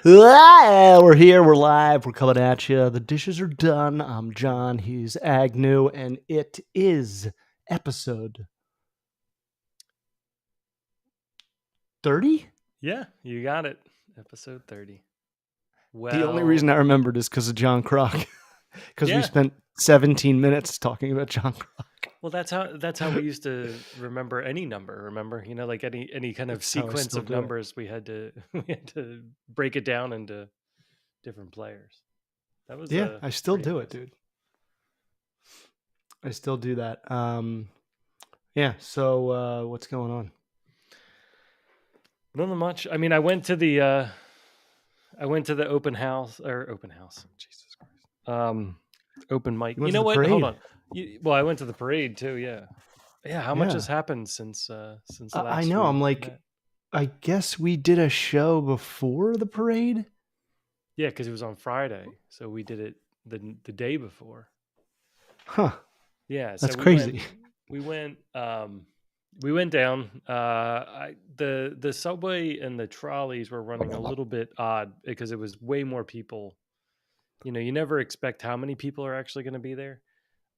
We're here. We're live. We're coming at you. The dishes are done. I'm John. He's Agnew, and it is episode 30. Yeah, you got it. Episode 30. The only reason I remembered is because of John Croc, because we Yeah. spent 17 minutes talking about John Croc. Well, that's how we used to remember any number. Remember, like any kind of That's how I sequence still of do it. numbers, we had to break it down into different players. That was Yeah, I still pretty do it, amazing. dude. I still do that. Yeah. So what's going on? Nothing much. I mean, I went to the open house. Jesus Christ. Open mic. You went You to know the what? Hold parade. on. Well, I went to the parade too. Yeah. Yeah. How much Yeah. has happened since last? I know. I'm like, met? I guess we did a show before the parade. Yeah, because it was on Friday, so we did it the day before. Huh. Yeah, That's so crazy. We went down. The subway and the trolleys were running a little bit odd because it was way more people. You never expect how many people are actually going to be there.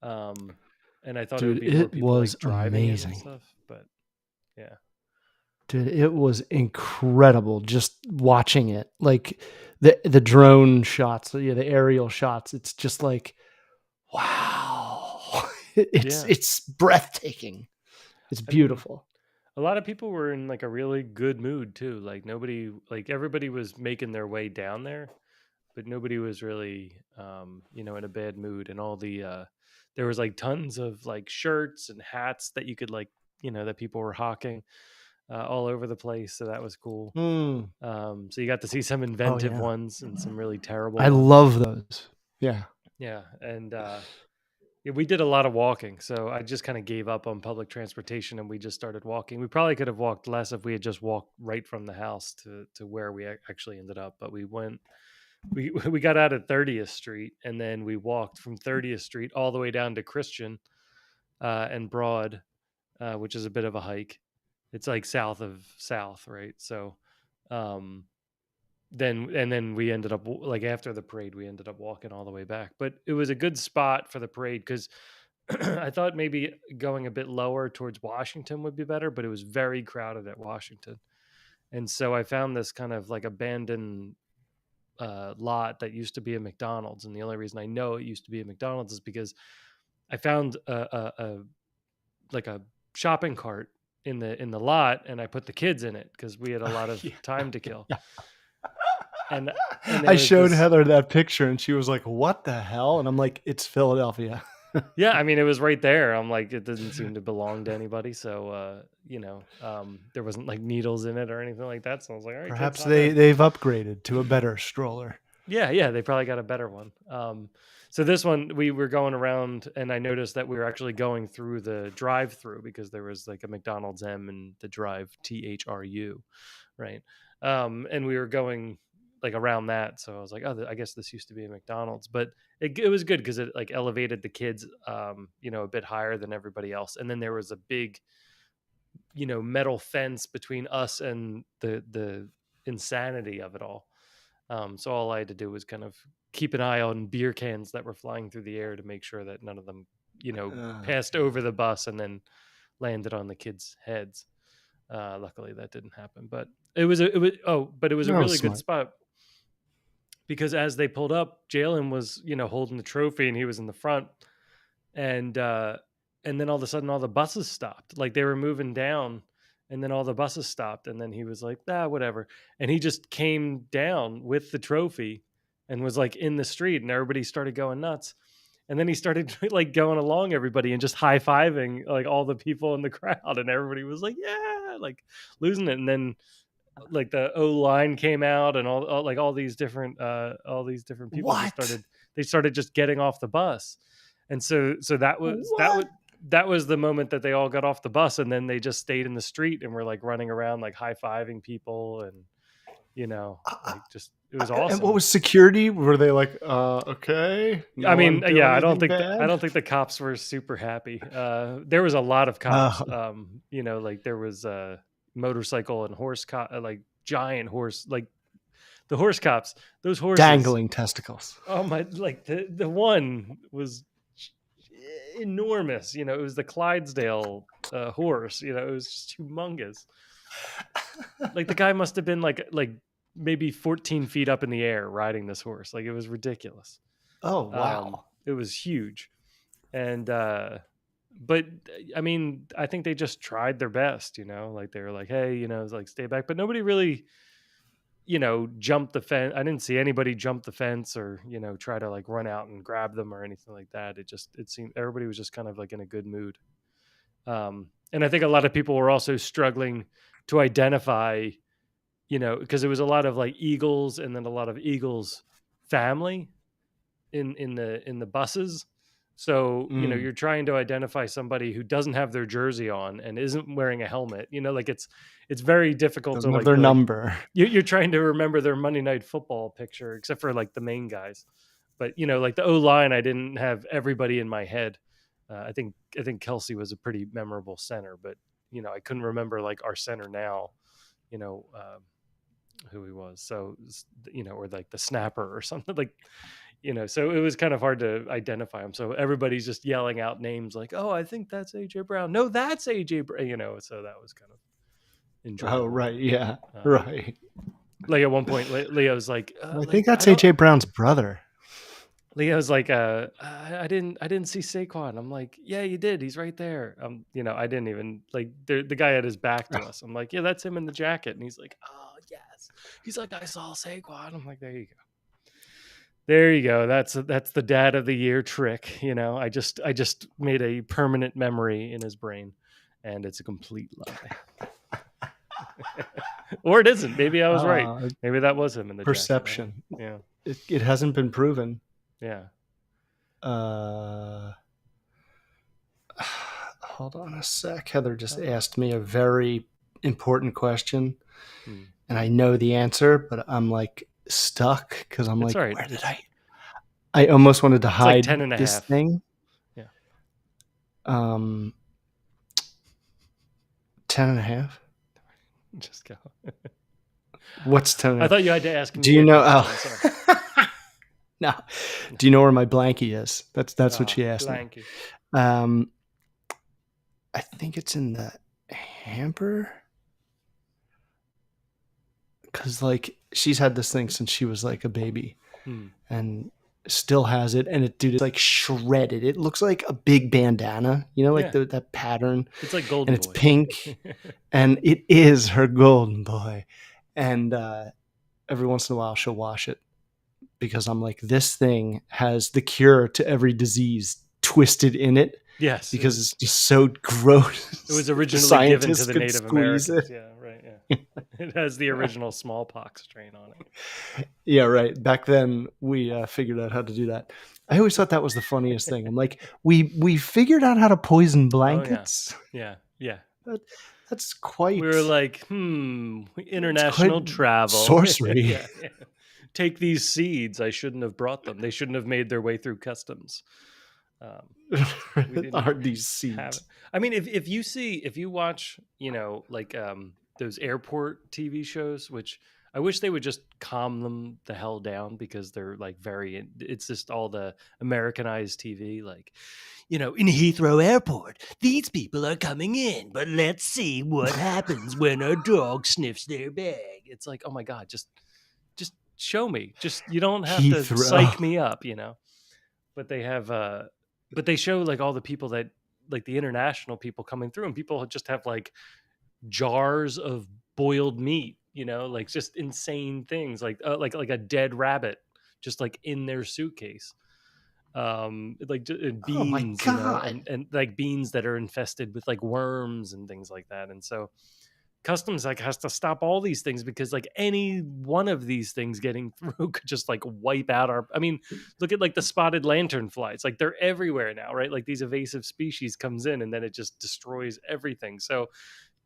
And I thought it would Dude, be more it people was like driving in and amazing. stuff, but yeah. Dude, it was incredible just watching it. Like the drone shots, the aerial shots. It's just like, wow. It's breathtaking. It's I mean, beautiful. a lot of people were in like a really good mood too. Like everybody was making their way down there, but nobody was really, in a bad mood. And there was like tons of like shirts and hats that you could like, that people were hawking all over the place. So that was cool. Mm. So you got to see some inventive ones and some really terrible I ones. love those. Yeah. Yeah. And yeah, we did a lot of walking. So I just kind of gave up on public transportation and we just started walking. We probably could have walked less if we had just walked right from the house to where we actually ended up. But we got out at 30th Street and then we walked from 30th Street all the way down to Christian and Broad, which is a bit of a hike. It's like south of South, right? So um, then we ended up like after the parade, we ended up walking all the way back. But it was a good spot for the parade because I thought maybe going a bit lower towards Washington would be better, but it was very crowded at Washington. And so I found this kind of like abandoned lot that used to be a McDonald's, and the only reason I know it used to be a McDonald's is because I found like a shopping cart in the lot, and I put the kids in it because we had a lot of time to kill. And I showed Heather that picture, and she was like, "What the hell?" And I'm like, "It's Philadelphia." Yeah, I mean, it was right there. I'm like, it didn't seem to belong to anybody, so there wasn't like needles in it or anything like that. So I was like, all right, Perhaps kids, they've upgraded to a better stroller. Yeah, they probably got a better one. So this one we were going around, and I noticed that we were actually going through the drive-through because there was like a McDonald's M and the drive THRU, right? And we were going like around that, so I was like, oh, I guess this used to be a McDonald's, but it was good because it like elevated the kids, a bit higher than everybody else, and then there was a big, metal fence between us and the insanity of it all. So all I had to do was kind of keep an eye on beer cans that were flying through the air to make sure that none of them, passed over the bus and then landed on the kids' heads. Luckily, that didn't happen, but it was a really good spot because as they pulled up, Jalen was holding the trophy and he was in the front, and then all of a sudden all the buses stopped, like they were moving down. And then all the buses stopped, and then he was like, whatever. And he just came down with the trophy and was like in the street, and everybody started going nuts. And then he started like going along everybody and just high-fiving like all the people in the crowd, and everybody was like, yeah, like losing it. And then like the O line came out, and all these different people started just getting off the bus. And so that was the moment that they all got off the bus, and then they just stayed in the street and were like running around like high-fiving people, and like just it was awesome. And what was security? Were they like, okay? I mean, yeah, I don't think the cops were super happy. There was a lot of cops. Like there was a motorcycle and horse like giant horse, like The horse cops, those horses, Dangling testicles. oh my, like the one was enormous. It was the Clydesdale horse. It was just humongous. Like the guy must have been like maybe 14 feet up in the air riding this horse. Like it was ridiculous. Oh, wow. It was huge. And but I mean, I think they just tried their best, like they were like, hey, it's like stay back, but nobody really, jumped the fence. I didn't see anybody jump the fence or, try to like run out and grab them or anything like that. It seemed everybody was just kind of like in a good mood. And I think a lot of people were also struggling to identify, because it was a lot of like Eagles and then a lot of Eagles family in the buses. So, you're trying to identify somebody who doesn't have their jersey on and isn't wearing a helmet, like it's very difficult Doesn't to have like their number. You're trying to remember their Monday Night Football picture, except for like the main guys. But, like the O-line, I didn't have everybody in my head. I think Kelsey was a pretty memorable center, but, I couldn't remember like our center now, who he was. So, or like the snapper or something like, so it was kind of hard to identify him. So everybody's just yelling out names like, oh, I think that's AJ Brown. No, that's AJ Brown, so that was kind of enjoyable. Oh, right. Yeah. Right. Like at one point, Leo's like, I think that's AJ Brown's brother. Leo's like, I didn't see Saquon. I'm like, yeah, you did. He's right there. I didn't even like the guy had his back to us. I'm like, yeah, that's him in the jacket. And he's like, oh yes. He's like, I saw Saquon. I'm like, there you go. There you go. That's the dad of the year trick. I just made a permanent memory in his brain, and it's a complete lie. Or it isn't. Maybe I was right. Maybe that was him in the perception. Jacket. Yeah, it hasn't been proven. Yeah. Hold on a sec. Heather just asked me a very important question, and I know the answer, but I'm like stuck because I'm It's like, right. where did I almost wanted to hide like 10 and a this half. thing. Yeah. 10 and a half. Just go. What's 10 and a half? I thought you had to ask me. Do you know? No. Do you know where my blankie is? That's what she asked blankie. me. I think it's in the hamper. Because like she's had this thing since she was like a baby, and still has it. And it, dude, it's like shredded. It looks like a big bandana, like that pattern. It's like golden. And it's pink, and it is her golden boy. And every once in a while, she'll wash it because I'm like, this thing has the cure to every disease twisted in it. Yes, because it's just so gross. It was originally given to the Native Americans. It. Yeah, right. Yeah, it has the original smallpox strain on it. Yeah, right. Back then, we figured out how to do that. I always thought that was the funniest thing. I'm like, we figured out how to poison blankets. Oh, yeah. That's quite. We were like, international travel, sorcery. Yeah. Take these seeds. I shouldn't have brought them. They shouldn't have made their way through customs. Are these seeds? I mean, if you watch, like those airport TV shows, which I wish they would just calm them the hell down because they're like it's just all the Americanized TV, like, in Heathrow Airport, these people are coming in, but let's see what happens when a dog sniffs their bag. It's like, oh my God, just show me. Just, you don't have to psych me up, But they have, but they show like all the people that, like the international people coming through, and people just have like jars of boiled meat, like just insane things, like a dead rabbit, just like in their suitcase. Like beans, and like beans that are infested with like worms and things like that. And so customs like has to stop all these things because like any one of these things getting through could just like wipe out look at like the spotted lanternfly. It's like they're everywhere now, right? Like these invasive species comes in and then it just destroys everything. So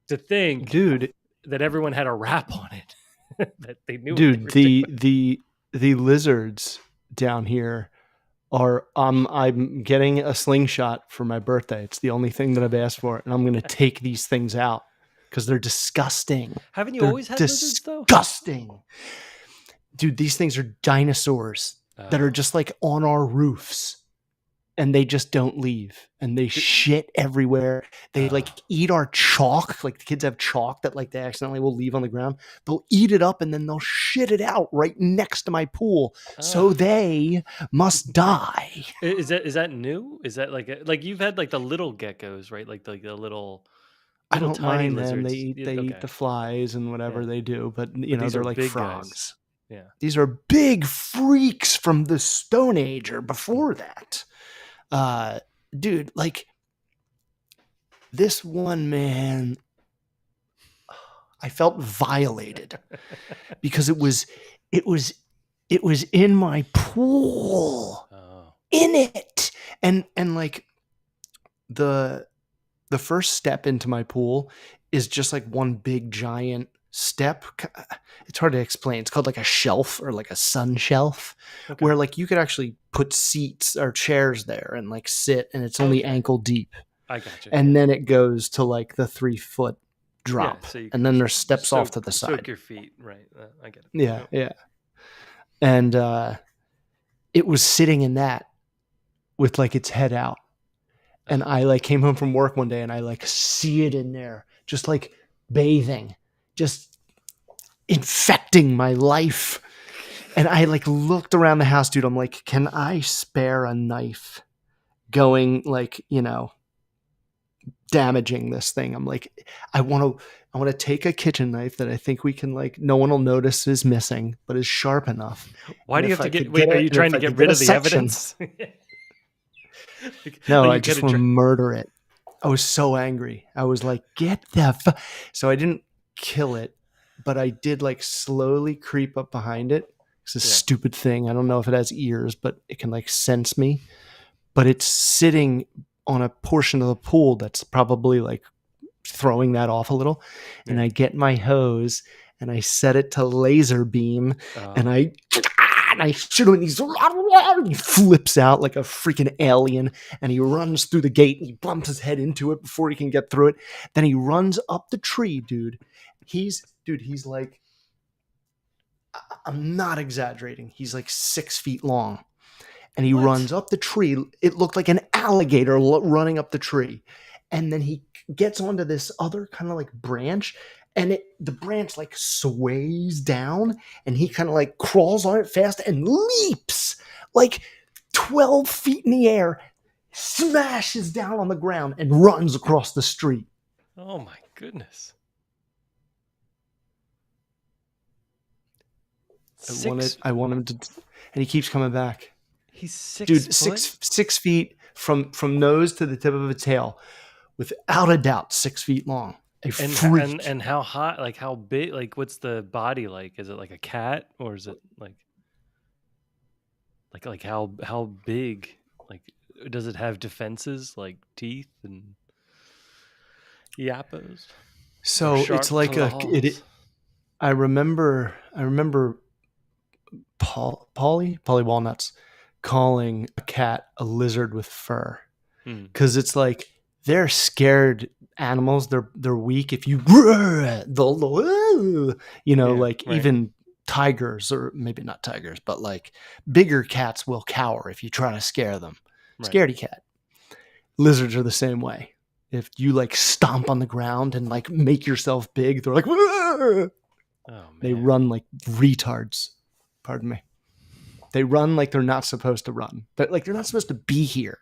to think, dude, that everyone had a wrap on it, that they knew. Dude, the lizards down here are I'm getting a slingshot for my birthday. It's the only thing that I've asked for, and I'm going to take these things out because they're disgusting. Haven't you always had lizards though? Disgusting. dude, these things are dinosaurs that are Oh. just like on our roofs, and they just don't leave, and they D- shit everywhere. They like Oh. eat our chalk. Like the kids have chalk that like they accidentally will leave on the ground. They'll eat it up and then they'll shit it out right next to my pool. Oh. So they must die. Is that new? Is that like you've had like the little geckos, right? Like the I little don't tiny mind them. lizards. They eat Okay. the flies and Yeah. whatever they do, but But these they're are like big guys. frogs. Yeah. These are big freaks from the Stone Age or Mm. before that. Uh dude, like this one man, I felt violated because it was it was in my pool, Oh. in it. And like the the first step into my pool is just like one big giant step. It's hard to explain. It's called like a shelf or like a sun shelf, Okay. where like you could actually put seats or chairs there and like sit, and it's only Okay. ankle deep. I gotcha. And Yeah. then it goes to like the 3 foot Yeah. drop, So you and can then there's steps off to the soak side. your feet, right? I get it. Yeah, Yep. yeah. And it was sitting in that with like its head out. And I like came home from work one day and I like see it in there, just like bathing, just infecting my life. And I like looked around the house, dude. I'm like, can I spare a knife going like, damaging this thing? I'm like, I want to take a kitchen knife that I think we can like no one will notice is missing, but is sharp enough. Why And do you if have to I get? could get Wait, are it, you and if trying to I get could get rid a of the section, evidence? no, Like I you could just have. want to murder it. I was so angry. I was like, get the so I didn't kill it, but I did like slowly creep up behind it. It's a Yeah. stupid thing. I don't know if it has ears, but it can like sense me. But it's sitting on a portion of the pool that's probably like throwing that off a little. And Yeah. I get my hose and I set it to laser beam, and Oh. I shoot him, and he flips out like a freaking alien, and he runs through the gate and he bumps his head into it before he can get through it. Then he runs up the tree, dude. He's like, I'm not exaggerating. He's like 6 feet long, and he What? runs up the tree. It looked like an alligator running up the tree. And then he gets onto this other kind of like branch, and the branch like sways down, and he kind of like crawls on it fast and leaps like 12 feet in the air, smashes down on the ground, and runs across the street. Oh my goodness. Six. I want him to, and he keeps coming back. He's 6 Dude, foot. 6 feet from nose to the tip of a tail, without a doubt 6 feet long. A freak. And how hot? Like how big? Like what's the body like? Is it like a cat or is it like how big? Like does it have defenses like teeth and yappos or So it's sharp like claws? I remember Polly Walnuts calling a cat a lizard with fur, Hmm. because it's like they're scared animals. They're weak. If you they'll Yeah. like Right. even tigers, or maybe not tigers, but like bigger cats will cower if you try to scare them. Right. Scaredy cat. Lizards are the same way. If you like stomp on the ground and like make yourself big, they're like, "Wah!" Oh They man. run like retards. Pardon me. They run like they're not supposed to run. But like they're not supposed to be here.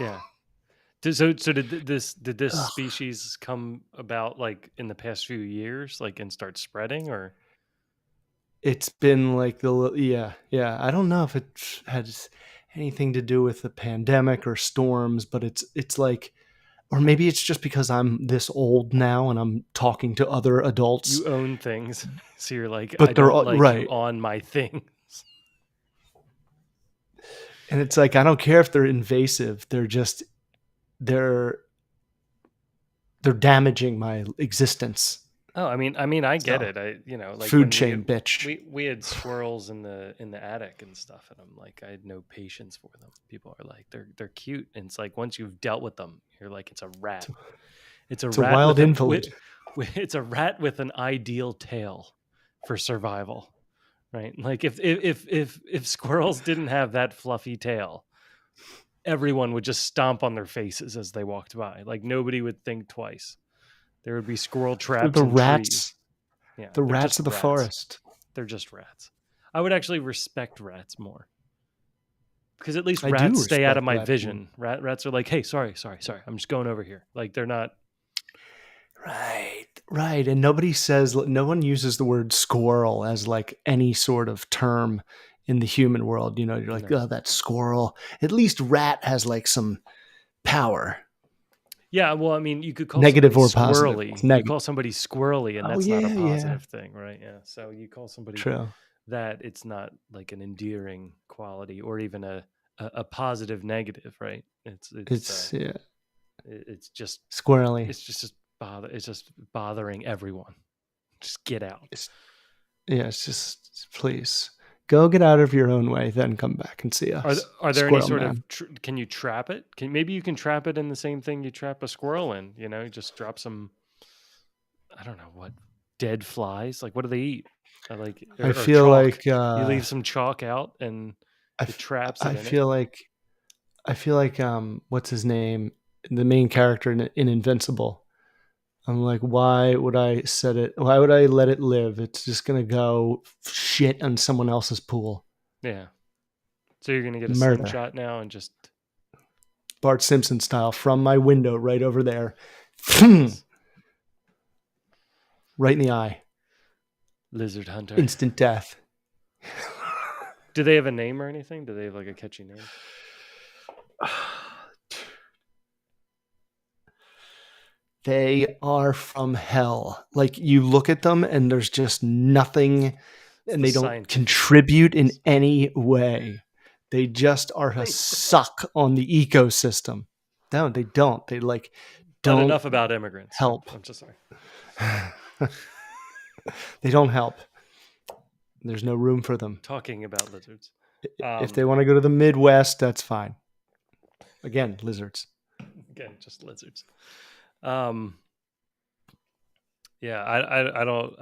Yeah. So did this Ugh. species come about like in the past few years, like and start spreading or? It's been like yeah. I don't know if it has anything to do with the pandemic or storms, but it's like, or maybe it's just because I'm this old now and I'm talking to other adults. You own things, so you're like, I But they're don't all like you right. on my thing. And it's like I don't care if they're invasive. They're they're damaging my existence. Oh, I get So it. Like food when chain bitch. we had squirrels in the attic and stuff, and I'm like, I had no patience for them. People are like, they're cute, and it's like once you've dealt with them, you're like, it's a rat. It's a It's a rat wild with invalid. it's a rat with an ideal tail for survival. right? Like if squirrels didn't have that fluffy tail, everyone would just stomp on their faces as they walked by. Like nobody would think twice. There would be squirrel They're traps the in trees. rats, Yeah, the they're rats just of the rats. forest. They're just rats. I would actually respect rats more because at least I do rats stay out of respect my rats more. vision. Rats are like, hey, sorry. I'm just going over here. Like they're not. Right, right. And nobody says, no one uses the word squirrel as like any sort of term in the human world. You know, you're like, No. oh, that squirrel. At least rat has like some power, Yeah, well, I mean, you could call somebody negative or positive. It's squirrely. You negative. call somebody squirrely, and Oh, that's not a yeah, yeah. positive thing, right? Yeah. So you call somebody True. that, it's not like an endearing quality or even a positive negative, right? It's, yeah, It's just squirrely. it's just bothering everyone. Just get out. It's, yeah, it's just, please go get out of your own way, then come back and see us. Are there any Squirrel sort of man. can you trap it? Maybe you can trap it in the same thing you trap a squirrel in? Just drop some, I don't know what, dead flies. Like what do they eat? Like I or feel chalk. like, You leave some chalk out and I, it f- traps it I in it. feel like what's his name, the main character in Invincible. I'm like, why would I set it? Why would I let it live? It's just gonna go shit on someone else's pool. Yeah. So you're gonna get a Murder, slingshot now and just Bart Simpson style, from my window right over there, nice. right in the eye, Lizard hunter. instant death. Do they have a name or anything? Do they have like a catchy name? They are from hell. Like you look at them and there's just nothing, It's and the they don't scientific contribute in names. any way. They just are a suck on the ecosystem. No, they don't. They like But don't enough about immigrants. help. I'm just sorry. They don't help. There's no room for them. Talking about lizards. If they want to go to the Midwest, that's fine. Again, lizards. Again, just lizards. Yeah, I don't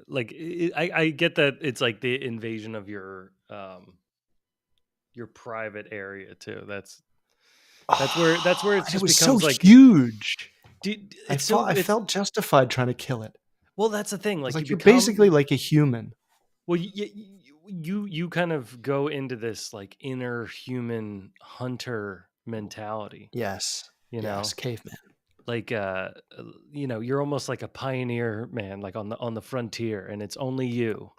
like. I get that it's like the invasion of your private area too. That's where it It just was so becomes like, huge. it's so I it's felt justified trying to kill it. well, that's the thing. I was Like you like, you're become basically like a human. well, you kind of go into this like inner human hunter mentality. Yes. You Yes, know, caveman. like you're almost like a pioneer man, like on the frontier, and it's only you.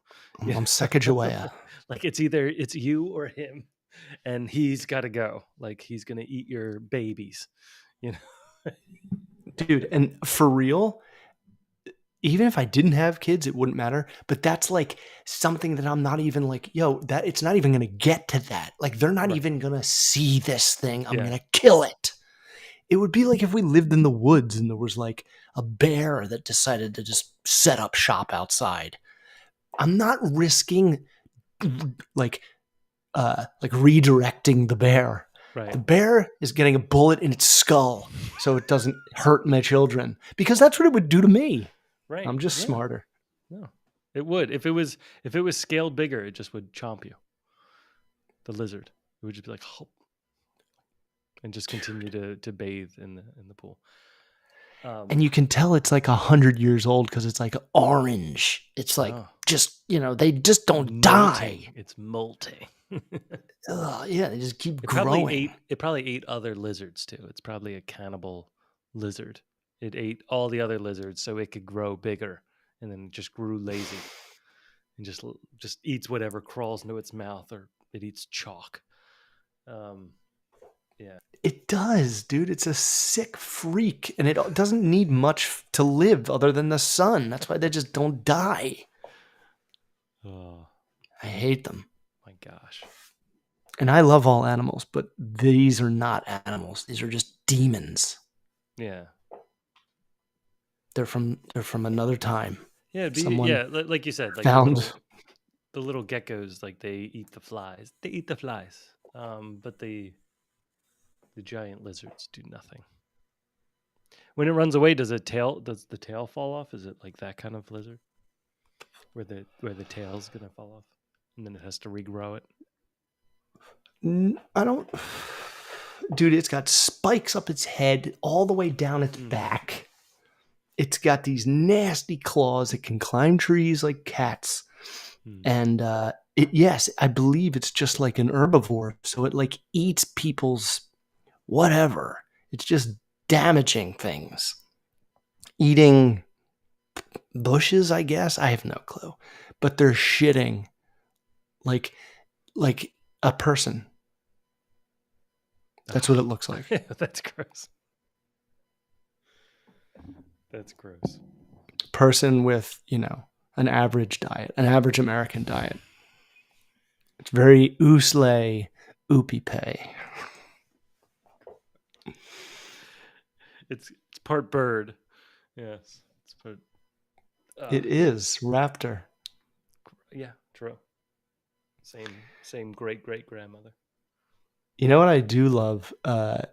Yeah. I'm Sacagawea. Like it's you or him, and he's got to go. Like he's gonna eat your babies, you know. Dude, and for real, even if I didn't have kids, it wouldn't matter. But that's like something that I'm not even like, yo, that it's not even gonna get to that. Like they're not Right. even gonna see this thing. I'm Yeah. gonna kill it. It would be like if we lived in the woods and there was like a bear that decided to just set up shop outside. I'm not risking like redirecting the bear. Right. The bear is getting a bullet in its skull so it doesn't hurt my children, because that's what it would do to me. Right. I'm just Yeah. smarter. No. It would. If it was scaled bigger, it just would chomp you. The lizard. It would just be like, "Hop," and just continue to bathe in the pool. And you can tell it's like 100 years old because it's like orange. It's like Oh, just, they just don't die. molting. It's molting. Ugh, yeah, they just keep It probably growing. ate other lizards too. It's probably a cannibal lizard. It ate all the other lizards so it could grow bigger, and then just grew lazy and just eats whatever crawls into its mouth, or it eats chalk. Yeah. It does, dude. It's a sick freak, and it doesn't need much to live other than the sun. That's why they just don't die. Oh I hate them. my gosh. And I love all animals, but these are not animals. These are just demons. Yeah. They're from another time. Yeah. Someone Like you said, like found. the little geckos, like they eat the flies. They eat the flies. But the giant lizards do nothing. When it runs away, does the tail fall off? Is it like that kind of lizard where the tail's gonna fall off? and then it has to regrow it. I don't. Dude, it's got spikes up its head, all the way down its Mm. back. It's got these nasty claws. It can climb trees like cats. Mm. And yes, I believe it's just like an herbivore. So it like eats people's whatever. It's just damaging things. Eating bushes, I guess. I have no clue. But they're shitting like a person. That's what it looks like. That's gross. That's gross. Person with, an average diet, an average American diet. It's very oosle, oopie pay. It's part bird. Yes. It's part. It is raptor. Yeah, true. Same great grandmother. You know what I do love? I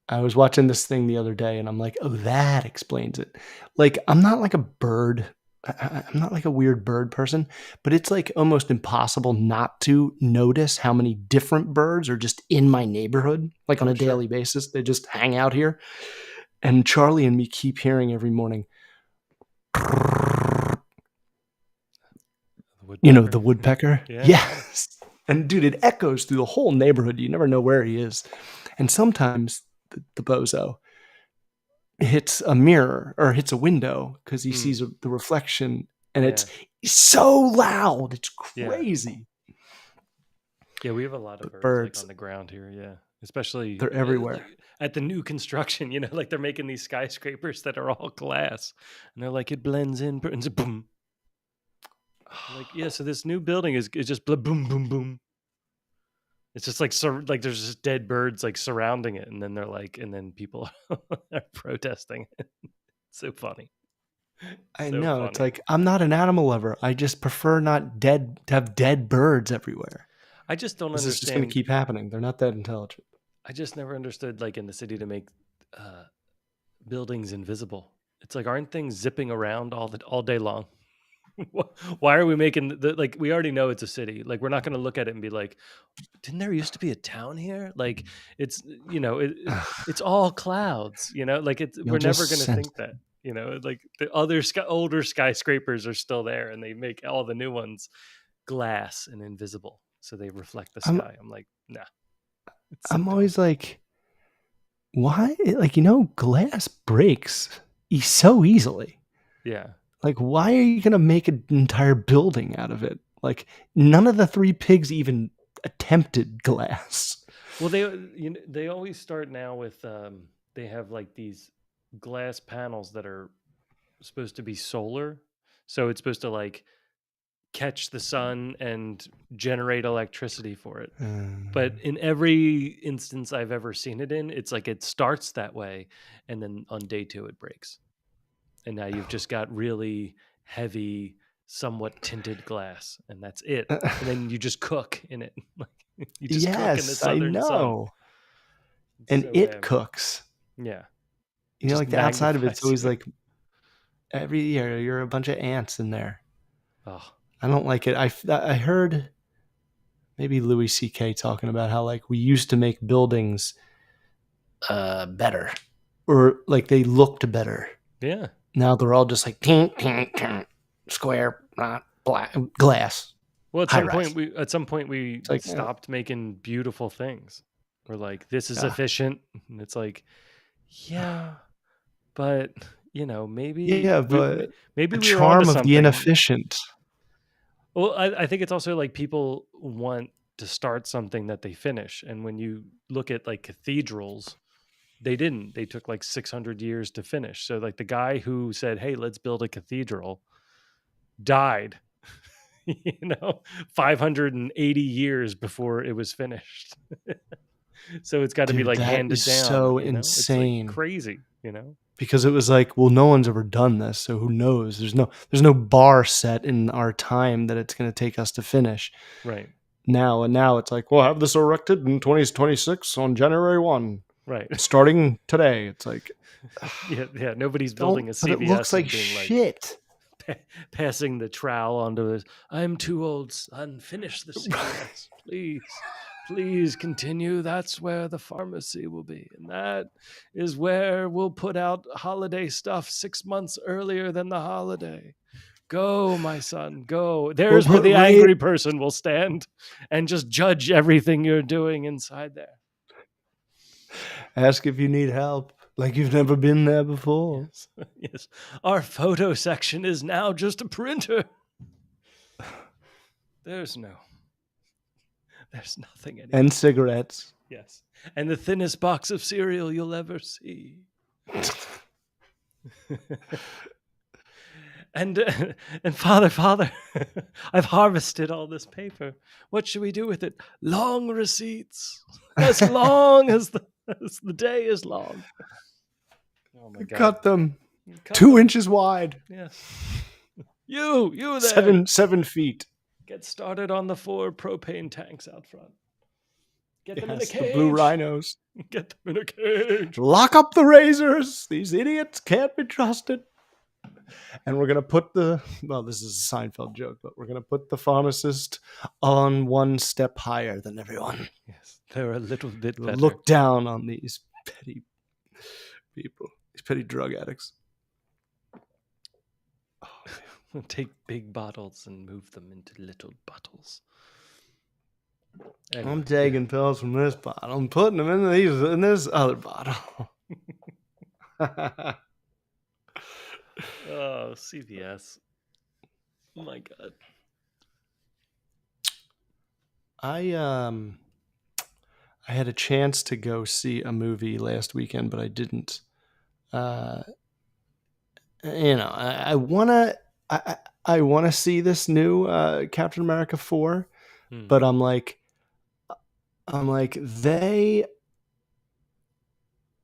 was watching this thing the other day and I'm like, oh, that explains it. Like, I'm not like a bird. I'm not like a weird bird person, but it's like almost impossible not to notice how many different birds are just in my neighborhood, like on a daily basis. They just hang out here. And Charlie and me keep hearing every morning, the woodpecker. Yeah. Yes. And dude, it echoes through the whole neighborhood. You never know where he is. And sometimes the bozo hits a mirror or hits a window because he sees the reflection, and it's so loud. It's crazy. Yeah, we have a lot of birds like on the ground here. Yeah, especially they're everywhere. At the new construction, like they're making these skyscrapers that are all glass, and they're like, it blends in, and boom. Like, yeah, so this new building is just boom, boom, boom. It's just like there's just dead birds like surrounding it, and then they're like, and then people are protesting. It's so funny. I know. Funny. It's like, I'm not an animal lover. I just prefer not to have dead birds everywhere. I just don't understand. This is just going to keep happening. They're not that intelligent. I just never understood, like in the city, to make buildings invisible. It's like, aren't things zipping around all day long? Why are we making like, we already know it's a city. Like, we're not going to look at it and be like, didn't there used to be a town here? Like, it's it's all clouds. Like we're never going to think that. Like the other older skyscrapers are still there, and they make all the new ones glass and invisible, so they reflect the sky. I'm like, nah. So I'm always like, why? Like, glass breaks so easily. Yeah. Like, why are you going to make an entire building out of it? Like, none of the three pigs even attempted glass. Well, they always start now with they have like these glass panels that are supposed to be solar, so it's supposed to like catch the sun and generate electricity for it. But in every instance I've ever seen it in, it's like it starts that way, and then on day 2 it breaks. And now you've just got really heavy, somewhat tinted glass, and that's it. And then you just cook in it. You just cook in the southern sun. And so it cooks. Yeah. Like the outside of it's always like, every year you're a bunch of ants in there. Oh. I don't like it. I heard maybe Louis C.K. talking about how like we used to make buildings better, or like they looked better. Yeah. Now they're all just like tink, tink, tink, square, black glass. Well, at some point we stopped making beautiful things. We're like, this is efficient. And it's like, yeah, but maybe but maybe the charm of the inefficient. Well, I think it's also like people want to start something that they finish, and when you look at like cathedrals, they took like 600 years to finish. So like the guy who said, hey, let's build a cathedral, died 580 years before it was finished. So it's got to be like handed down. So insane. It's like crazy, because it was like, well, no one's ever done this, so who knows? There's no bar set in our time that it's going to take us to finish. Right. Now it's like, we'll have this erected in 2026 on January 1. Right. Starting today. It's like, yeah. Nobody's building a CVS. But it looks like shit. passing the trowel onto his. I'm too old, son. Finish the cigarettes, please. Please continue. That's where the pharmacy will be, and that is where we'll put out holiday stuff 6 months earlier than the holiday. Go, my son, go. We'll There's where put the Ray. angry person will stand and just judge everything you're doing inside there. Ask if you need help, like you've never been there before. Yes, yes. Our photo section is now just a printer. There's nothing anymore. And cigarettes. Yes, and the thinnest box of cereal you'll ever see. And Father, I've harvested all this paper. What should we do with it? Long receipts, as long as the day is long. Oh my God! Cut them Cut 2 them. inches wide. Yes. You there. 7 feet. Get started on the 4 propane tanks out front. Get them in a Yes, cage. the blue rhinos. Get them in a cage. Lock up the razors. These idiots can't be trusted. And we're going to put this is a Seinfeld joke, but we're going to put the pharmacist on one step higher than everyone. Yes, they're a little bit better. Look down on these petty people, these petty drug addicts. We'll take big bottles and move them into little bottles. Anyway. I'm taking pills from this bottle. I'm putting them in this other bottle. Oh, CVS. Oh my God. I had a chance to go see a movie last weekend, but I didn't. I wanna see this new Captain America 4, but I'm like they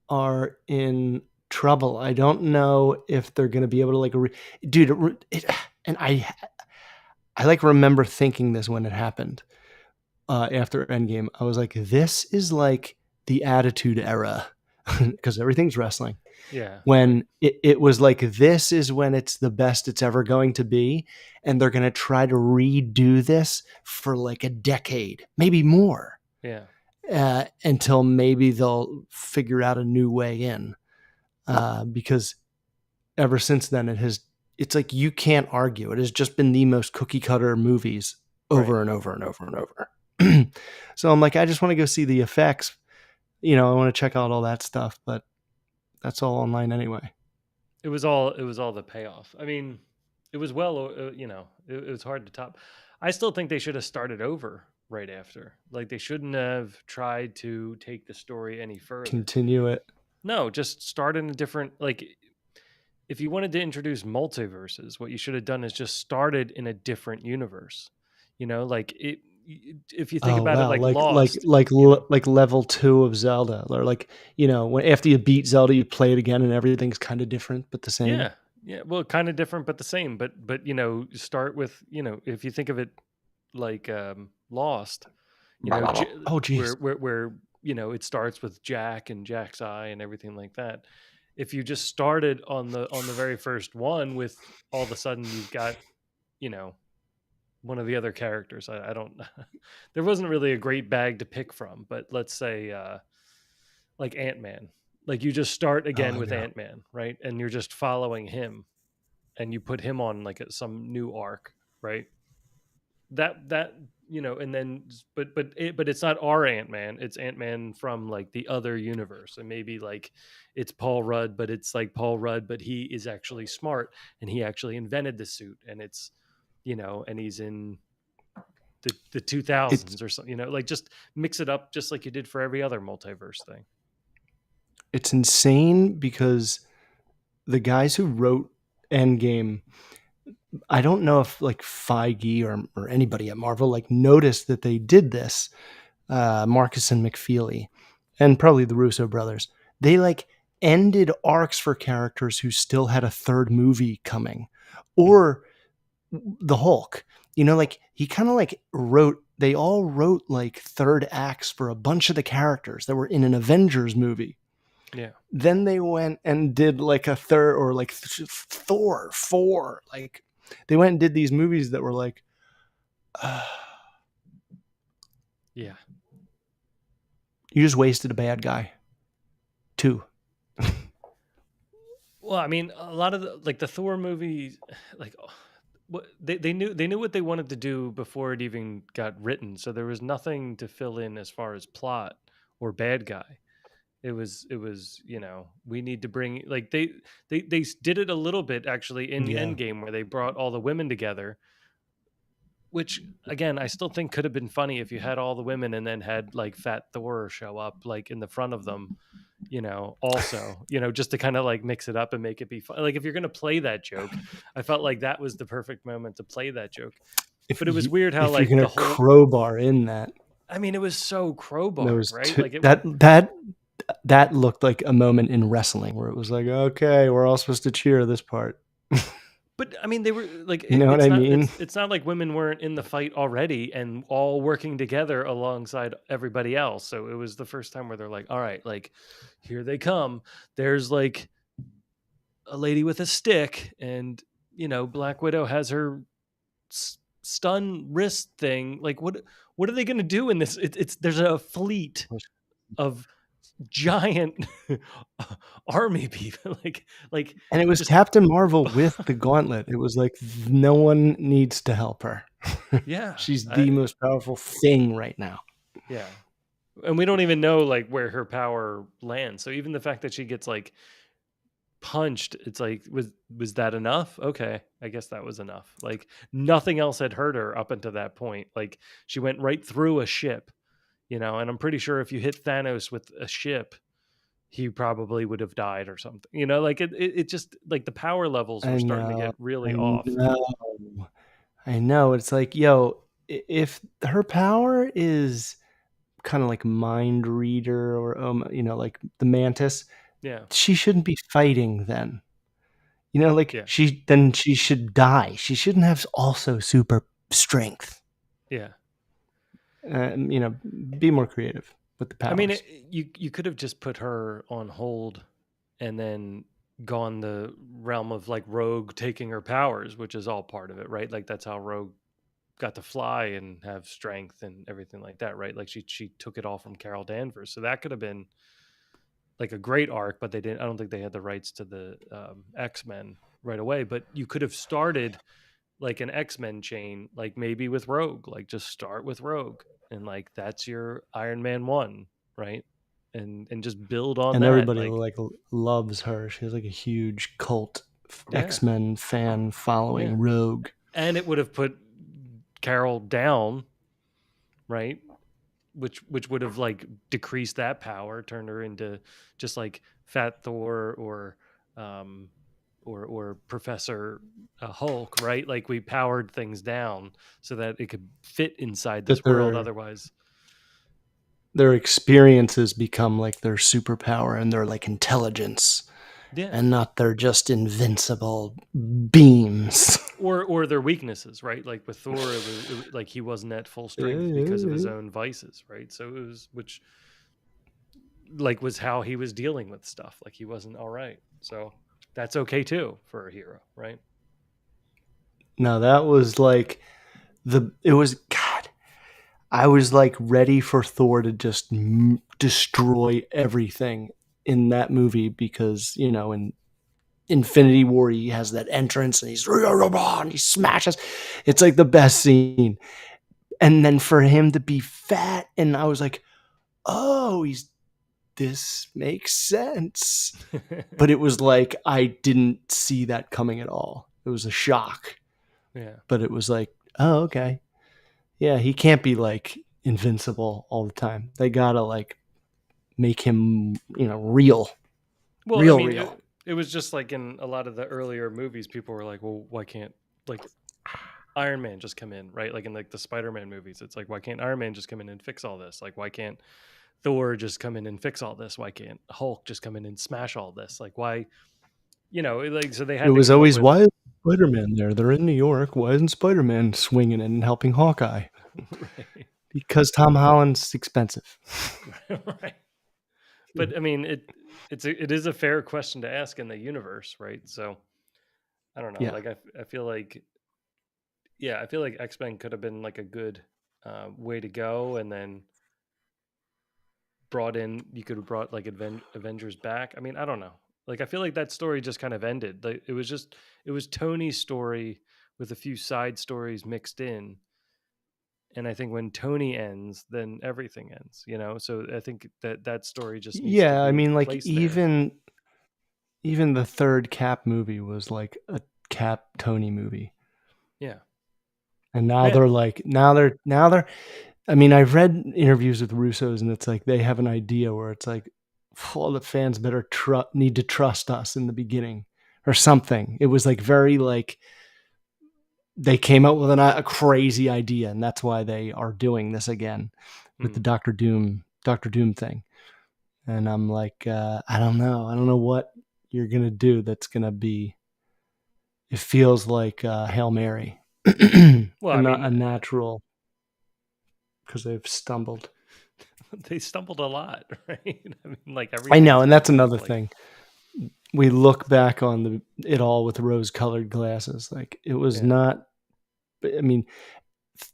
are in trouble. I don't know if they're gonna be able to and I like remember thinking this when it happened after Endgame. I was like, this is like the Attitude Era because everything's wrestling. Yeah. When it was like, this is when it's the best it's ever going to be, and they're going to try to redo this for like a decade, maybe more. Yeah. Until maybe they'll figure out a new way in. Because ever since then, it's like you can't argue. It has just been the most cookie cutter movies over and over and over and over. So I'm like, I just want to go see the effects. I want to check out all that stuff, but that's all online anyway. It was all the payoff. I mean, it was it was hard to top. I still think they should have started over right after. Like, they shouldn't have tried to take the story any further. Continue it. No, just start in a different, like, if you wanted to introduce multiverses, what you should have done is just started in a different universe. Like it. If you think about it, like Lost, like level 2 of Zelda, or like when after you beat Zelda, you play it again, and everything's kind of different but the same. Yeah. Well, kind of different but the same. But start with if you think of it like Lost, oh geez, where it starts with Jack and Jack's eye and everything like that. If you just started on the very first one with all of a sudden you've got one of the other characters. I don't. There wasn't really a great bag to pick from, but let's say like Ant-Man. Like, you just start again with Ant-Man, right? And you're just following him, and you put him on like some new arc, right? That and then but it's not our Ant-Man. It's Ant-Man from like the other universe, and maybe like it's Paul Rudd, but it's like Paul Rudd, but he is actually smart, and he actually invented the suit, and it's. And he's in the 2000s or something, like, just mix it up just like you did for every other multiverse thing. It's insane because the guys who wrote Endgame, I don't know if like Feige or anybody at Marvel like noticed that they did this. Marcus and McFeely, and probably the Russo brothers, they like ended arcs for characters who still had a third movie coming, or the Hulk, like he kind of like they all wrote like third acts for a bunch of the characters that were in an Avengers movie. Yeah. Then they went and did like a third, or like Thor 4, like They went and did these movies that were like, Yeah. you just wasted a bad guy too. Well, I mean, a lot of the Thor movies, like what they knew what they wanted to do before it even got written. So there was nothing to fill in as far as plot or bad guy. It was we need to bring, like, they did it a little bit actually in Yeah. Endgame, where they brought all the women together, which again I still think could have been funny if you had all the women and then had like Fat Thor show up like in the front of them, also, just to kind of like mix it up and make it be fun. Like if you're going to play that joke, I felt like that was the perfect moment to play that joke. If But it was you weird how if you're like gonna the whole, crowbar in that, I mean, it was so there crowbarred, was right? two, Like it, that looked like a moment in wrestling where it was like, okay, we're all supposed to cheer this part. but I mean, they were like, You know what it's I not, mean? it's not like women weren't in the fight already and all working together alongside everybody else. So it was the first time where they're like, all right, like here they come. There's like a lady with a stick, and Black Widow has her stun wrist thing. Like what are they going to do in this? It's there's a fleet of giant army people, like And it was just Captain Marvel with the gauntlet. It was like no one needs to help her. yeah, She's the most powerful thing right now. yeah. And we don't even know like where her power lands. So even the fact that she gets like punched, it's like, was that enough? Okay, I guess that was enough. Like nothing else had hurt her up until that point. Like she went right through a ship, and I'm pretty sure if you hit Thanos with a ship, he probably would have died or something. Like it just like the power levels were I starting to know. get really I off. know. I know. It's like, yo, if her power is kind of like mind reader or like the mantis, Yeah. she shouldn't be fighting then. Like Yeah. she should die. She shouldn't have also super strength. Yeah. You know, be more creative with the I mean, powers. you could have just put her on hold and then gone the realm of like Rogue taking her powers, which is all part of it, right? Like that's how Rogue got to fly and have strength and everything like that, right? Like she took it all from Carol Danvers, so that could have been like a great arc, but they didn't. I don't think they had the rights to the X-Men right away. But you could have started like an X-Men chain, like maybe with Rogue, like just start with Rogue, and like that's your Iron Man 1, right? And just build on And that. everybody Like, like loves her. She has like a huge cult yeah, X-Men fan yeah. following. Rogue. And it would have put Carol down, right? Which would have like decreased that power, turned her into just like Fat Thor um or Professor Hulk, right? Like we powered things down so that it could fit inside That this world. Otherwise, their experiences become like their superpower and their like intelligence, yeah. and not their just invincible beams. Or their weaknesses, right? Like with Thor, it was like he wasn't at full Yeah, strength yeah, because of his yeah. own vices, right? So it was, which like was how he was dealing with stuff. Like he wasn't all right. So that's okay too for a hero, right? No, that was like it was God. I was like ready for Thor to just destroy everything in that movie because in Infinity War he has that entrance and he smashes. It's like the best scene. And then for him to be fat, and I was like, oh, this makes sense. But it was like I didn't see that coming at all. It was a shock. Yeah. But it was like, oh, okay. Yeah, he can't be like invincible all the time. They gotta like make him, real, Well, I real, mean, real. it was just like in a lot of the earlier movies, people were like, well, why can't like Iron Man just come in, right? Like in like the Spider-Man movies, it's like, why can't Iron Man just come in and fix all this? Like, why can't Thor just come in and fix all this? Why can't Hulk just come in and smash all this? Like, why, like, so they It had to was come up always, with, why is Spider-Man there? They're in New York. Why isn't Spider-Man swinging in and helping Hawkeye? right, Because Tom Holland's expensive. right. But I mean, it is a fair question to ask in the universe, right? So I don't know. Yeah. Like, I feel like yeah, I feel like X-Men could have been like a good way to go, and then brought in, you could have brought like Avengers back. I mean, I don't know. Like I feel like that story just kind of ended. Like it was Tony's story with a few side stories mixed in. And I think when Tony ends, then everything ends, you know? So I think that that story just needs to Yeah, I be mean, like placed there. even the third Cap movie was like a Cap Tony movie, Yeah. and now Yeah. they're like now they're. I mean, I've read interviews with Russos, and it's like they have an idea where it's like, all the fans better need to trust us in the beginning or something. It was like very like they came up with a crazy idea, and that's why they are doing this again with the Mm. Doctor Doom thing. And I'm like, I don't know what you're gonna do. That's gonna be. It feels like Hail Mary, and Well, I not mean, a natural because they've stumbled. they stumbled a lot, right? I mean, like I everything's know, and been that's kind of another like, thing. We look back on it all with rose-colored glasses. Like it was yeah, not. I mean,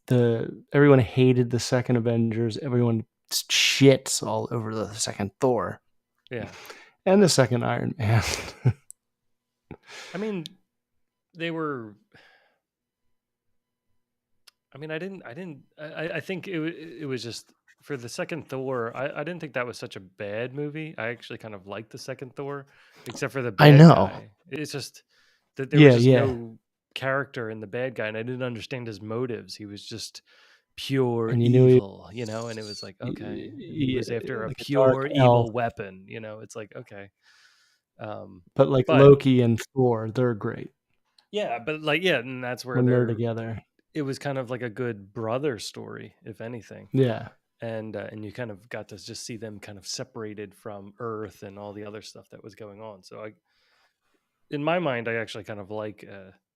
the everyone hated the second Avengers. Everyone shits all over the second Thor yeah. and the second Iron Man. I mean, they were. I mean, I think it was just for the second Thor. I didn't think that was such a bad movie. I actually kind of liked the second Thor, except for the I bad know. guy. It's just that there was Yeah, just yeah. no character in the bad guy, and I didn't understand his motives. He was just pure And you knew evil, you know. And it was like, okay, he he was after a like a dark pure elf, evil weapon, you know. It's like, okay, but like but Loki and Thor, they're great yeah, but like yeah, and that's where when they're they're. together. It was kind of like a good brother story, if anything. Yeah, And you kind of got to just see them kind of separated from Earth and all the other stuff that was going on. So I, in my mind, I actually kind of like.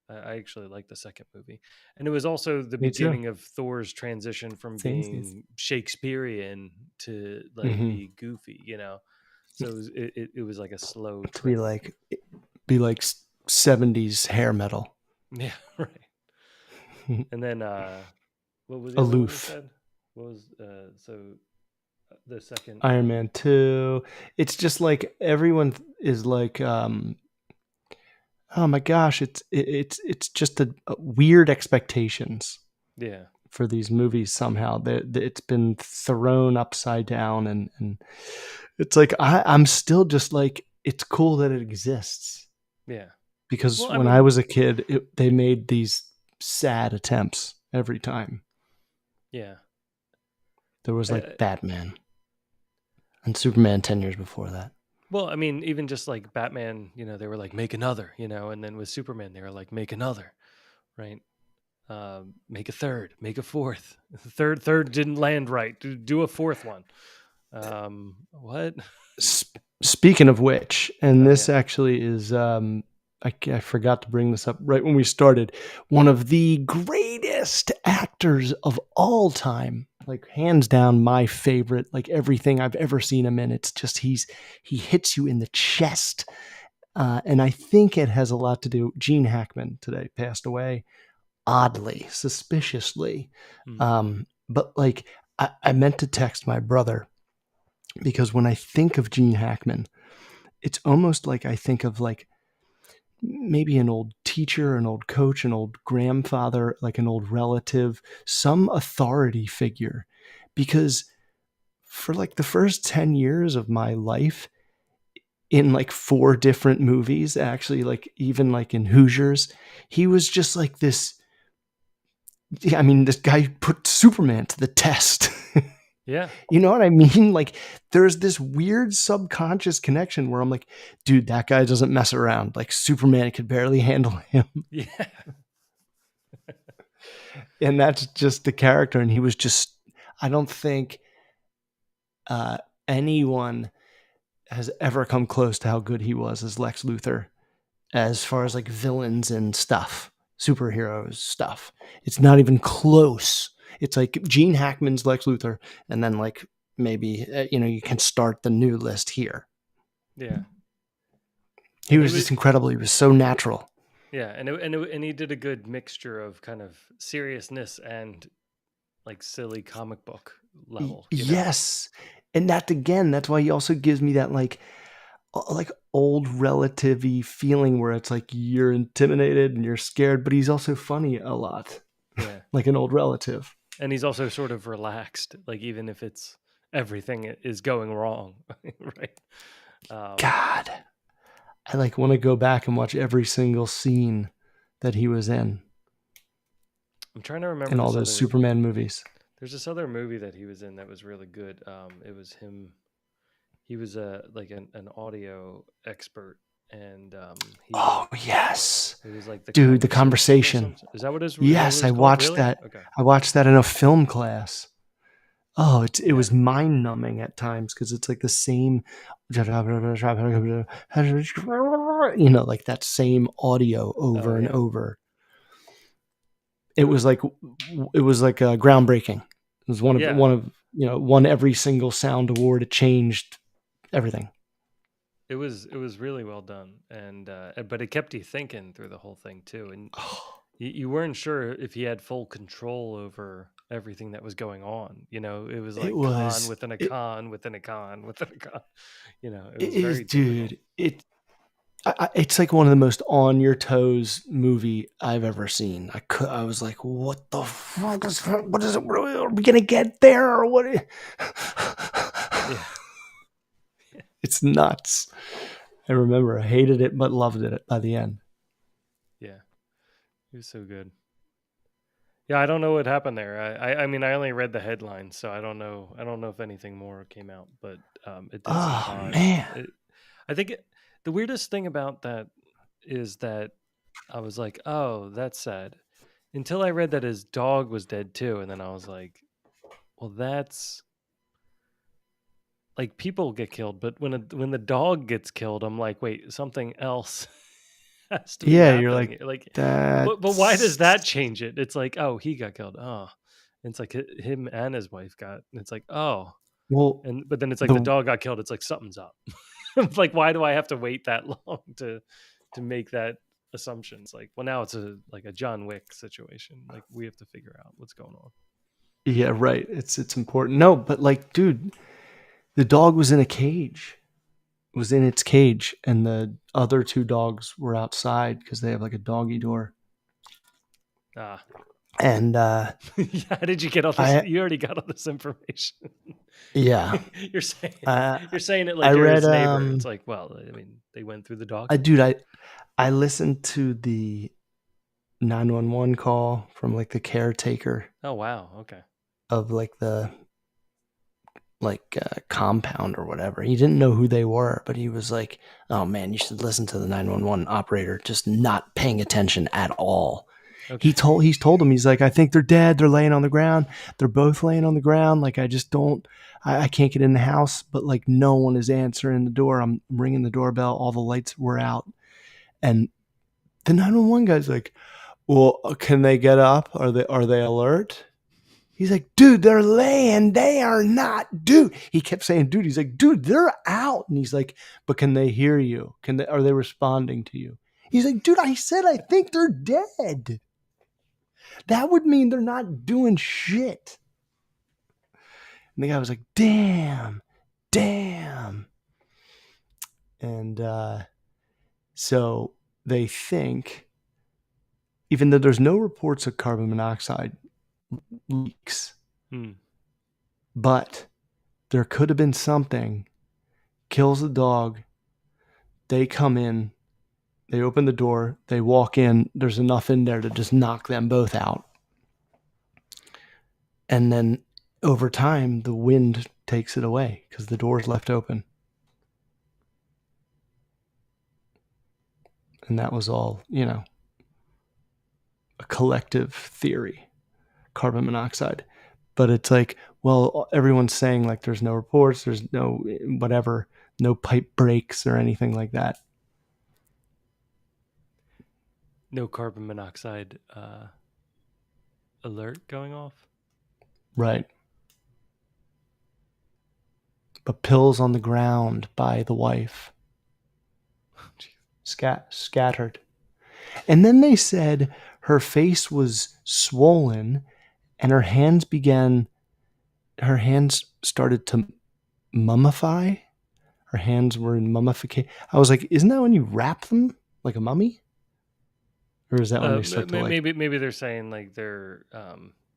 I actually like the second movie, and it was also the me too. beginning of Thor's transition from Samesies. being Shakespearean to like Mm-hmm. be goofy, you know. So it was like a slow To be trip. like 70s hair metal. Yeah, right. And then what was the other one you Aloof. said? What was the second Iron movie? Man 2. It's just like everyone is like oh my gosh, it's just a weird expectations Yeah, for these movies somehow. It's been thrown upside down, and it's like I'm still just like it's cool that it exists yeah. because Well, I when I mean, was a kid, they made these sad attempts every time. yeah. There was Uh, like Batman and Superman 10 years before that. well, I mean, even just like Batman, you know, they were like make another, you know, and then with Superman, they were like make another, right? Make a third, make a fourth. Third didn't land right. Do a fourth one. What? Speaking of which, and Oh this yeah, actually is, I forgot to bring this up right when we started. One of the greatest actors of all time, like hands down, my favorite. Like everything I've ever seen him in, it's just he hits you in the chest, and I think it has a lot to do. Gene Hackman today passed away, oddly, suspiciously, mm, but like I meant to text my brother because when I think of Gene Hackman, it's almost like I think of like maybe an old teacher, an old coach, an old grandfather, like an old relative, some authority figure. Because for like the first 10 years of my life, in like four different movies, actually, like even like in Hoosiers, he was just like this. I mean, this guy put Superman to the test. yeah, You know what I mean? Like, there's this weird subconscious connection where I'm like, dude, that guy doesn't mess around. Like, Superman could barely handle him. yeah, And that's just the character. And he was just, I don't think uh, anyone has ever come close to how good he was as Lex Luthor as far as like villains and stuff, superheroes stuff. It's not even close. It's like Gene Hackman's Lex Luthor, and then like maybe you can start the new list here. yeah. He And he was was just incredible. He was so natural. Yeah, and he did a good mixture of kind of seriousness and like silly comic book level, you know. Yes, and that again, that's why he also gives me that like old relative-y feeling where it's like you're intimidated and you're scared, but he's also funny a lot, Yeah. like an old relative. And he's also sort of relaxed, like even if it's everything is going wrong, right? Um, God, I like want to go back and watch every single scene that he was I'm trying to remember in all this those other. Superman movies. There's this other movie that he was in that was really good. It was him. He was a like an audio expert, and he Oh yes, it was like the dude, the conversation or conversation. something. Is that what it Yes, was called? Really? Okay. I watched that in a film class. Oh, it Yeah. was mind numbing at times because it's like the same, you know, like that same audio Oh over and yeah. over. It was like groundbreaking. It was Yeah. one of won every single sound award. It changed everything. It was really well done, and but it kept you thinking through the whole thing too, and Oh, you weren't sure if he had full control over everything that was going on. You know, it was it like con was within a it, con within a con within a con. You know, it it was is, very difficult. dude. It's like one of the most on your toes movie I've ever seen. I was like, what the fuck is what is it? Are we gonna get there or what? Yeah, It's nuts. I remember I hated it but loved it by the end. yeah, it was so good. Yeah, I don't know what happened there. I mean, I only read the headlines, so I don't know. I don't know if anything more came out, but it did seem Oh odd. man. I think the weirdest thing about that is that I was like, "Oh, that's sad." Until I read that his dog was dead too, and then I was like, "Well, that's like people get killed, but when the dog gets killed, I'm like, wait, something else has to be Yeah, you're happening like here." Like, but why does that that's change it? It's like, oh, he got killed. Oh, and it's like him and his wife got. And it's like, oh, well and but then it's like the the dog got killed. It's like something's up. Like, why do I have to wait that long to make that assumptions? Like, well, now it's a John Wick situation. Like, we have to figure out what's going on. yeah, right. It's important. No, but like, dude, the dog was in a cage. It was in its cage, and the other two dogs were outside because they have like a doggy door. Ah, And yeah, how did you get all this? I You already got all this information. yeah, you're saying uh, you're saying it I like you're read his neighbor. It's like, well, I mean, they went through the dog dude, cage. I listened to the 911 call from like the caretaker Oh wow, okay. of like the compound or whatever. He didn't know who they were, but he was like, "Oh man, you should listen to the 911 operator just not paying attention at all." Okay. He's told him, he's like, "I think they're dead. They're laying on the ground. They're both laying on the ground. Like I just don't I can't get in the house, but like no one is answering the door. I'm ringing the doorbell, all the lights were out." And the 911 guy's like, "Well, can they get up? Are they alert?" He's like, "Dude, they're laying. They are not, dude." He kept saying, "Dude." He's like, "Dude, they're out." And he's like, "But can they hear you? Are they responding to you?" He's like, "Dude, I said I think they're dead. That would mean they're not doing shit." And the guy was like, "Damn, damn." And so they think, even though there's no reports of carbon monoxide leaks, Hmm. but there could have been something. Kills the dog. They come in. They open the door. They walk in. There's enough in there to just knock them both out. And then over time, the wind takes it away because the door's left open. And that was all, a collective theory, carbon monoxide. But it's like, well, everyone's saying like there's no reports, there's no whatever, no pipe breaks or anything like that. No carbon monoxide alert going off. Right. But pills on the ground by the wife, scattered. And then they said her face was swollen and her hands started to mummify. Her hands were in mummification. I was like, isn't that when you wrap them like a mummy? Or is that when they start to like Maybe they're saying like they're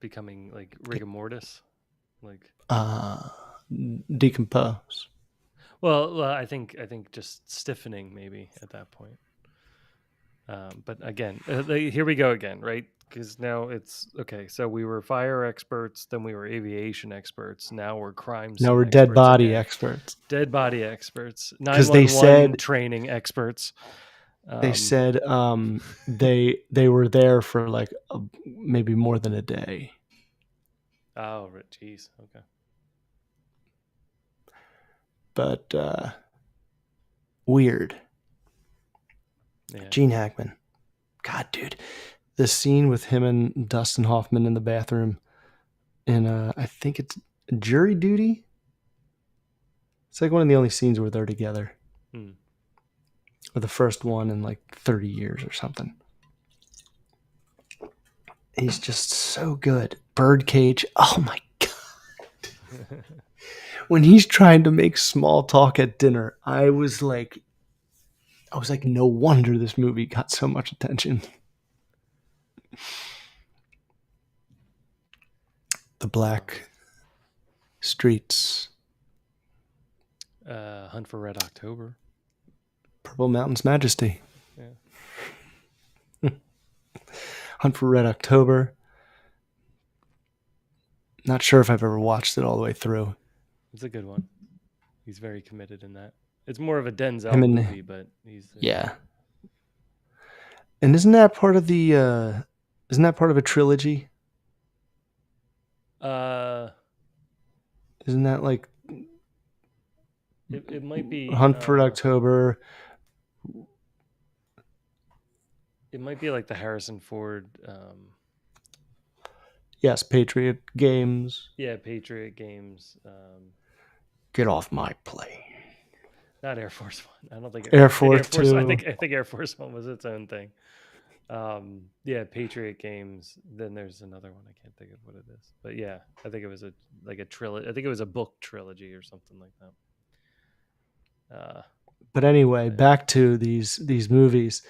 becoming like rigor mortis, like. uh decompose? Well, I think just stiffening maybe at that point. But again, here we go again, right? Because now it's okay. So we were fire experts, then we were aviation experts. Now we're crime Now scene we're dead experts body again. experts. Dead body experts, Because they 911 said training experts. they Um, said they were there for like maybe more than a day. oh, geez, okay, But weird. yeah. Gene Hackman. God, dude. The scene with him and Dustin Hoffman in the bathroom in I think it's Jury Duty. It's like one of the only scenes where they're together. Hmm. Or the first one in like 30 years or something. He's just so good. Birdcage. Oh my god. When he's trying to make small talk at dinner, I was like, no wonder this movie got so much attention. The Black Streets, Hunt for Red October. Purple Mountain's Majesty, Yeah. Hunt for Red October. Not sure if I've ever watched it all the way through. It's a good one. He's very committed in that. It's more of a Him Denzel and movie, but he's yeah. And isn't that part of the? Isn't that part of a trilogy? Uh, Isn't that like it might be Hunt for October? it might be like the Harrison Ford. Yes, Patriot Games. Yeah, Patriot Games. Get off my plane. Not Air Force One. I don't think Air I think Air Force Force. Two. I think Air Force One was its own thing. Yeah, Patriot Games. Then there's another one. I can't think of what it is. But yeah, I think it was a trilogy. I think it was a book trilogy or something like that. But anyway, back to these movies.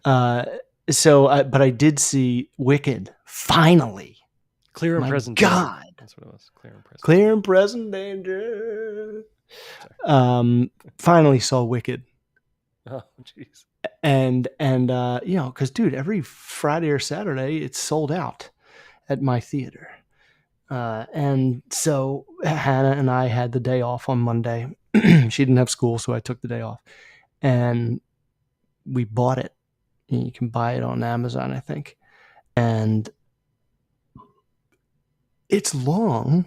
But I did see Wicked finally. Clear and My Present God, Danger. That's what it was. Clear and Present. Clear and Present Danger. Finally saw Wicked. Oh, jeez. And because dude, every Friday or Saturday it's sold out at my theater. And so Hannah and I had the day off on Monday. She didn't have school, so I took the day off, and we bought it. You can buy it on Amazon, I think, and it's long.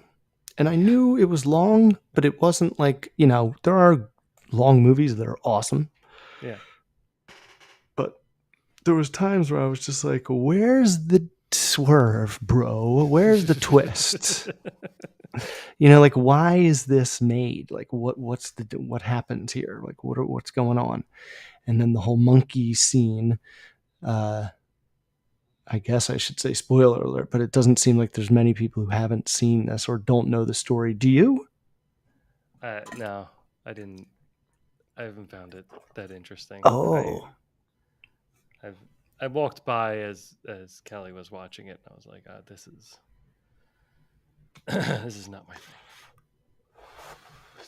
And I knew it was long, but it wasn't like there are long movies that are awesome. Yeah. But there was times where I was just like, where's the swerve, bro? Where's the twist? Like, why is this made? Like, what happens here? Like, what's going on? And then the whole monkey scene. I guess I should say spoiler alert, but it doesn't seem like there's many people who haven't seen this or don't know the story. Do you? No, I didn't. I haven't found it that interesting. Oh, I walked by as Kelly was watching it, and I was like, "This is this is not my thing."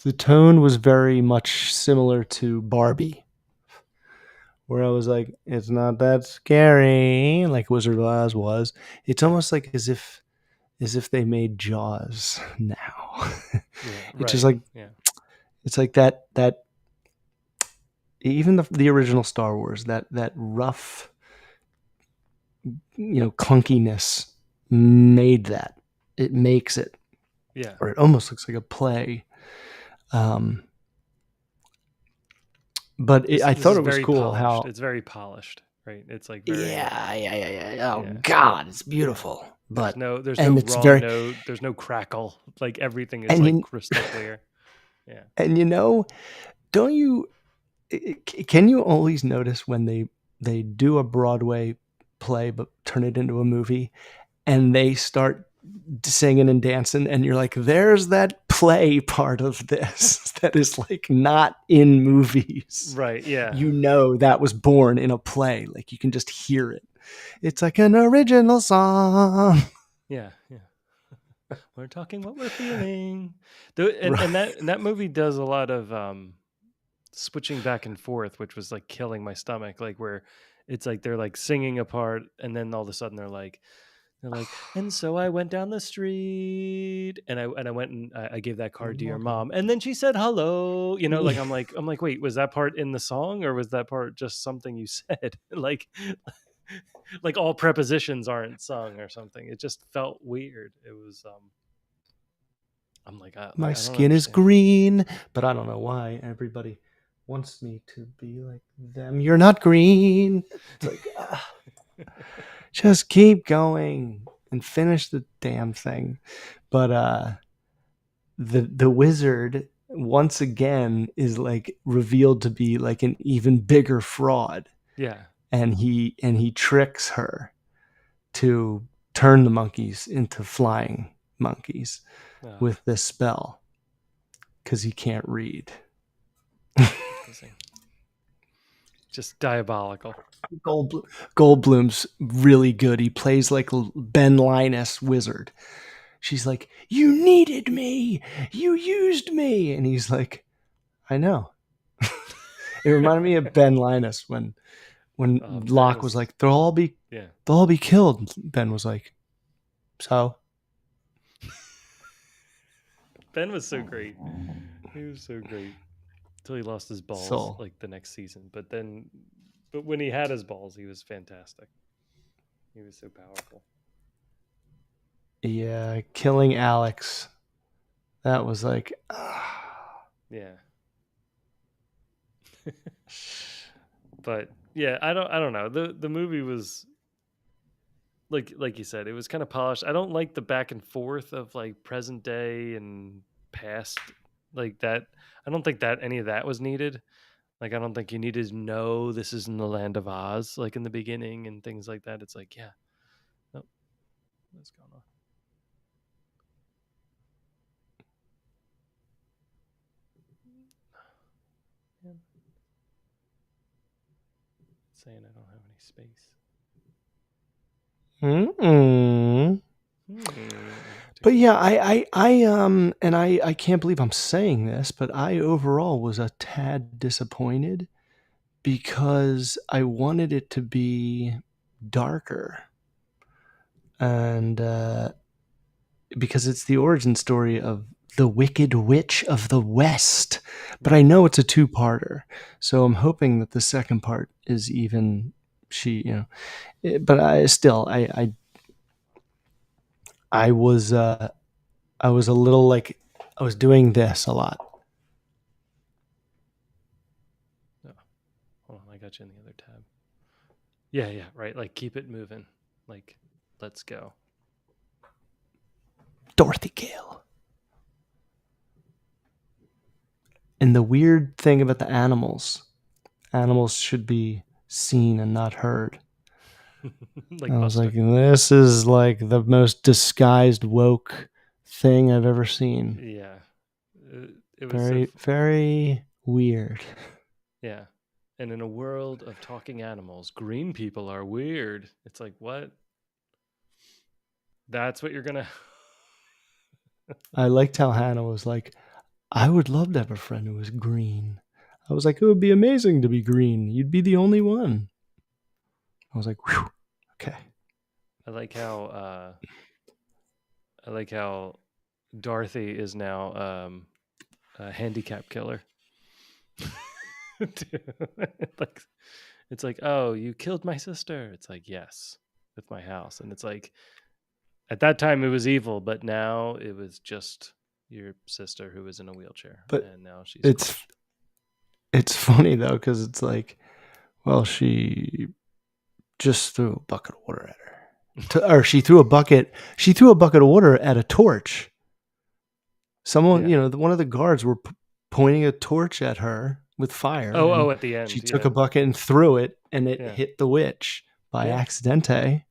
the tone was very much similar to Barbie, where I was like, it's not that scary, like Wizard of Oz was. It's almost like as if they made Jaws now. It's just like it's like that even the original Star Wars, that rough, clunkiness made that. It makes it. Yeah. Or it almost looks like a play. But I thought it was cool polished. how it's very polished, right? It's like very yeah. Oh God, it's beautiful. Yeah. But there's no wrong note. There's no crackle. Like everything is like crystal clear. Yeah. And don't you? Can you always notice when they do a Broadway play but turn it into a movie, and they start singing and dancing, and you're like, there's that play part of this that is like not in movies. Right. Yeah. You know that was born in a play. Like you can just hear it. It's like an original song. Yeah. Yeah. We're talking what we're feeling. And that movie does a lot of switching back and forth, which was like killing my stomach. Like where it's like they're like singing a part, and then all of a sudden they're like, and so I went down the street, and I went and I gave that card to your mom, and then she said hello. Like I'm like, wait, was that part in the song, or was that part just something you said? like all prepositions aren't sung or something. It just felt weird. It was I'm My I don't skin is understand. green, but I don't know why everybody wants me to be like them. You're not green. It's like, just keep going and finish the damn thing. But the wizard once again is like revealed to be like an even bigger fraud, Yeah. and he tricks her to turn the monkeys into flying monkeys Oh, with this spell because he can't read. amazing. Just diabolical. Goldblum's really good. He plays like Ben Linus wizard. She's like, you needed me, you used me, and he's like, I know. It reminded me of Ben Linus when Ben Locke was was, like, they'll yeah. all be killed. Ben was like, so Ben was so great. He was so great until he lost his balls so like the next season. But when he had his balls, he was fantastic. He was so powerful. yeah, killing Alex. That was like, Yeah. But yeah, I don't know. The movie was like you said, it was kind of polished. I don't like the back and forth of like present day and past like that. I don't think that any of that was needed. Like I don't think you needed to know this is in the land of Oz like in the beginning and things like that. It's like, yeah. Oh, what's going on? Yeah. It's saying I don't have any space. mm-mm. But yeah, and I can't believe I'm saying this, but I overall was a tad disappointed because I wanted it to be darker, and because it's the origin story of the Wicked Witch of the West. But I Right. know it's a two-parter, so I'm hoping that the second part is even she, But I was I was a little like I was doing this a lot. Oh, hold on, I got you in the other tab. Yeah, yeah, right. Like keep it moving. Like let's go. Dorothy Gale. And the weird thing about the animals should be seen and not heard. Like I was like, Buster. this is like the most disguised woke thing I've ever seen. Yeah. It was so Very, very weird. yeah. And in a world of talking animals, green people are weird. It's like, what? That's what you're gonna I liked how Hannah was like, I would love to have a friend who was green. I was like, it would be amazing to be green. You'd be the only one. I was like, whew, okay. I like how Dorothy is now a handicap killer. like it's like, oh, you killed my sister. It's like, yes, with my house. And it's like at that time it was evil, but now it was just your sister who was in a wheelchair But and now she's it's crushed. it's funny though, because it's like, well, she just threw a bucket of water at her. Or she threw a bucket of water at a torch. Someone, Yeah. one of the guards were pointing a torch at her with fire, Oh, and at the she end, took a yeah, bucket and threw it, and it yeah, hit the witch by yeah. accidente.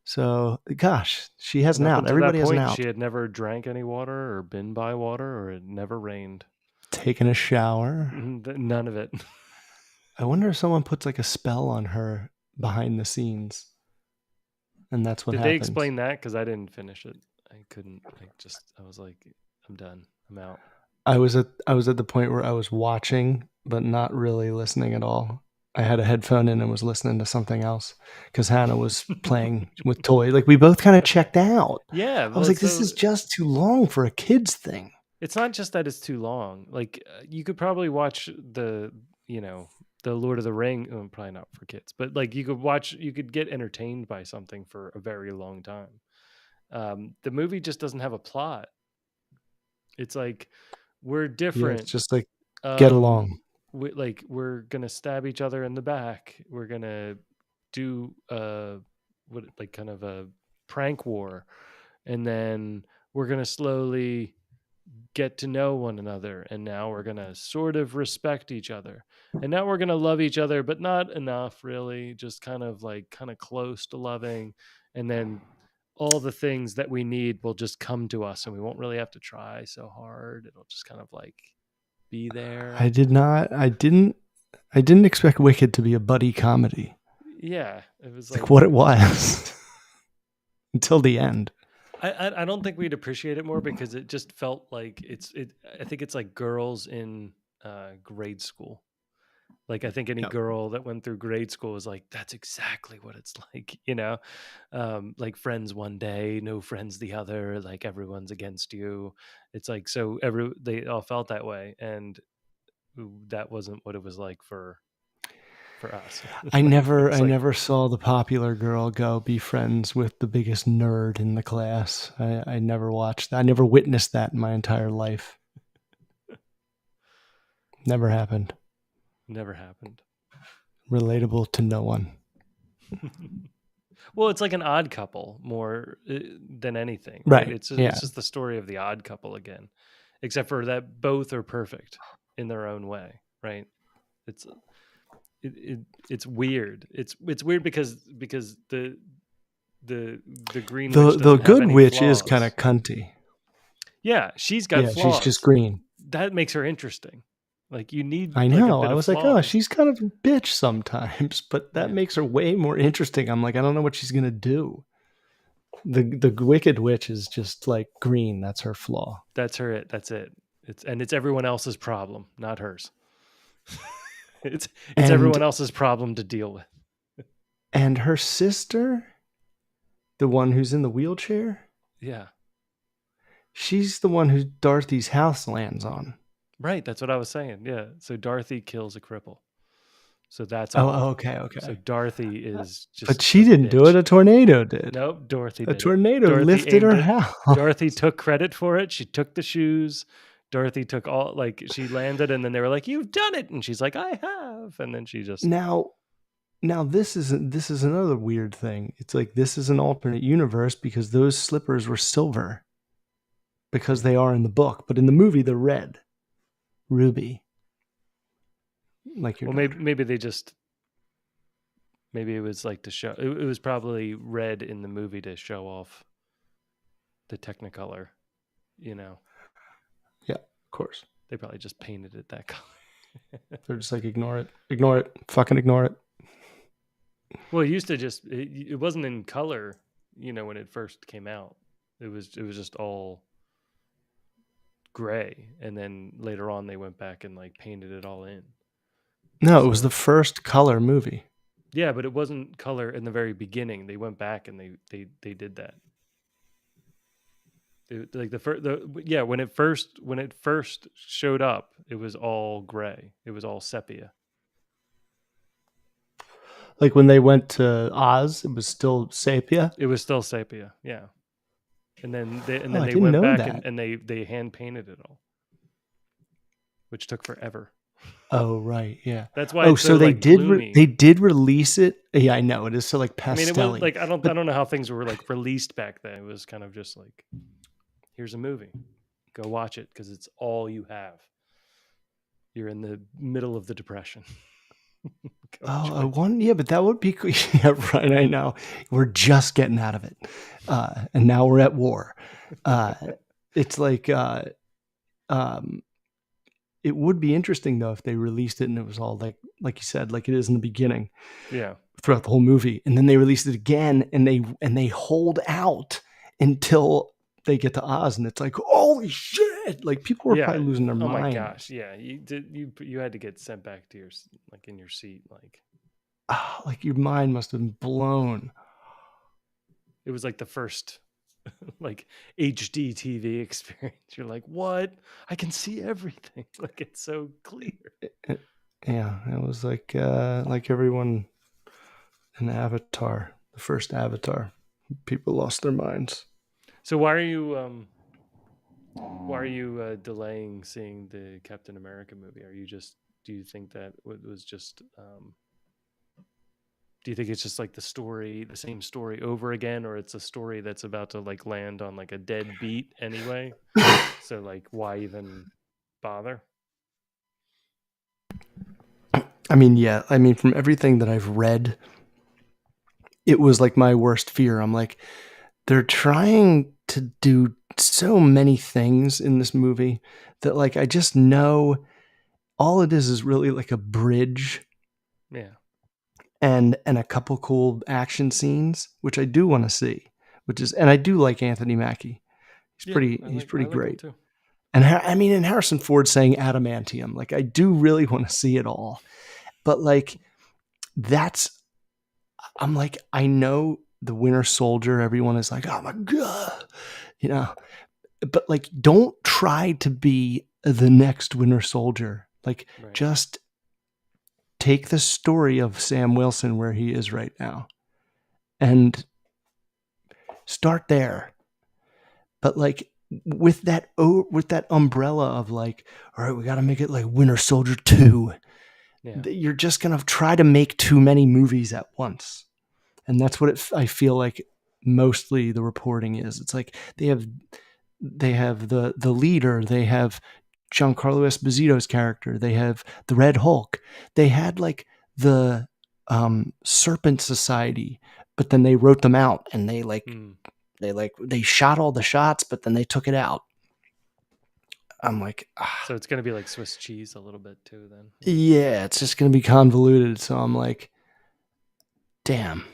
So, gosh, she has And an up out. until that Everybody has an point, she out. had never drank any water or been by water or it never rained. Taking a shower. None of it. I wonder if someone puts like a spell on her behind the scenes, and that's what Did they happens. explain that? Because I didn't finish it. I couldn't. I was like, I'm done. I'm out. I was at the point where I was watching but not really listening at all. I had a headphone in and was listening to something else because Hannah was playing with toy. Like we both kind of checked out. Yeah. I was Well, like, this so is just too long for a kids thing. it's not just that it's too long. Like you could probably watch you know, the Lord of the Ring. Probably not for kids, but like you could get entertained by something for a very long time. The movie just doesn't have a plot. It's like we're Yeah, it's different. just like get Um, along. we're gonna stab each other in the back. We're gonna do what like kind of a prank war, and then we're gonna slowly get to know one another, and now we're gonna sort of respect each other, and now we're gonna love each other, but not enough really, just kind of close to loving, and then all the things that we need will just come to us and we won't really have to try so hard. It'll just kind of like be there. I did not. I didn't expect Wicked to be a buddy comedy. Yeah, it was It's like like what it was until the end. I don't think we'd appreciate it more because it just felt like I think it's like girls in grade school. Like I think any Yep. girl that went through grade school is like, that's exactly what it's like, you know, like friends one day, no friends the other, like everyone's against you. It's like so they all felt that way, and that wasn't what it was like for us. I never It's I like never saw the popular girl go be friends with the biggest nerd in the class. I never watched that. I never witnessed that in my entire life. Never happened. never happened. Relatable to no one. Well, it's like an odd couple more than anything, right? Right. It's Yeah. just the story of the odd couple again, except for that both are perfect in their own way, right? It's it's weird. It's weird because the green The witch the doesn't have good any witch is kind flaws. of cunty. Yeah, she's got Yeah, she's just flaws. green. That makes her interesting. Like you need I like a know. bit I of was like, oh, flaws. she's kind of a bitch sometimes, but that Yeah. makes her way more interesting. I'm like, I don't know what she's gonna do. The wicked witch is just like green. That's her flaw. That's her it. That's it. It's everyone else's problem, not hers. It's And everyone else's problem to deal with. and her sister, the one who's in the wheelchair, Yeah. she's the one who Dorothy's house lands on. Right, that's what I was saying. Yeah. So Dorothy kills a cripple. So that's Oh, all. okay, So okay. Dorothy is But just she a didn't do it. bitch. A tornado did. Nope, Dorothy A did it. tornado Dorothy lifted aimed her it. Dorothy house. took credit for it. She took the shoes. Dorothy took all like she landed and then they were like, "You've done it." And she's like, "I have." And then she just Now, now this is another weird thing. It's like this is an alternate universe because those slippers were silver because they are in the book, but in the movie they're red, ruby, like your well daughter. maybe they just maybe it was like to show it was probably red in the movie to show off the Technicolor, you know. Yeah, of course. They probably just painted it that color. They're just like ignore it, fucking ignore it. Well, it used to just it wasn't in color, you know, when it first came out. It was just all gray, and then later on they went back and like painted it all in. No, it was the So first color movie. yeah, but it wasn't color in the very beginning. They went back and they did that. Like yeah, when it first showed up, it was all gray. It was all sepia. Like when they went to Oz, it was still sepia. It was still sepia, yeah. And Oh, then I they didn't went know back that. and they hand painted it all, which took forever. Oh, right, yeah. That's why Oh, it's so so like gloomy. they did release it. Yeah, I know it is so like I mean, it was pastelly, like I but don't know how things were like released back then. It was kind of just like, here's a movie, go watch it because it's all you have. You're in the middle of the depression. Go Oh, enjoy. yeah, but that would be cool. Yeah, right. I know. We're just getting out of it, and now we're at war. Uh, it's like um, it would be interesting though if they released it and it was all like you said, like it is in the beginning Yeah. throughout the whole movie, and then they released it again, and they hold out until they get to Oz, and it's like, holy shit! Like people were Yeah. probably losing their Oh my gosh. minds. Yeah. You had to get sent back to your like in your seat. Like Like your mind must have been blown. it was like the first like HD TV experience. You're like, what? I can see everything. Like it's so clear. Yeah, it was like everyone in Avatar, the first Avatar. People lost their minds. So why are you delaying seeing the Captain America movie? Are you just do you think that it was just do you think it's just like the story, the same story over again, or it's a story that's about to like land on like a dead beat anyway? So like why even bother? I mean, yeah, I mean, from everything that I've read, it was like my worst fear. I'm like, they're trying to do so many things in this movie that, like, I just know all it is really like a bridge Yeah. and a couple cool action scenes, which I do want to see. Which is, and I do like Anthony Mackie. Yeah, He's I pretty like him great. too. And I mean, and Harrison Ford saying adamantium, like I do really want to see it all. But like that's, I'm like, I know the Winter Soldier. Everyone is like, oh my god, you know. But like, don't try to be the next Winter Soldier. Like, Right. just take the story of Sam Wilson where he is right now and start there. But like with that umbrella of like, all right, we got to make it like Winter Soldier 2. Yeah. You're just going to try to make too many movies at once. And that's what I feel like mostly the reporting is. It's like they have the leader, they have Giancarlo Esposito's character, they have the Red Hulk, they had like the Serpent Society, but then they wrote them out and Hmm. they shot all the shots, but then they took it out. I'm like, So it's gonna be like Swiss cheese a little bit too then. Like yeah, it's just gonna be convoluted. So I'm like, damn.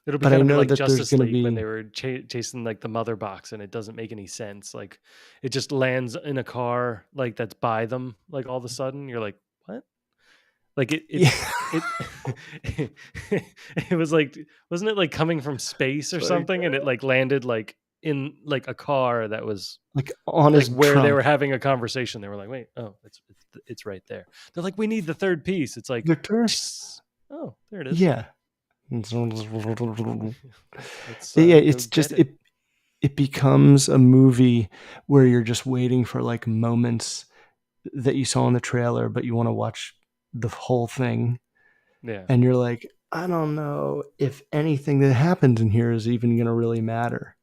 it'll be But I kind of know like that there's Justice gonna League when be they were chasing like the mother box and it doesn't make any sense. Like it just lands in a car like that's by them. Like all of a sudden you're like, what? Like yeah, it it was like wasn't it like coming from space or it's like something and it like landed like in like a car that was like on like his where they were trunk. having a conversation. They were like, wait, oh, it's right there. They're like, we need the third piece. It's like, Victor? oh, there it is. Yeah. Let's Yeah, go it's get just it. it becomes a movie where you're just waiting for like moments that you saw in the trailer, but you want to watch the whole thing. Yeah. And you're like, I don't know if anything that happens in here is even going to really matter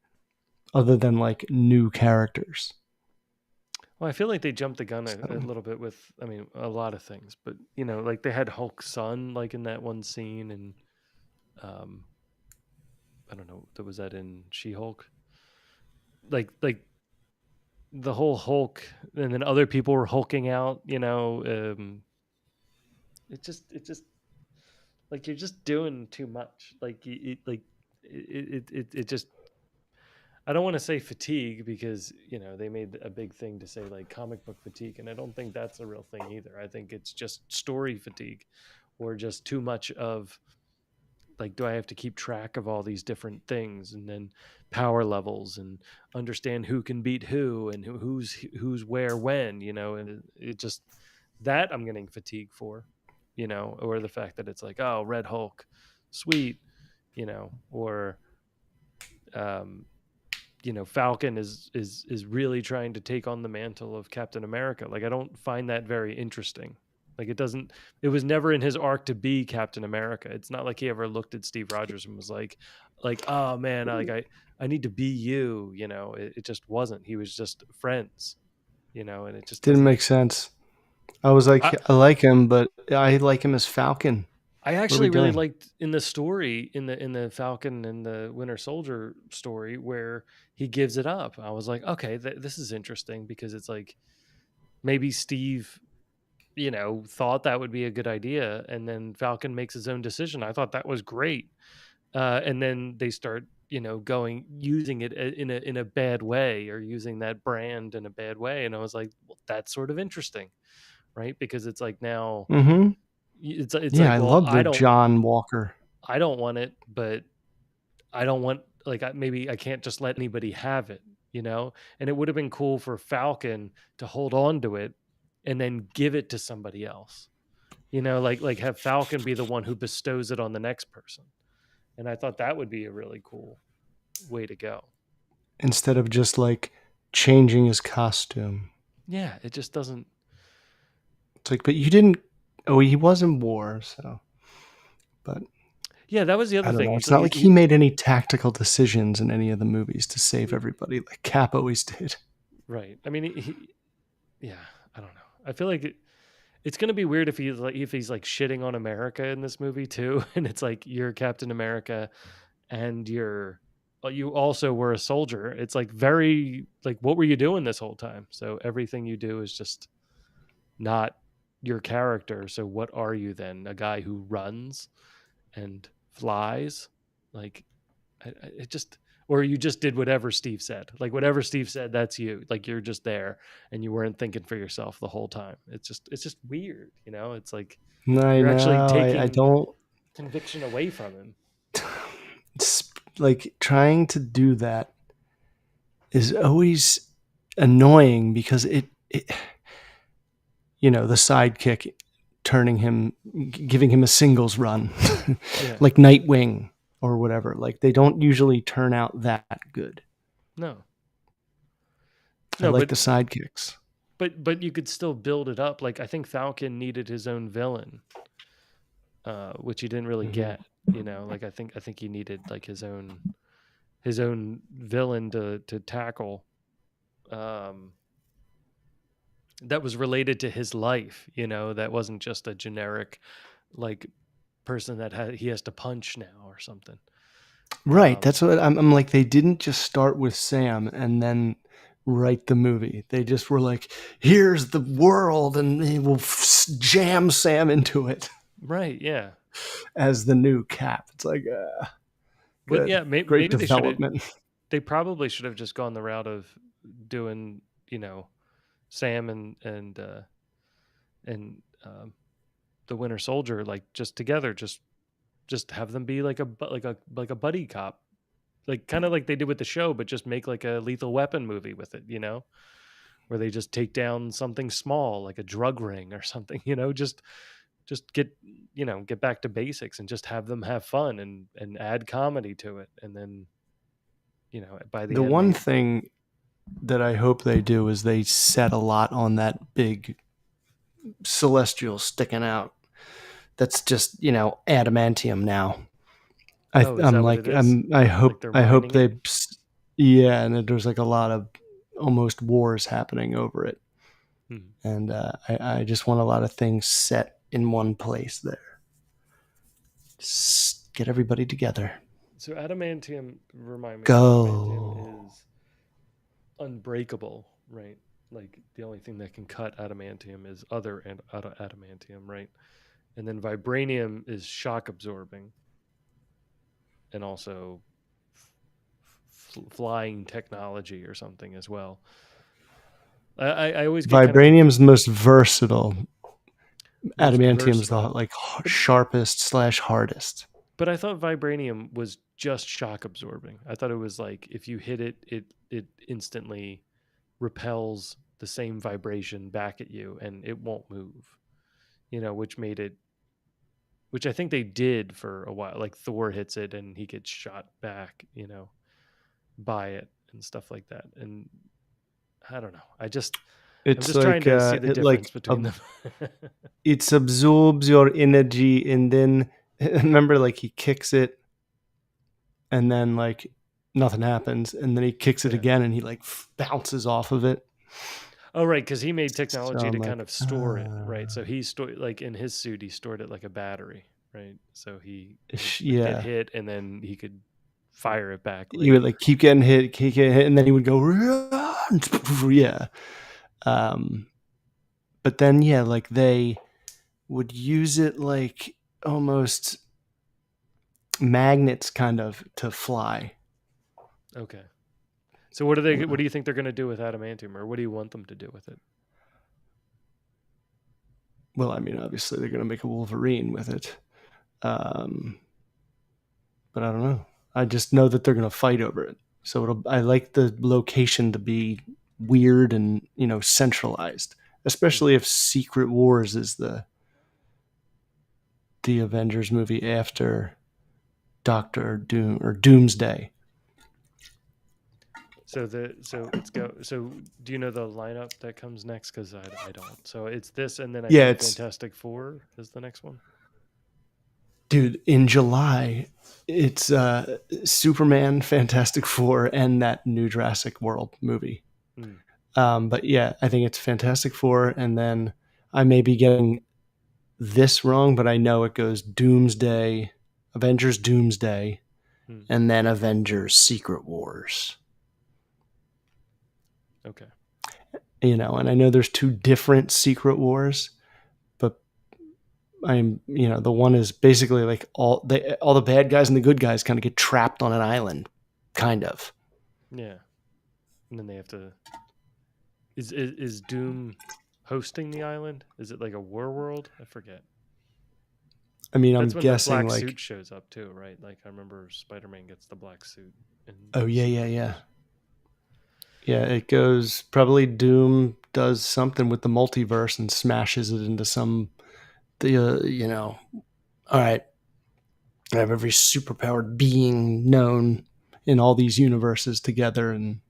other than like new characters. Well, I feel like they jumped the gun a So, little bit with, I mean, a lot of things, but you know, like they had Hulk's son, like in that one scene, and um, I don't know, was that in She-Hulk? Like the whole Hulk, and then other people were hulking out. You know, it just like you're just doing too much. Like it just I don't want to say fatigue because you know they made a big thing to say like comic book fatigue, and I don't think that's a real thing either. I think it's just story fatigue, or just too much of like, do I have to keep track of all these different things and then power levels and understand who can beat who and who's where when, you know, and it just that I'm getting fatigue for, you know, or the fact that it's like, oh, Red Hulk, sweet, you know, or um, you know, Falcon is really trying to take on the mantle of Captain America. Like I don't find that very interesting. Like it doesn't it was never in his arc to be Captain America. It's not like he ever looked at Steve Rogers and was like, oh man, like I need to be you, you know. It just wasn't. He was just friends, you know, and it just didn't doesn't make sense. I was like, I I like him, but I like him as Falcon. I What are we actually really doing? liked in the story in the Falcon and the Winter Soldier story where he gives it up. I was like, okay, this is interesting because it's like maybe Steve, thought that would be a good idea, and then Falcon makes his own decision. I thought that was great, and then they start, going using it in a bad way or using that brand in a bad way, and I was like, well, that's sort of interesting, right? Because it's like now Mm-hmm. it's Yeah, like, I well, love their John Walker. I don't want it, but I don't want like maybe I can't just let anybody have it, And it would have been cool for Falcon to hold on to it and then give it to somebody else. Like have Falcon be the one who bestows it on the next person. And I thought that would be a really cool way to go. Instead of just like changing his costume. Yeah, it just doesn't. It's like, but you didn't. Oh, he was in war, so. But Yeah, that was the I other don't thing. know. He's It's not like he he made any tactical decisions in any of the movies to save everybody, like Cap always did. right. I mean, yeah, I don't know. I feel like it's gonna be weird if he's like shitting on America in this movie too, and it's like you're Captain America and you also were a soldier. It's like very like what were you doing this whole time? So everything you do is just not your character. So what are you then? A guy who runs and flies? Like it just or you just did whatever Steve said. Like whatever Steve said, that's you. Like you're just there and you weren't thinking for yourself the whole time. It's just weird, It's like I you're actually know. I taking don't. conviction away from him. It's like trying to do that is always annoying because it the sidekick turning him, giving him a singles run, Yeah. like Nightwing or whatever. Like they don't usually turn out that good. No. I No, like but the sidekicks. but you could still build it up. Like I think Falcon needed his own villain, which he didn't really Mm-hmm. get. Like I think he needed like his own villain to tackle. Um, that was related to his life. That wasn't just a generic like person that he has to punch now or something. Right. Um, That's what I'm like. They didn't just start with Sam and then write the movie. They just were like, here's the world, and they will jam Sam into it right. Yeah. as the new Cap. It's like, But good. yeah, Great maybe they should have. development. They probably should have just gone the route of doing, Sam and the Winter Soldier like just together, just have them be like a buddy cop, like kind of like they did with the show, but just make like a Lethal Weapon movie with it, where they just take down something small like a drug ring or something, just get back to basics and just have them have fun and add comedy to it, and then by the The end one they thing that I hope they do is they set a lot on that big celestial sticking out. That's just adamantium now. oh, is I'm that what it like is? Like they're I hope mining it. they yeah, and there's like a lot of almost wars happening over it, Hmm. and I just want a lot of things set in one place there. Just get everybody together. So adamantium, remind me, adamantium Go. is unbreakable, right? Like the only thing that can cut adamantium is adamantium, right? And then vibranium is shock absorbing and also flying technology or something as well. I always get kind of Vibranium's the most versatile. most Adamantium's the versatile, like but sharpest slash hardest. but I thought vibranium was just shock absorbing. I thought it was like if you hit it, it instantly repels the same vibration back at you and it won't move. Which I think they did for a while. Like Thor hits it and he gets shot back, by it and stuff like that. And I don't know. I'm It's just trying like to see the difference between them. it absorbs your energy, and then remember, like he kicks it, and then like nothing happens, and then he kicks it Yeah. again, and he like bounces off of it. Oh, right, because he made So technology I'm to kind like, of store it, right? So he stored, like in his suit, he stored it like a battery, right? So he would get yeah. hit, and then he could fire it back He would later. like keep getting hit, and then he would go, run! Yeah. Um, but then yeah, like they would use it like almost magnets, kind of, to fly. Okay. So what do they? What do you think they're going to do with adamantium, or what do you want them to do with it? Well, I mean, obviously they're going to make a Wolverine with it, um, but I don't know. I just know that they're going to fight over it. So I like the location to be weird and centralized, Hmm. especially if Secret Wars is the Avengers movie after Doctor Doom or Doomsday. So it's go. So do you know the lineup that comes next? Because I don't. So it's this, and then I Yeah, think it's Fantastic Four is the next one. dude. In July, it's Superman, Fantastic Four, and that new Jurassic World movie. Hmm. But yeah, I think it's Fantastic Four, and then I may be getting this wrong, but I know it goes Doomsday, Avengers Doomsday, Hmm. and then Avengers Secret Wars. Okay. And I know there's two different Secret Wars, but the one is basically like all the bad guys and the good guys kind of get trapped on an island, kind of. Yeah. And then they have to. Is Doom hosting the island? Is it like a war world? I forget. I mean, I'm That's when the guessing black suit like, shows up too, right? Like I remember Spider-Man gets the black suit in oh yeah, yeah, Secret yeah, Wars. yeah. It goes probably Doom does something with the multiverse and smashes it into some the all right, I have every superpowered being known in all these universes together, and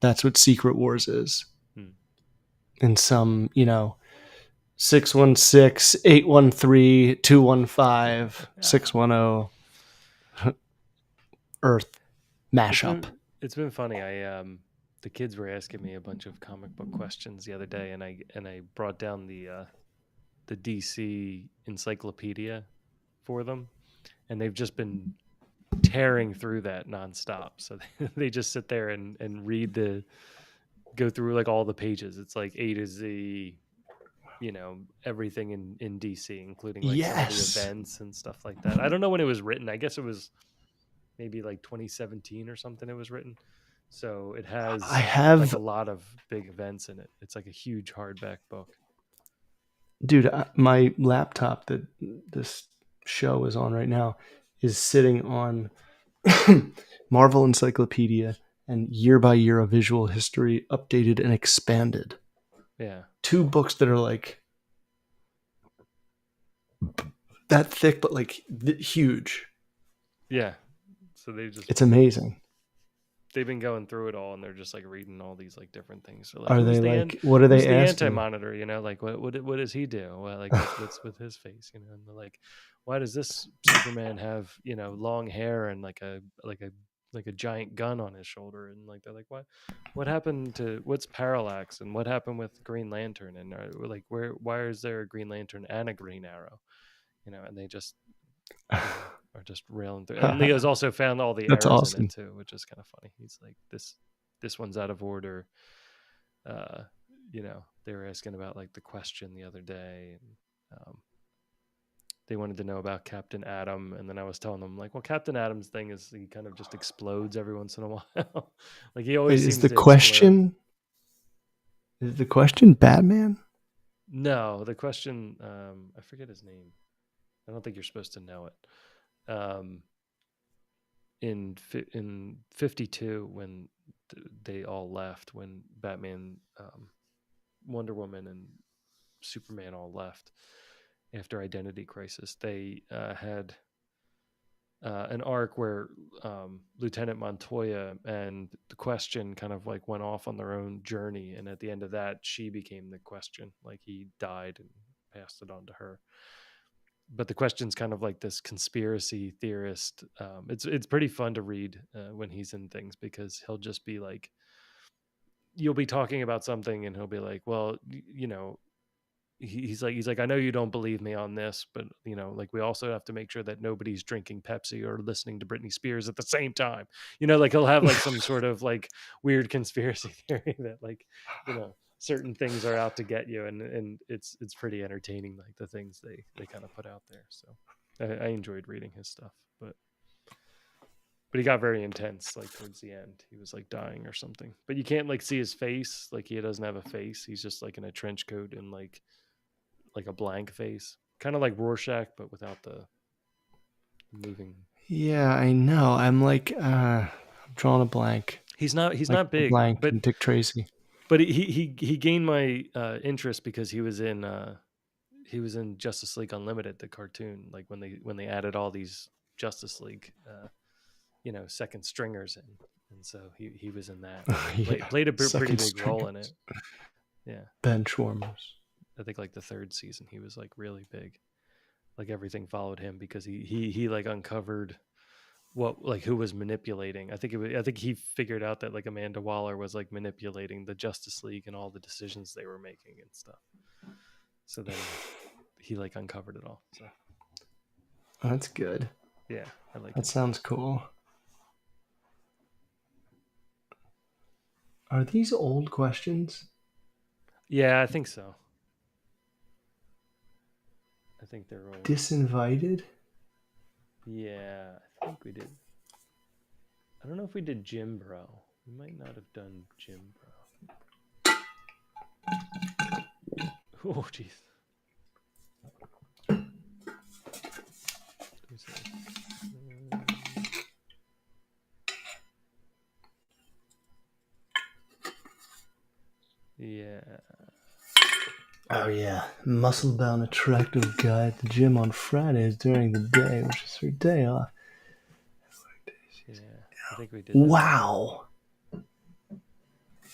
that's what Secret Wars is. Hmm. And some 616 813 215 610 Earth It's mashup. been funny. The kids were asking me a bunch of comic book questions the other day, and I brought down the DC encyclopedia for them, and they've just been tearing through that nonstop. So they just sit there and go through like all the pages. It's like A to Z, everything in DC, including like some of the Yes. events and stuff like that. I don't know when it was written. I guess it was maybe like 2017 or something. It was written, so it I has like have, a lot of big events in it. It's like a huge hardback book. dude, my laptop that this show is on right now is sitting on Marvel Encyclopedia and Year by Year of Visual History, updated and expanded. Yeah, Two books that are like that thick, but like huge. yeah. So It's amazing. they've been going through it all, and they're just like reading all these like different things. So like, Are who's they the end? like, what are Who's they the asking? anti-monitor? Like what does he do? Well, like what's with his face? And they're like, why does this Superman have long hair and like a giant gun on his shoulder? And like they're like, what happened to what's Parallax, and what happened with Green Lantern? And like why is there a Green Lantern and a Green Arrow? And they just are just railing through. And Leo's also found all the That's errors in it awesome. too, which is kind of funny. He's like, this one's out of order. Uh, they were asking about like the question the other day, and they wanted to know about Captain Atom, and then I was telling them like, well, Captain Atom's thing is he kind of just explodes every once in a while. Like he Wait, always is seems the to explode. question, Batman? No, the question, I forget his name. I don't think you're supposed to know it. In 52, when they all left, when Batman, Wonder Woman, and Superman all left after Identity Crisis, they had an arc where Lieutenant Montoya and the Question kind of like went off on their own journey, and at the end of that, she became the Question. Like he died and passed it on to her. But the Question's kind of like this conspiracy theorist. It's pretty fun to read when he's in things, because he'll just be like you'll be talking about something and he'll be like, well, he's like, I know you don't believe me on this, but like we also have to make sure that nobody's drinking Pepsi or listening to Britney Spears at the same time. Like he'll have like some sort of like weird conspiracy theory that like, certain things are out to get you, and it's pretty entertaining, like the things they kind of put out there. So I enjoyed reading his stuff, but he got very intense like towards the end. He was like dying or something, but you can't like see his face. Like he doesn't have a face. He's just like in a trench coat and like a blank face, kind of like Rorschach, but without the moving. Yeah, I know. I'm drawing a blank. He's Like not the big, blank in Dick Tracy. but he gained my interest because he was in Justice League Unlimited, the cartoon, like when they added all these Justice League second stringers in, and so he was in that. Yeah. Played a pretty Second big role in stringers. it. Yeah, Bench warmers. I think like the third season he was like really big. Like everything followed him because he like uncovered what, like, who was manipulating. I think he figured out that like Amanda Waller was like manipulating the Justice League and all the decisions they were making and stuff. So then he like uncovered it all. So That's good. yeah, I like That it. sounds cool. Are these old questions? Yeah, I think so. I think they're old. Disinvited? Yeah, I think we did. I don't know if we did Jim Bro. We might not have done Jim Bro. Oh, jeez. Yeah. Oh yeah, muscle-bound, attractive guy at the gym on Fridays during the day, which is her day off. Yeah, I think we did that. Wow,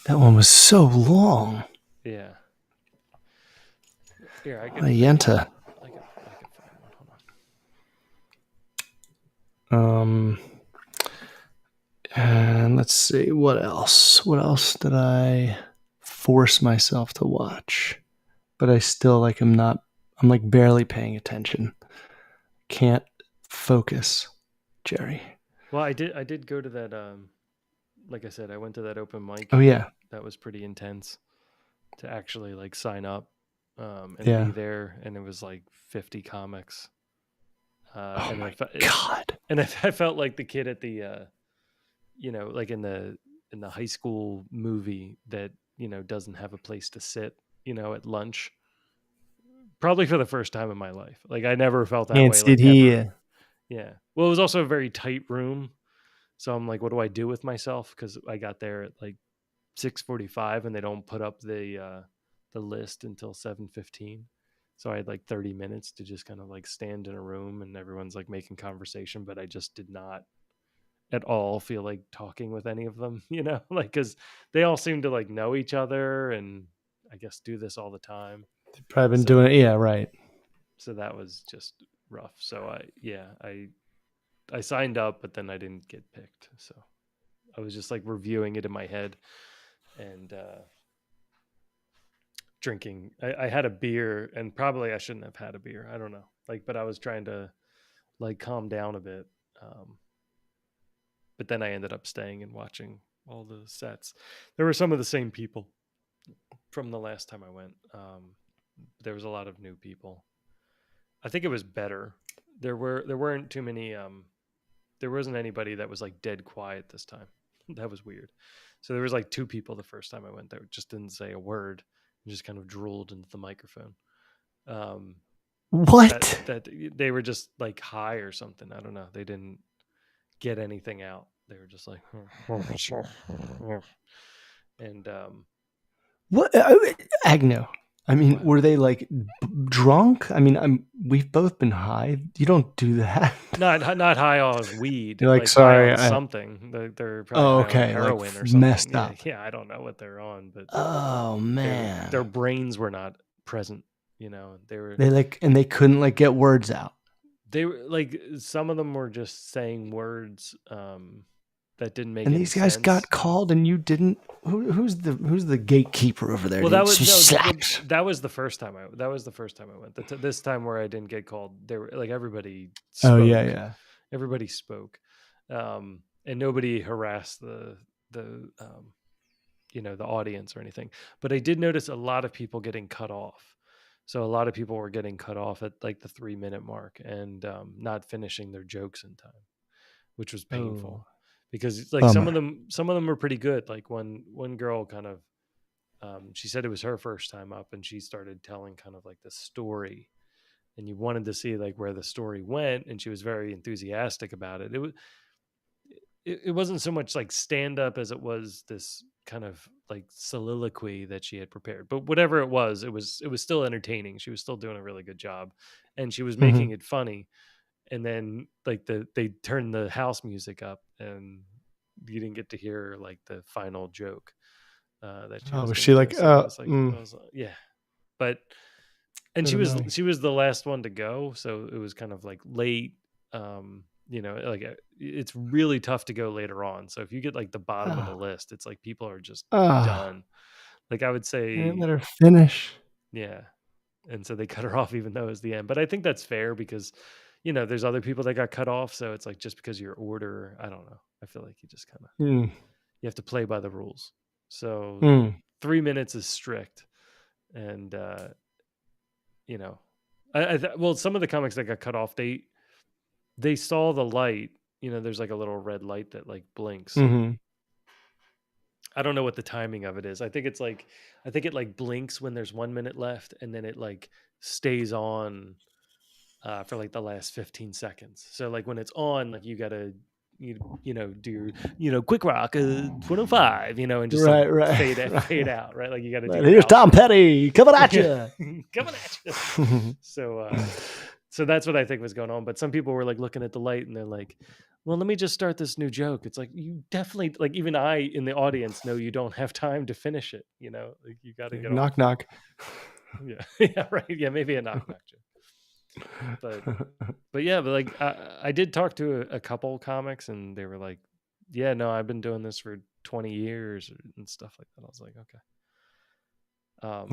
that one was so long. Yeah. Here, I A can yenta. find one. Hold on. And let's see, what else? What else did I force myself to watch? But I still like I'm like barely paying attention. Can't focus, Jerry. Well, I did go to that like I said, I went to that open mic. Oh yeah. That was pretty intense to actually like sign up and Yeah. be there, and it was like 50 comics. Oh and my God. And I felt like the kid at the like in the high school movie that, doesn't have a place to sit, at lunch. Probably for the first time in my life. Like I never felt that Can't way, sit like ever. here. Yeah. Well, it was also a very tight room. So I'm like, what do I do with myself? Because I got there at like 6:45 and they don't put up the list until 7:15. So I had like 30 minutes to just kind of like stand in a room and everyone's like making conversation, but I just did not at all feel like talking with any of them, like because they all seem to like know each other and I guess do this all the time. They've probably been So doing it. Yeah, right. so that was just rough. So I signed up, but then I didn't get picked. So I was just like reviewing it in my head and drinking. I had a beer, and probably I shouldn't have had a beer. I don't know. Like, but I was trying to like calm down a bit. But then I ended up staying and watching all the sets. There were some of the same people from the last time I went. There was a lot of new people. I think it was better. There weren't too many. There wasn't anybody that was like dead quiet this time. That was weird. So there was like two people the first time I went that just didn't say a word and just kind of drooled into the microphone. What? That they were just like high or something. I don't know. They didn't get anything out. They were just like, and What? Agno. I mean, were they like drunk? I mean, we've both been high. You don't do that. not high on weed. You're like, high sorry. on something. They're probably Oh, high on okay. heroin Like or something. messed Yeah, up. yeah, I don't know what they're on, but Oh man. their brains were not present. They were. And they couldn't like get words out. They were like some of them were just saying words. that didn't make And any these guys sense. got called, and you didn't. Who's the gatekeeper over there? Well, Dude? that was no, well, Slacks. that was the first time that was the first time I went. This time where I didn't get called, there were like Oh yeah, everybody spoke, and nobody harassed the the audience or anything. But I did notice a lot of people getting cut off. So a lot of people were getting cut off at like the 3 minute mark and not finishing their jokes in time, which was yeah. Oh, painful because like bummer. some of them were pretty good. Like one girl kind of she said it was her first time up and she started telling kind of like the story and you wanted to see like where the story went and she was very enthusiastic about it. It wasn't so much like stand up as it was this kind of like soliloquy that she had prepared. But whatever it was still entertaining. She was still doing a really good job and she was Mm-hmm. making it funny. And then like they turned the house music up and you didn't get to hear like the final joke that she Oh, was was going to she do. like, So I was yeah. But and go to Maui? she was the last one to go, so it was kind of like late. Like it's really tough to go later on. So if you get like the bottom of the Ah, list, it's like people are just ah, done. Like I would they didn't say, let her finish. yeah. And so they cut her off even though it was the end. But I think that's fair because there's other people that got cut off. So it's like just because your order, I don't know. I feel like you just kind of Mm, you have to play by the rules. So mm, 3 minutes is strict, and you know, well, some of the comics that got cut off, they saw the light. There's like a little red light that like blinks. mm-hmm. I don't know what the timing of it is. I think it like blinks when there's 1 minute left, and then it like stays on for like the last 15 seconds. So like when it's on, like you gotta do your quick rock 205, and just like Right, right, fade right. out, right? Like you got to do Right. your Here's Tom outro. Petty coming at Yeah, you. coming at you. So that's what I think was going on. But some people were like looking at the light and they're like, well, let me just start this new joke. It's like you definitely like even I in the audience know you don't have time to finish it. Like you got to get off. Knock knock. Yeah, yeah, right. Yeah, maybe a knock knock joke. But yeah, but like I did talk to a couple comics and they were like, yeah, no, I've been doing this for 20 years and stuff like that. I was like, okay.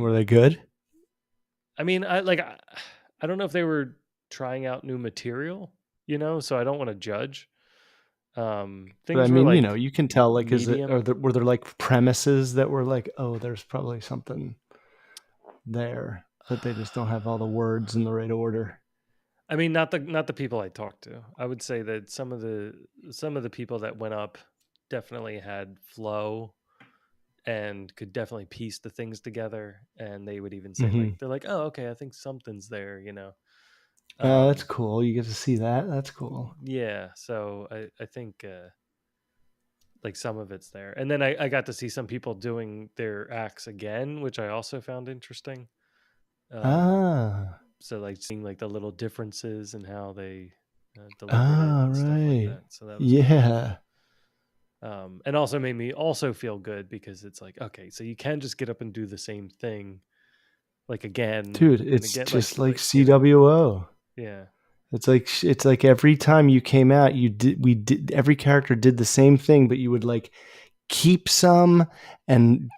Were they good? I mean, I don't know if they were trying out new material, so I don't want to judge. But I Things were mean, like you can tell. Like, medium. were there like premises that were like, oh, there's probably something there that they just don't have all the words in the right order. I mean, not the people I talked to. I would say that some of the people that went up definitely had flow and could definitely piece the things together. And they would even say like Mm-hmm. they're like, oh, okay, I think something's there. That's Um, cool. You get to see that. That's cool. yeah. So I think like some of it's there, and then I got to see some people doing their acts again, which I also found interesting. Um, Ah, so like seeing like the little differences and how they delivered it ah, and stuff like right. that. So that was kind of cool. Yeah, And also made me also feel good because it's like, okay, so you can just get up and do the same thing like again dude. and It's again, just like like CWO. yeah, It's like every time you came out, we did every character did the same thing, but you would like keep some and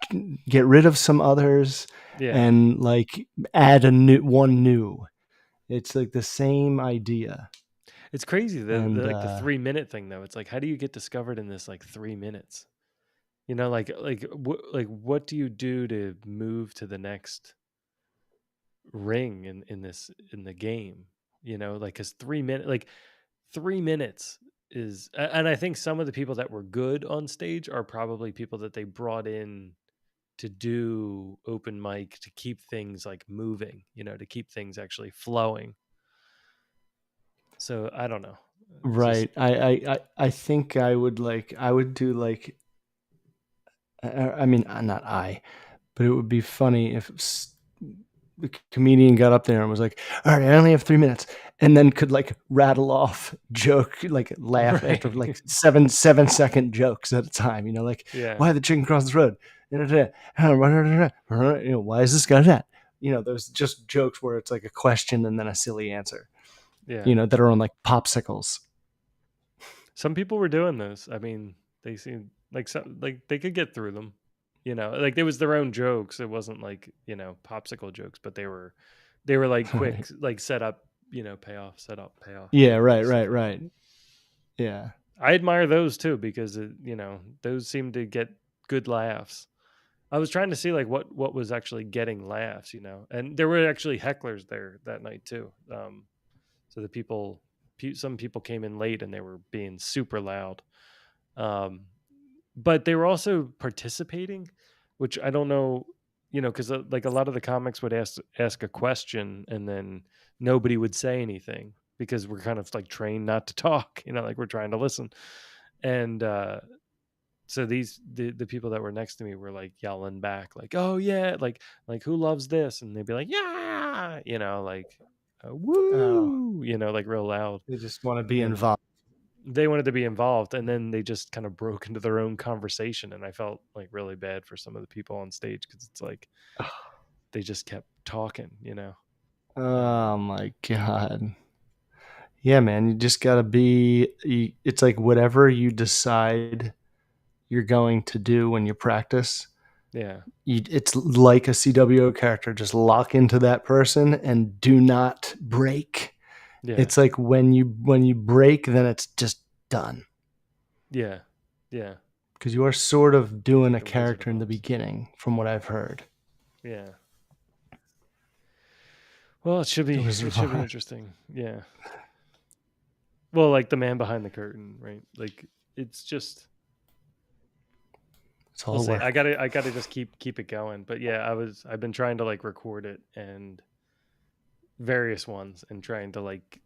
get rid of some others yeah. and like add a new. It's like the same idea. It's crazy And like the 3 minute thing though. It's like, how do you get discovered in this like 3 minutes? Like what do you do to move to the next ring in the game? Like because 3 minutes, like 3 minutes is, and I think some of the people that were good on stage are probably people that they brought in to do open mic to keep things like moving, to keep things actually flowing. So I don't know. It's just right, I think I would do like I mean not I, but it would be funny if the comedian got up there and was like, "All right, I only have 3 minutes," and then could like rattle off joke, like laugh after right. like 7 second jokes at a time. Like Yeah. why the chicken cross the road? Why is this guy that? There's just jokes where it's like a question and then a silly answer. Yeah. That are on like popsicles. Some people were doing those. I mean, They seemed like like they could get through them. Like it was their own jokes. It wasn't like popsicle jokes, but they were like quick, Right. like set up, payoff, set up, payoff, Yeah, right, stuff right, like that. right. Yeah. I admire those too because those seem to get good laughs. I was trying to see like what was actually getting laughs, and there were actually hecklers there that night too. So some people came in late and they were being super loud. Um, but they were also participating, which I don't know, because like a lot of the comics would ask a question and then nobody would say anything because we're kind of like trained not to talk, like we're trying to listen. And so the people that were next to me were like yelling back, like, "Oh yeah, like who loves this?" And they'd be like, "Yeah," like Oh, "Woo," like real loud, they just want to be you know. involved. They wanted to be involved, and then they just kind of broke into their own conversation, and I felt like really bad for some of the people on stage because it's like they just kept talking. Oh Um, my god. Yeah, man, you just got to it's like whatever you decide you're going to do when you practice, yeah, it's like a CWO character. Just lock into that person and do not break. yeah, It's like when you break, then it's just done yeah, yeah. because you are sort of doing Like a a Wizard of character in the Oz. beginning, from what I've heard. Yeah. Well, it should The be Wizard it of should be Oz. interesting. Yeah. Well, like the man behind the curtain, right? Like it's just It's we'll all see. I work. gotta I gotta just keep it going. But yeah, I've been trying to like record it and various ones and trying to like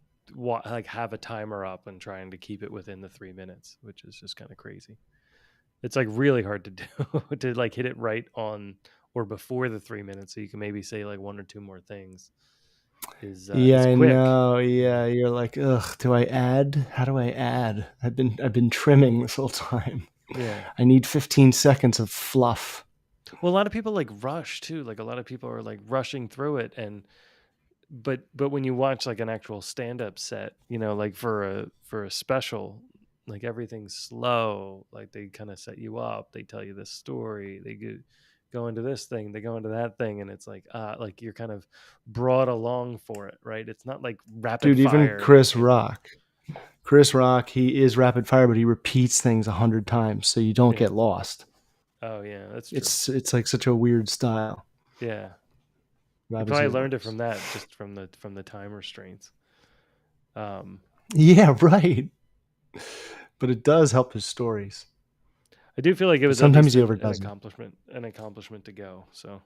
have a timer up and trying to keep it within the 3 minutes, which is just kind of crazy. It's like really hard to do to like hit it right on or before the 3 minutes so you can maybe say like one or two more things Yeah, is I quick. know. You Yeah, know. you're like, ugh. Do I add? How do I add? I've been trimming this whole time. Yeah. I need 15 seconds of fluff. Well, a lot of people like rush too. Like a lot of people are like rushing through it and but when you watch like an actual stand-up set, like for a special, like everything's slow. Like they kind of set you up. They tell you this story. They go into this thing. They go into that thing, and it's like you're kind of brought along for it, right? It's not like rapid Dude, even fire. Chris Rock. Chris Rock, he is rapid fire, but he repeats things 100 times, so you don't Yeah. get lost. Oh yeah, that's true. It's like such a weird style. Yeah. He Rob is probably learned it universe. from that, just from the time restraints. Um, Yeah, right. But it does help his stories. I do feel like it But was at least sometimes he an overdoes them. accomplishment to go. So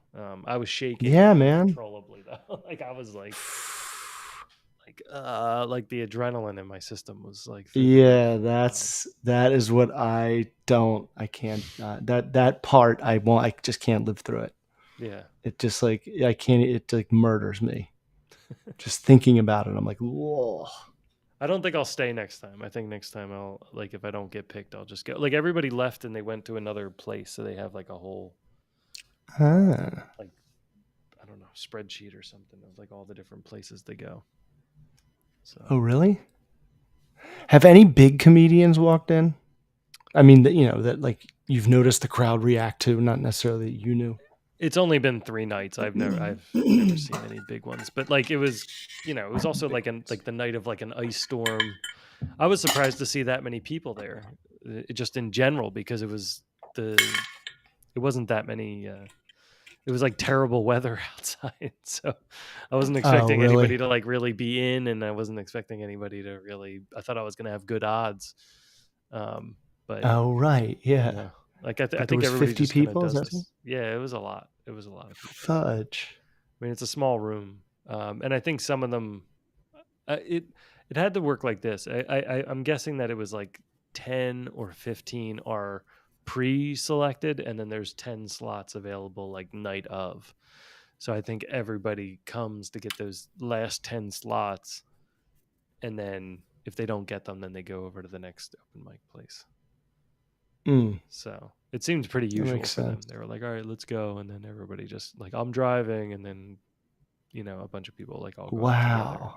I was shaking Yeah, man. uncontrollably though. Like I was like the adrenaline in my system was like through the Yeah, roof. that is what I can't that part I won't I just can't live through it. Yeah, It just like I can't it like murders me. Just thinking about it, I'm like, whoa. I don't think I'll stay next time. I think next time I'll like if I don't get picked, I'll just go. Like everybody left and they went to another place, so they have like a whole Ah. like I don't know spreadsheet or something of like all the different places they go. So Oh, really? Have any big comedians walked in? I mean, that that like you've noticed the crowd react to, not necessarily that you knew. it's only been 3 nights. I've never seen any big ones, but like it was also Big like ones. the night of like an ice storm. I was surprised to see that many people there, just in general because the it wasn't that many. It was like terrible weather outside, so I wasn't Oh, expecting really? anybody to like really be in, and I wasn't expecting anybody to really. I thought I was gonna have good odds, but Oh, right. you Yeah. know, like I But there think was everybody 50 just kind of people, is does that it? this. Yeah, it was a lot. It was a lot of people. Fudge. I mean, it's a small room, and I think some of them it had to work like this. I'm guessing that it was like 10 or 15 are pre-selected, and then there's 10 slots available like night of. So I think everybody comes to get those last 10 slots, and then if they don't get them, then they go over to the next open mic place. Mm, So it seemed pretty that usual makes for them. sense. They were like, "All right, let's go," and then everybody just like, "I'm driving," and then a bunch of people like all go out together. Wow.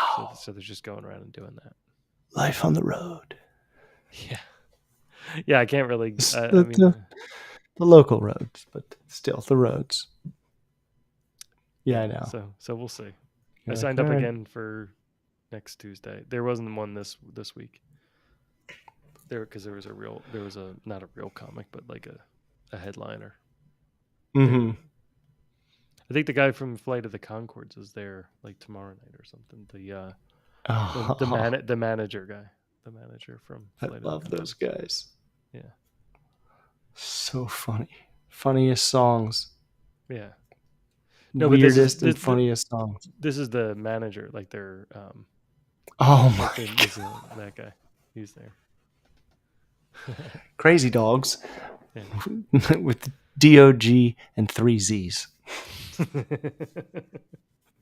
So Wow. so they're just going around and doing that. Life on the road. Yeah. Yeah, I can't really. I The, mean, the, the local roads, but still the roads. Yeah, yeah. I know. So we'll see. I You're like, signed all up right. again for next Tuesday. There wasn't one this week. There because there was a not a real comic, but like a headliner Mm-hmm. there. I think the guy from Flight of the Concords is there like tomorrow night or something. Oh, The manager guy, the manager from I Flight of the love those Concords. guys. Yeah, So funny. Funniest songs. yeah. No, but Weirdest and funniest songs. this is the manager, like their Oh like my this that guy. He's there. Crazy Dogs Yeah. with DOG and three Z's.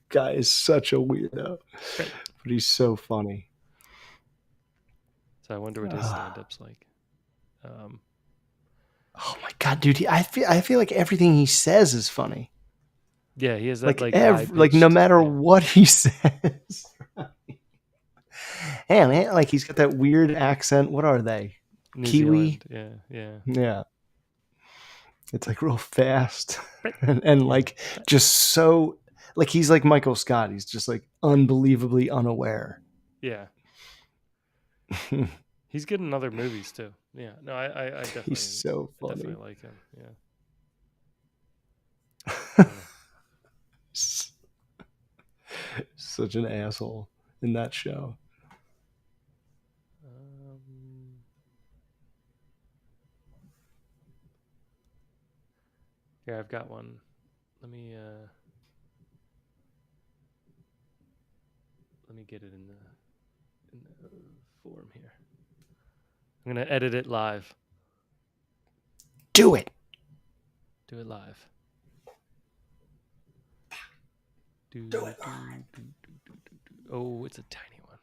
Guy is such a weirdo, Right. but he's so funny. So I wonder what his stand-up's like. Um, Oh my god, dude! I feel like everything he says is funny. yeah, he has that Like like high no pitched, matter yeah, what he says. Hey man, like he's got that weird accent. What are they? New Kiwi? Zealand, yeah, yeah. Yeah, it's like real fast Right. and Yeah, like just so like he's like Michael Scott. He's just like unbelievably unaware. yeah. He's good in other movies too. Yeah, no, He's so I funny. definitely like him. Yeah, yeah. Such an asshole in that show. Um, Here, I've got one. Let me uh, let me get it in the form here. I'm gonna edit it live. Do it. Do it live. Do it. Oh, it's a tiny one.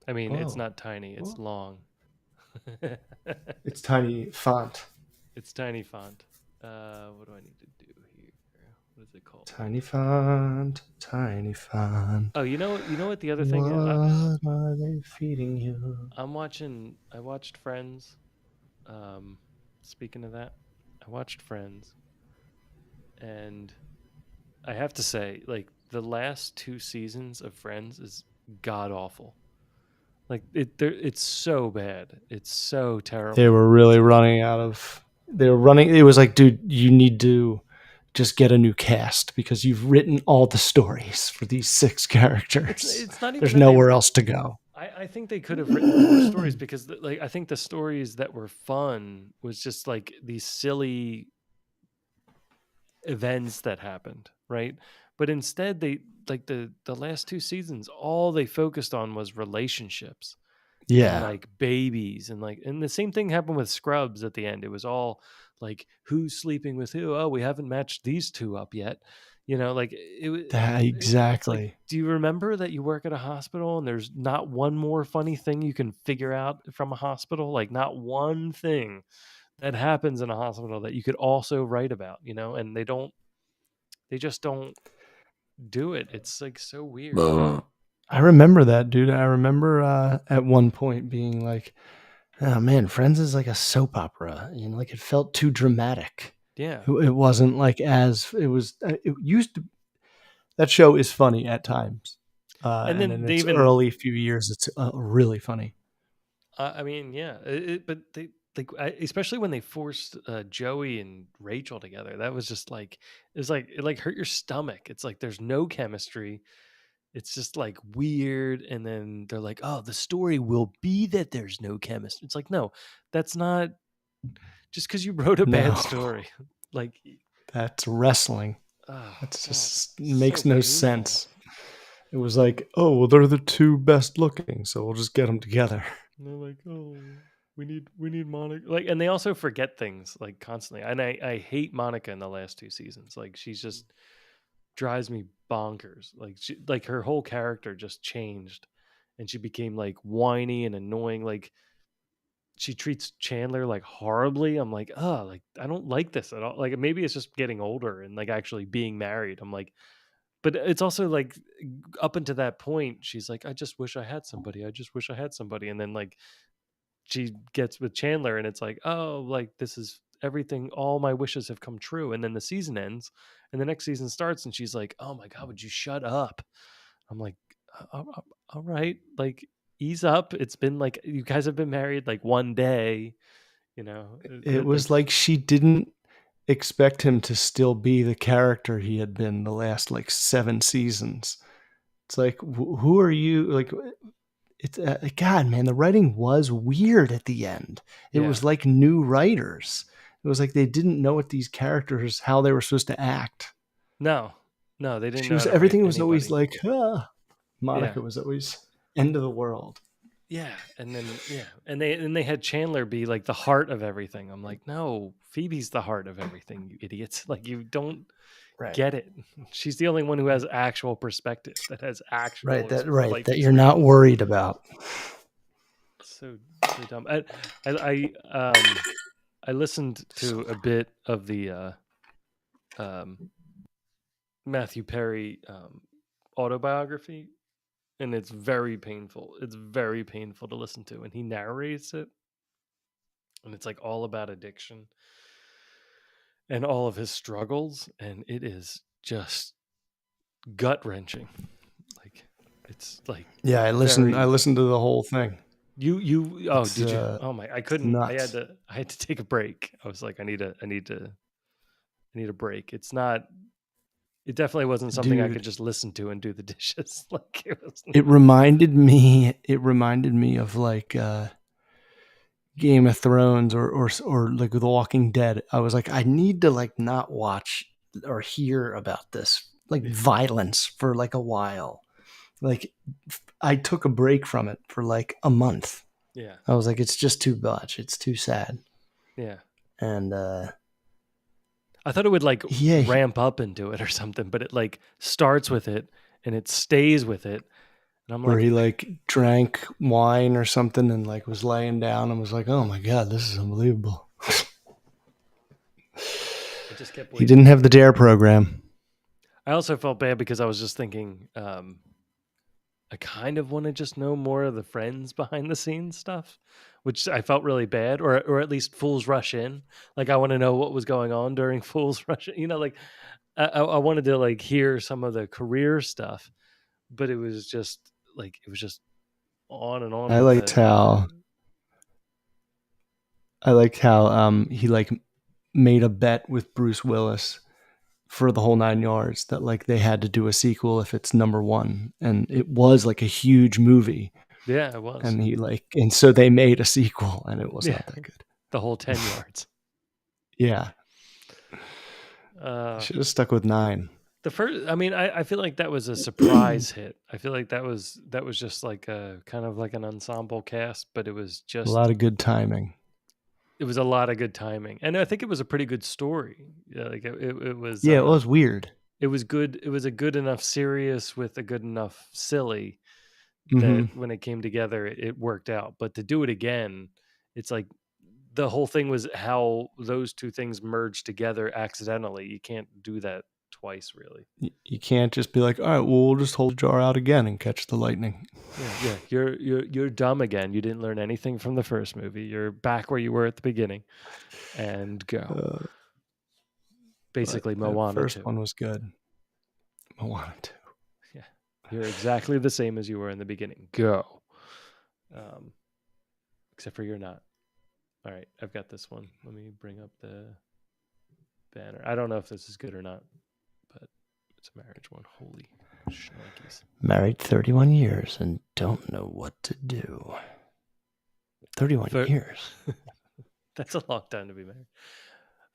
I mean, it's Oh, not tiny. It's well, long. it's tiny font. It's tiny font. What do I need to do here? What is it called? Tiny font. Tiny font. Oh, you know what the other thing is? What are they feeding you? I'm watching. I watched Friends. Um, Speaking of that, I watched Friends, and I have to say, like the last two seasons of Friends is god awful. Like it's so bad. It's so They terrible. were really running out of. They were running. It was like, dude, you need to just get a new cast because you've written all the stories for these six characters. It's not even There's that they. nowhere else to go. I think they could have written more stories because like I think the stories that were fun was just like these silly events that happened, right? But instead they like the last two seasons all they focused on was relationships and Yeah. like babies and the same thing happened with Scrubs at the end. It was all like who's sleeping with who? Oh, we haven't matched these two up yet. You know, like That it's like, exactly. do you remember that you work at a hospital and there's not one more funny thing you can figure out from a hospital? Like not one thing that happens in a hospital that you could also write about, you know? And they just don't do it. It's like so weird. I remember that, dude. I remember at one point being like, "Oh man, Friends is like a soap opera." You know, like it felt too dramatic. Yeah. It wasn't like as it was. It used to. That show is funny at times, And and then in they its even early few years, it's really funny. I mean, yeah, but they like especially when they forced Joey and Rachel together. That was just like it like hurt your stomach. It's like there's no chemistry. It's just like weird, and then they're like, "Oh, the story will be that there's no chemistry." It's like, no, that's not just because you wrote a bad No, story. Like, that's wrestling. oh That's god, just so makes no painful. sense. It was like, oh, well, they're the two best looking, so we'll just get them together. And they're like, "Oh, we need Monica." Like, and they also forget things like constantly. And I hate Monica in the last two seasons. Like, she's just drives me bonkers. Like her whole character just changed, and she became like whiny and annoying. Like she treats Chandler like horribly. I'm like, oh, like I don't like this at all. Like maybe it's just getting older and like actually being married. I'm like, but it's also like up until that point, she's like, I just wish I had somebody. I just wish I had somebody. And then like she gets with Chandler, and it's like, oh, like this is everything. All my wishes have come true. And then the season ends, and the next season starts, and she's like, oh my god, would you shut up? I'm like, all right, like ease up. It's been like you guys have been married like one day, It like was like she didn't expect him to still be the character he had been the last like 7 seasons. It's like, who are you? Like, it's God, man. The writing was weird at the end. It yeah, was like new writers. It was like they didn't know what these characters how they were supposed to act. no, no, they didn't She know how was to write everything was always anybody. like, Yeah, Monica was always end of the world. yeah, and then and they had Chandler be like the heart of everything. I'm like, no, Phoebe's the heart of everything, you idiots. Like you don't Right. get it. She's the only one who has actual perspective, that has Right. actual Right. life That you're not experience. worried about. So dumb. I listened to a bit of the um, Matthew Perry autobiography, and it's very painful. It's very painful to listen to, and he narrates it, and it's like all about addiction and all of his struggles, and it is just gut wrenching. Like it's like Yeah, I very listened to the whole thing. you oh It's did you oh my I it's couldn't nuts. I had to take a break. I was like I need a break. It's not it definitely wasn't something I could Dude, just listen to and do the dishes. Like it was it reminded me of like Game of Thrones or like The Walking Dead. I was like, I need to like not watch or hear about this like yeah. violence for like a while. Like I took a break from it for like a month. Yeah. I was like, it's just too much. It's too sad. Yeah. And I thought it would like yeah, ramp up into it or something, but it like starts with it and it stays with it. And I'm where like, he like drank wine or something and like was laying down and was like, oh my god, this is unbelievable. I just kept He waiting didn't have for the it. Dare program. I also felt bad because I was just thinking, I kind of want to just know more of the friends behind the scenes stuff, which I felt really bad, or at least Fools Rush In. Like I want to know what was going on during Fools Rush In. Like I wanted to like hear some of the career stuff, but it was just on and on I with liked how he like made a bet with Bruce Willis for the whole 9 yards that like they had to do a sequel if it's number one, and it was like a huge movie, yeah, it was. and so they made a sequel and it was Yeah, not that good. the whole 10 yards. Yeah, Uh should have stuck with 9. the first I mean, I feel like that was a surprise hit. I feel like that was just like a kind of like an ensemble cast, but it was A just lot of good timing. it was a lot of good timing, and I think it was a pretty good story. Yeah, like Yeah, it was weird. it was good. It was a good enough serious with a good enough silly that Hmm. when it came together, it worked out. But to do it again, it's like the whole thing was how those two things merged together accidentally. You can't do that twice, really. You can't just be like, all right, well, we'll just hold the jar out again and catch the lightning. Yeah, yeah. You're dumb again. You didn't learn anything from the first movie. You're back where you were at the beginning, and go. Uh, but Basically, that Moana first too. one was good. Moana too. Yeah, you're exactly the same as you were in the beginning. Go. Um, except for you're not. All right, I've got this one. Let me bring up the banner. I don't know if this is good or not, but it's a marriage one. Holy shnikes. Married 31 years and don't know what to do. 31 For, years. that's a long time to be married.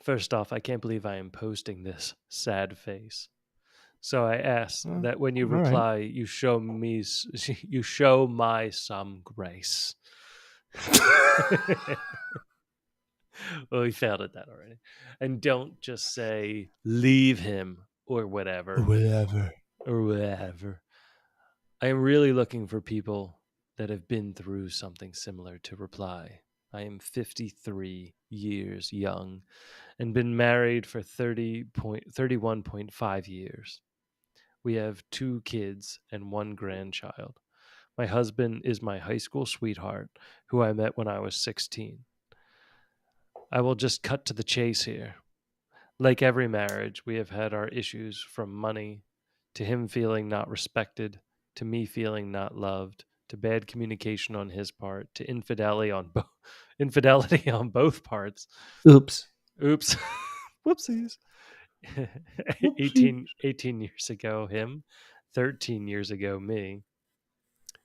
First off, I can't believe I am posting this sad face. So I ask that when you All right. reply, you show me, you show my some grace. Well, we failed at that already. And don't just say leave him or whatever Whatever. or whatever. I am really looking for people that have been through something similar to reply. I am 53 years young and been married for 31.5 years. We have 2 kids and 1 grandchild. My husband is my high school sweetheart who I met when I was 16. I will just cut to the chase here. Like every marriage, we have had our issues, from money to him feeling not respected, to me feeling not loved, to bad communication on his part, to infidelity on both parts. Oops. Oops. Whoopsies. Whoopsie. 18 years ago, him. 13 years ago, me.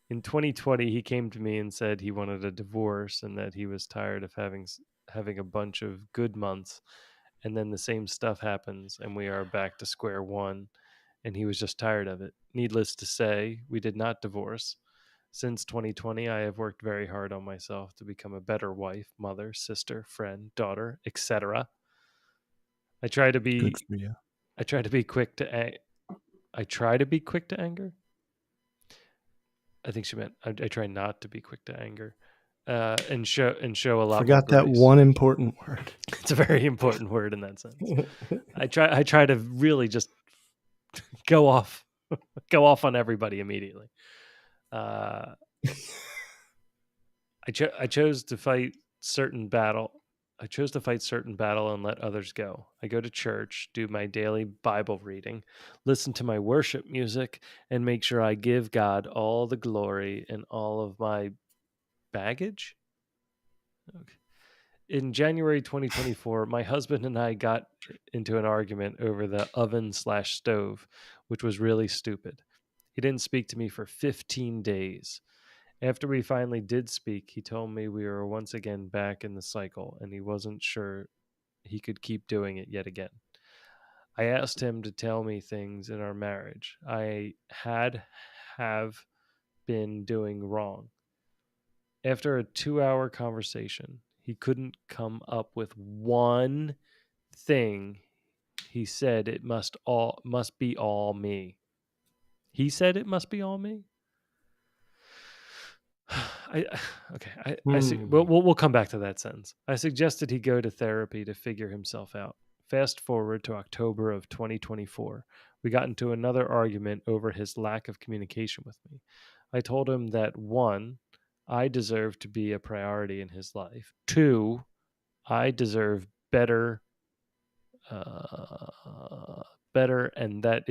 In 2020, he came to me and said he wanted a divorce and that he was tired of having a bunch of good months, and then the same stuff happens and we are back to square one, and he was just tired of it. Needless to say, we did not divorce. Since 2020, I have worked very hard on myself to become a better wife, mother, sister, friend, daughter, etc. I try to Good be for you. I try to be quick to I try to be quick to anger. I think she meant I try not to be quick to anger, and show a lot more Forgot that grace. one important word. It's a very important word in that sense. I try to really just go off go off on everybody immediately. Uh, I chose to fight certain battle. I chose to fight certain battle and let others go. I go to church, do my daily Bible reading, listen to my worship music, and make sure I give God all the glory and all of my baggage. Okay. In January 2024, my husband and I got into an argument over the oven/stove, which was really stupid. He didn't speak to me for 15 days. After we finally did speak, he told me we were once again back in the cycle and he wasn't sure he could keep doing it yet again. I asked him to tell me things in our marriage I have been doing wrong. After a 2-hour conversation, he couldn't come up with one thing. He said it must be all me. He said it must be all me. I okay. I see. Hmm. We'll come back to that sentence. I suggested he go to therapy to figure himself out. Fast forward to October of 2024. We got into another argument over his lack of communication with me. I told him that one, I deserve to be a priority in his life. Two, I deserve better, better, and that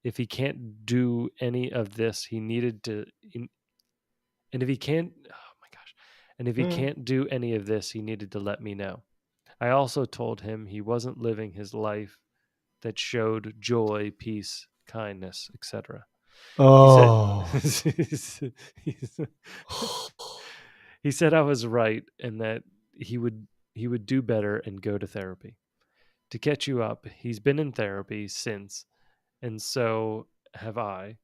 if he can't do any of this, he needed to. And if he can't, oh my gosh, and if he Hmm. can't do any of this, he needed to let me know. I also told him he wasn't living his life that showed joy, peace, kindness, etc. He said, Oh. he said I was right and that he would he would do better and go to therapy. To catch you up, he's been in therapy since, and so have I.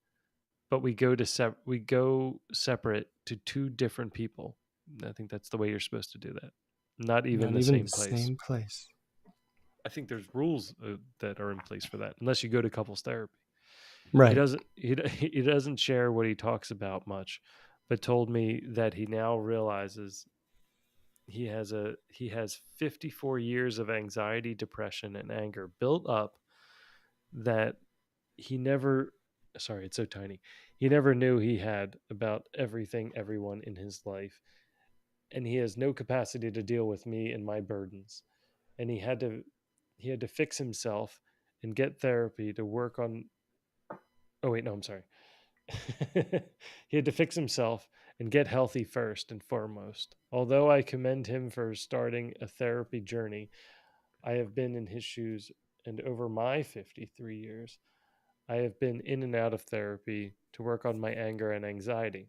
But we go separate to two different people. I think that's the way you're supposed to do that. Not even Not the even the same place. same place. I think there's rules that are in place for that, unless you go to couples therapy. He Right. doesn't he doesn't share what he talks about much, but told me that he now realizes he has 54 years of anxiety, depression, and anger built up that he never sorry, it's so tiny. He never knew he had about everything, everyone in his life, and he has no capacity to deal with me and my burdens. And he had to fix himself and get therapy to work on oh wait, no, I'm sorry. He had to fix himself and get healthy first and foremost. Although I commend him for starting a therapy journey, I have been in his shoes, and over my 53 years, I have been in and out of therapy to work on my anger and anxiety.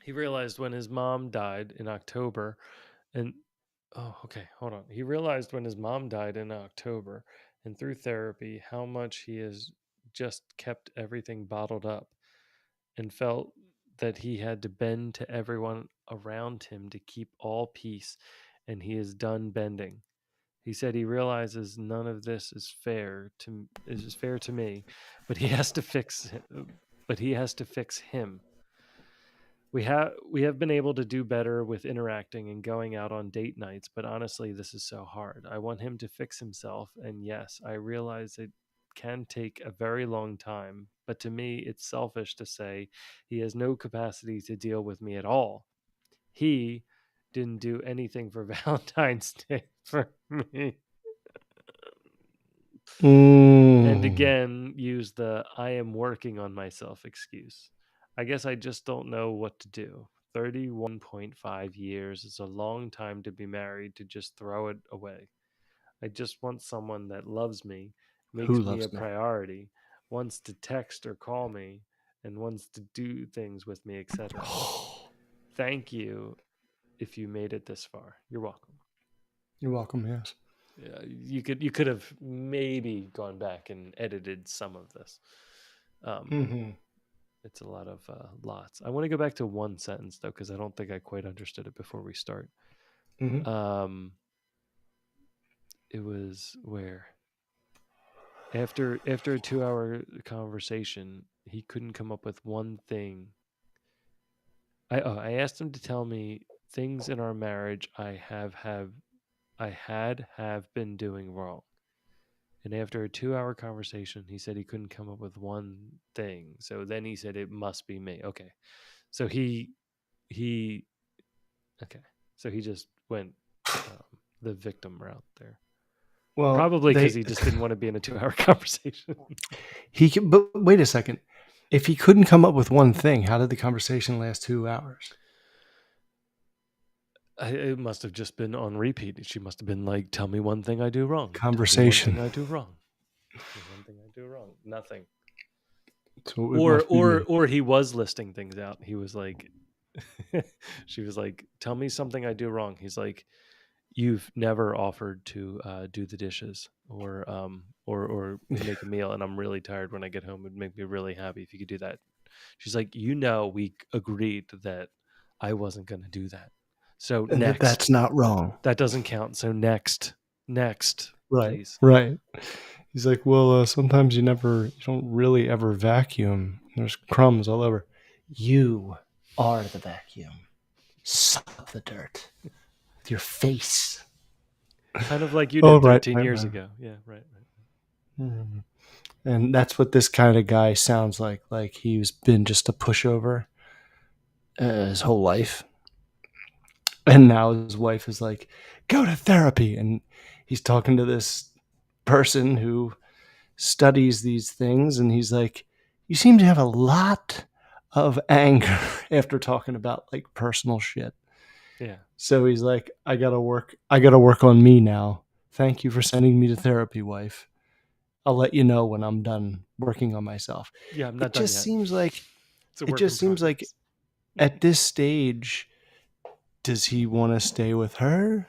He realized when his mom died in October, and oh, okay, hold on. He realized when his mom died in October, and through therapy, how much he has just kept everything bottled up and felt that he had to bend to everyone around him to keep all peace, and he is done bending. He said he realizes none of this is fair to me, but he has to fix him. We have been able to do better with interacting and going out on date nights, but honestly this is so hard. I want him to fix himself, and yes, I realize it can take a very long time, but to me, it's selfish to say he has no capacity to deal with me at all. He didn't do anything for Valentine's Day for me. And Mm. again, use the I am working on myself excuse. I guess I just don't know what to do. 31.5 years is a long time to be married to just throw it away. I just want someone that loves me, Who makes me a loves me? priority, wants to text or call me, and wants to do things with me, etc. Thank you if you made it this far. You're welcome. You're welcome. Yes. Yeah, you could have maybe gone back and edited some of this. Um, Mm-hmm. it's a lot of lots. I want to go back to one sentence though, because I don't think I quite understood it before we start. Mm-hmm. Um, it was where after a 2 hour conversation, he couldn't come up with one thing. I asked him to tell me things in our marriage I had been doing wrong. And after a 2 hour conversation, he said he couldn't come up with one thing. So then he said it must be me. Okay. So he okay. So he just went the victim route there. Well, Probably because they he just didn't want to be in a 2 hour conversation. he can, but wait a second. If he couldn't come up with one thing, how did the conversation last 2 hours? It must have just been on repeat. She must have been like, "Tell me one thing I do wrong. Tell me one thing Conversation. I do wrong. Tell me one thing I do wrong. Nothing." So it Or must be or me. or he was listing things out. He was like, she was like, "Tell me something I do wrong." He's like, "You've never offered to do the dishes or make a meal, and I'm really tired when I get home. It'd make me really happy if you could do that." She's like, we agreed that I wasn't going to do that. So And that's next, not wrong. that doesn't count. So next, Right. please. Right. He's like, well, sometimes you don't really ever vacuum. There's crumbs all over. You are the vacuum. Suck up the dirt with your face. Kind of like you Oh, did right, 13 right, years right. ago. Yeah, right. Mhm. And that's what this kind of guy sounds like. Like he's been just a pushover his whole life. And now his wife is like, go to therapy. And he's talking to this person who studies these things. And he's like, you seem to have a lot of anger after talking about like personal shit. Yeah. So he's like, I gotta work on me now. Thank you for sending me to therapy, wife. I'll let you know when I'm done working on myself. Yeah, I'm It not done just yet. seems like It's a it work in just seems like progress. at this stage, does he want to stay with her?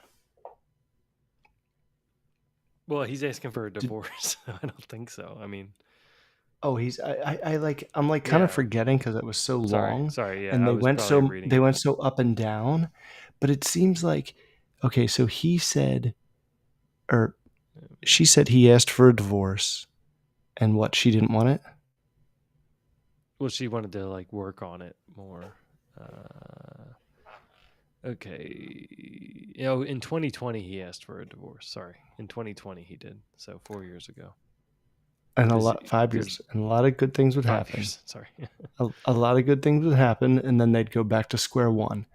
Well, he's asking for a Did, divorce. I don't think so. I mean, oh, I like I'm like kind of yeah. forgetting because it was so long Sorry. Yeah, and I was probably reading they it. went so up and down, but it seems like okay, so he said or she said he asked for a divorce and what she didn't want it. Well, she wanted to like work on it more. Uh, okay. In 2020 he asked for a divorce. Sorry, in 2020 he did. So 4 years ago. And a Because lot 5 years because and a lot of good things would 5 years. happen. Sorry. A lot of good things would happen and then they'd go back to square one.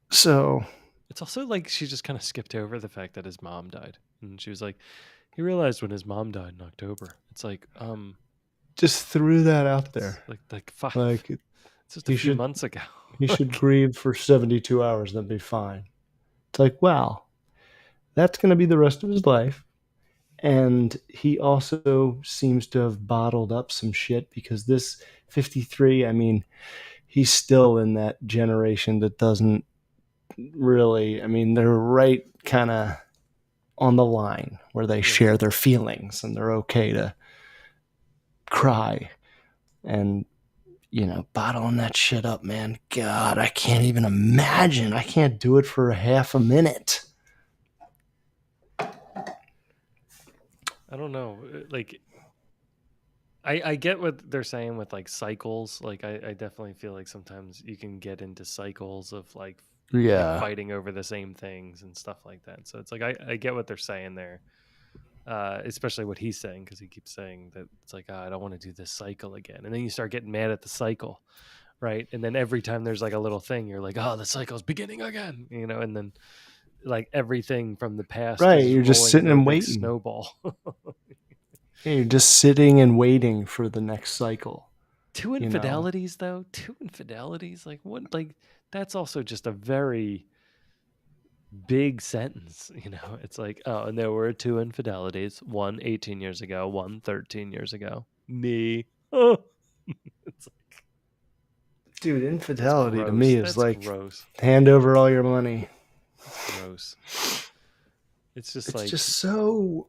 So It's also like she just kind of skipped over the fact that his mom died, and she was like, he realized when his mom died in October. It's like just threw that out it's there. like five. Like It's just a he few should months ago. he should Like, grieve for 72 hours, then be fine. It's like, wow, that's going to be the rest of his life. And he also seems to have bottled up some shit because this 53, I mean, he's still in that generation that doesn't really, I mean, they're right kind of on the line where they yeah. share their feelings and they're okay to cry and bottling that shit up, man. God, I can't even imagine. I can't do it for a half a minute. I don't know. Like I get what they're saying with like cycles. Like I definitely feel like sometimes you can get into cycles of like Yeah. fighting over the same things and stuff like that. So it's like I get what they're saying there. especially what he's saying, because he keeps saying that it's like, oh, I don't want to do this cycle again, and then you start getting mad at the cycle, right? And then every time there's like a little thing, you're like, oh, the cycle's beginning again, and then like everything from the past Right. is You're just rolling sitting into a and big waiting. snowball. Yeah, you're just sitting and waiting for the next cycle, Two you know? infidelities, though. Two infidelities, like what? Like that's also just a very big sentence. It's like, oh, and there were two infidelities, one 18 years ago, one 13 years ago. Me. Oh, it's Dude, that's infidelity to gross. me is That's like gross. hand over all your money. That's gross. It's just It's just like, so.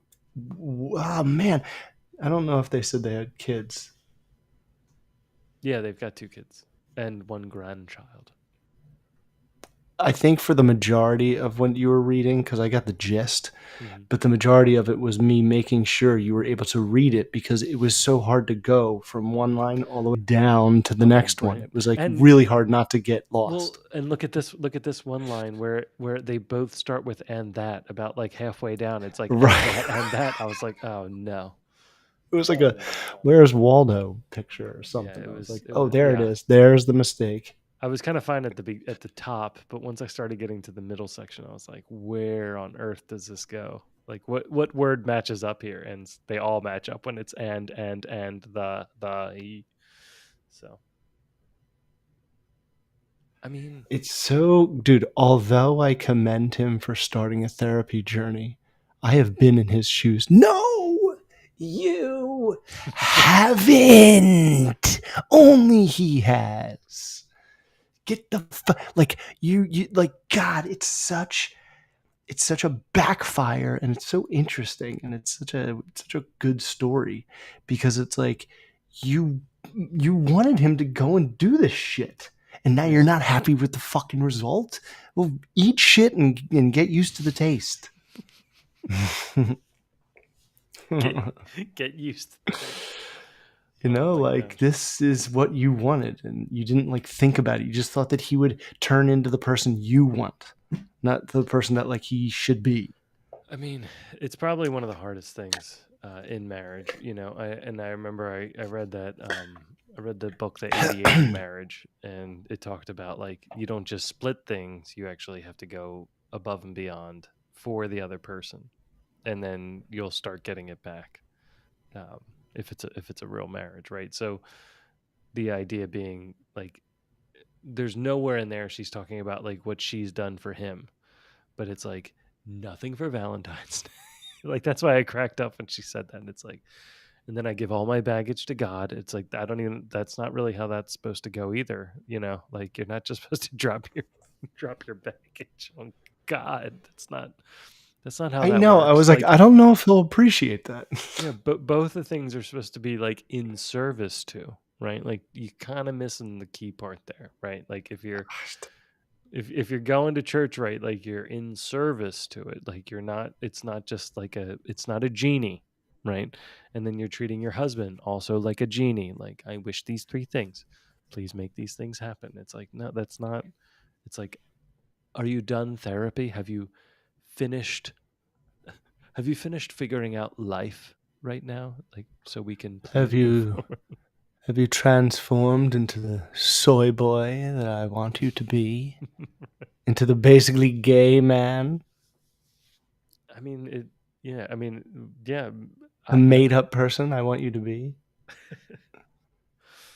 Oh, man. I don't know if they said they had kids. yeah, they've got two kids and one grandchild. I think for the majority of what you were reading, because I got the gist, Hmm. but the majority of it was me making sure you were able to read it because it was so hard to go from one line all the way down to the Oh, my next one. brain. It was like And really hard not to get well, lost. and look at this one line where they both start with "and that" about like halfway down. It's like "and that, Right. and that." I was like, oh no. It was like a "Where's Waldo" picture or Yeah, something. it I was was like, it oh, was there it yeah. is. There's the mistake. I was kind of fine at the top, but once I started getting to the middle section, I was like, where on earth does this go? Like what word matches up here? And they all match up when it's and the e. So I mean, It's so, dude, although I commend him for starting a therapy journey, I have been in his shoes. No, you haven't. Only he has. Get the like you like God. It's such a backfire, and it's so interesting, and it's such a good story because it's like you you wanted him to go and do this shit, and now you're yeah. not happy with the fucking result. Well, eat shit and get used to the taste. Get you get used to the taste. Oh know, my like gosh. this is what you wanted, and you didn't like think about it. You just thought that he would turn into the person you want, not the person that like he should be. I mean, it's probably one of the hardest things in marriage. I remember I read that I read the book The 88 Marriage, and it talked about like you don't just split things; you actually have to go above and beyond for the other person, and then you'll start getting it back um, if it's a real marriage, right? So the idea being like, there's nowhere in there she's talking about like what she's done for him, but it's like nothing for Valentine's Day. Like that's why I cracked up when she said that. And it's like, and then I give all my baggage to God. It's like I don't even. That's not really how that's supposed to go either. Like you're not just supposed to drop your baggage on God. That's not how I that know. I works. was like, Like I don't know if he'll appreciate that. yeah, but both the things are supposed to be like in service to, right? Like you kind of missing the key part there, right? Like if you're going to church, right, like you're in service to it, like you're not, it's not just like it's not a genie, right? And then you're treating your husband also like a genie, like I wish these three things, please make these things happen. It's like no, that's not. It's like, are you done therapy? Finished have you finished figuring out life right now, like so we can Have please move you forward? have you transformed into the soy boy that I want you to be? Into the basically gay man? I mean it Yeah, I mean, yeah. The I made up person I want you to be?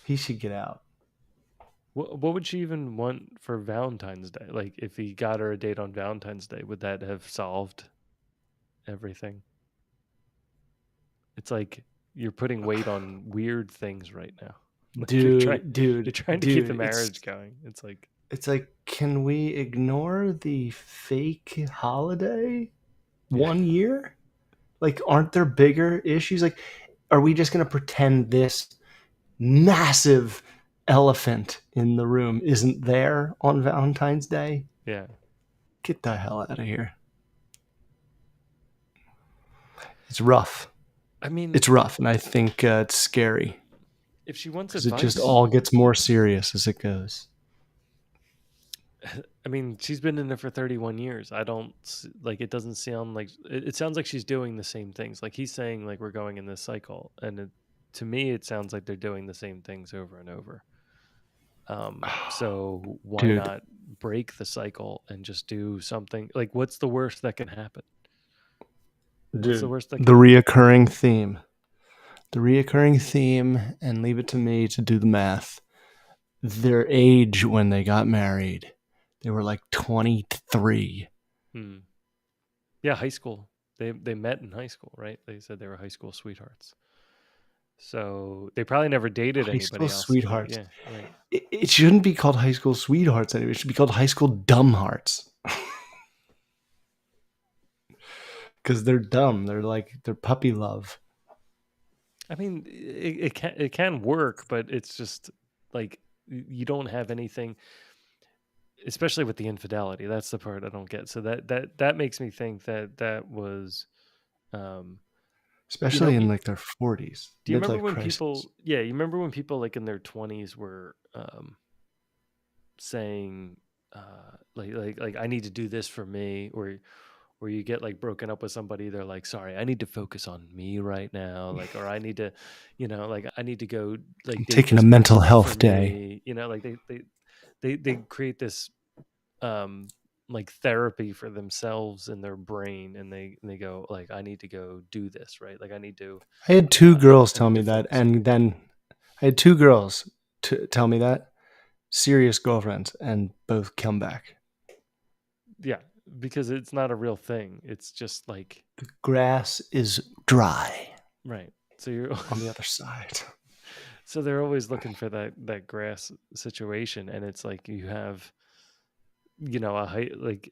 He should get out. what would she even want for Valentine's Day? Like, if he got her a date on Valentine's Day, would that have solved everything? It's like you're putting weight on weird things right now. Like Dude, you're dude, trying to keep the dude, marriage going. It's like, it's like, can we ignore the fake holiday yeah, 1 year? Like, aren't there bigger issues? Like, are we just gonna pretend this massive elephant in the room isn't there on Valentine's Day? yeah. Get the hell out of here. It's rough. I mean, It's rough, and I think it's scary if she wants because it just advice, all gets more serious as it goes. I mean, she's been in it for 31 years. I don't like it doesn't sound like it sounds like she's doing the same things. Like he's saying like we're going in this cycle and to me it sounds like they're doing the same things over and over. So why Dude, not break the cycle and just do something like what's the worst that can happen? What's the dude, worst that the can happen? reoccurring theme. The reoccurring theme, and leave it to me to do the math. Their age when they got married, they were like 23. Hmm. Yeah, high school. They met in high school, right? They said they were high school sweethearts. So they probably never dated High school anybody else. So sweethearts. yeah, right. It shouldn't be called high school sweethearts anyway. It should be called high school dumb hearts. Because they're dumb. They're puppy love. I mean, it can work, but it's just like you don't have anything, especially with the infidelity. That's the part I don't get. So that makes me think that that was, um, you know, Especially in like their 40s, do you remember midlife when crisis. people? Yeah, you remember when people like in their 20s were saying, like I need to do this for me, or you get like broken up with somebody, they're like, sorry, I need to focus on me right now, like, or I need to, like I need to go like I'm date taking a this mental person for health day. me, like they create this um like therapy for themselves in their brain, and they go like, I need to go do this, right? Like I need to I had two girls I tell need me to that, focus on and me. then I had two girls tell me that, serious girlfriends, and both come back. Yeah, because it's not a real thing, it's just like, Grass is dry right. So you're on the other side. so they're always looking for that grass situation, and it's like you have, a high, like,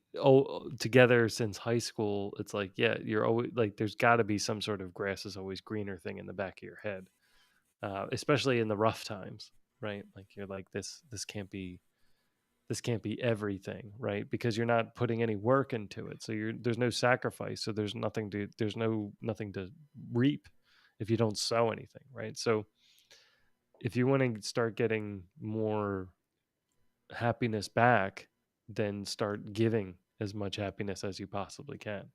together since high school. It's like, yeah, you're always like, there's got to be some sort of grass is always greener thing in the back of your head, especially in the rough times, right? Like you're like, this can't be everything, right? Because you're not putting any work into it, so there's no sacrifice, so there's nothing to reap if you don't sow anything, right? So if you want to start getting more happiness back, then start giving as much happiness as you possibly can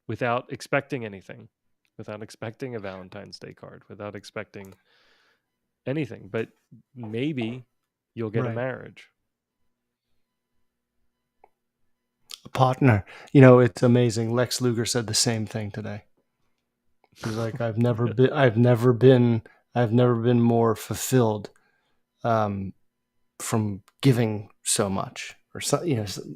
without expecting anything, without expecting a Valentine's Day card, without expecting anything. But maybe you'll get a Right. marriage. A partner. It's amazing. Lex Luger said the same thing today. He's like, I've never been more fulfilled um, from giving so much, or so,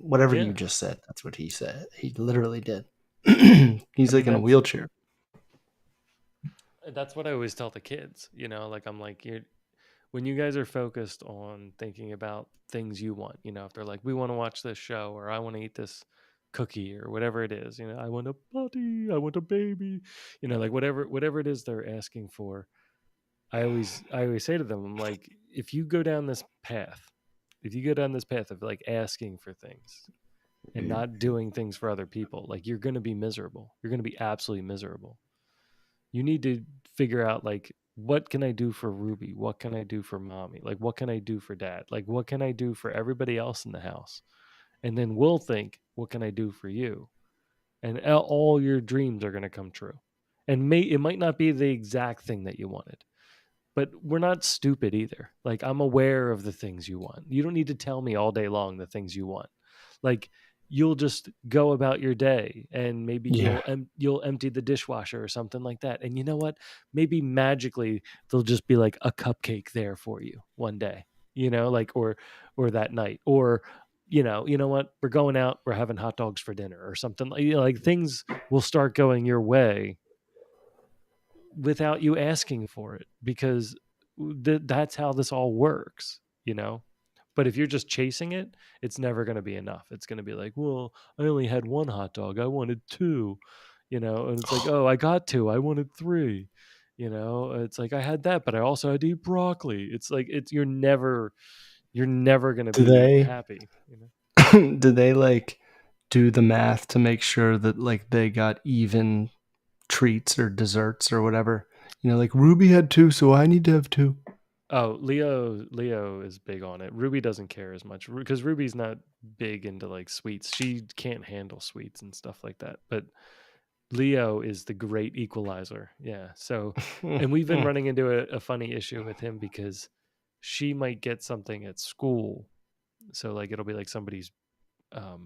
whatever you Yeah. just said. That's what he said. He literally did. I He's like mean, in a that's wheelchair. that's what I always tell the kids, like I'm like, when you guys are focused on thinking about things you want, if they're like, we want to watch this show, or I want to eat this cookie, or whatever it is, I want a puppy, I want a baby, like whatever it is they're asking for. I always say to them, I'm like, if you go down this path of like asking for things and not doing things for other people, like you're going to be miserable. You're going to be absolutely miserable. You need to figure out like, what can I do for Ruby? What can I do for mommy? Like what can I do for dad? Like what can I do for everybody else in the house? And then we'll think, what can I do for you? And all your dreams are going to come true. And it might not be the exact thing that you wanted, but we're not stupid either. Like I'm aware of the things you want. You don't need to tell me all day long the things you want. Like you'll just go about your day, and maybe Yeah. you'll empty the dishwasher or something like that. And you know what? Maybe magically there'll just be like a cupcake there for you one day. Like, or that night, or you know what? We're going out, we're having hot dogs for dinner or something, like things will start going your way without you asking for it, because that's how this all works. But if you're just chasing it, it's never going to be enough. It's going to be like, well, I only had one hot dog, I wanted two. And it's like, oh, I got two, I wanted three. It's like, I had that, but I also had to eat broccoli. It's like, you're never going to Do be they happy. do they like do the math to make sure that like they got even treats or desserts or whatever? Like Ruby had two, so I need to have two. Oh, Leo is big on it. Ruby doesn't care as much because Ruby's not big into like sweets. She can't handle sweets and stuff like that. But Leo is the great equalizer. Yeah. So, and we've been running into a funny issue with him because she might get something at school. So like it'll be like somebody's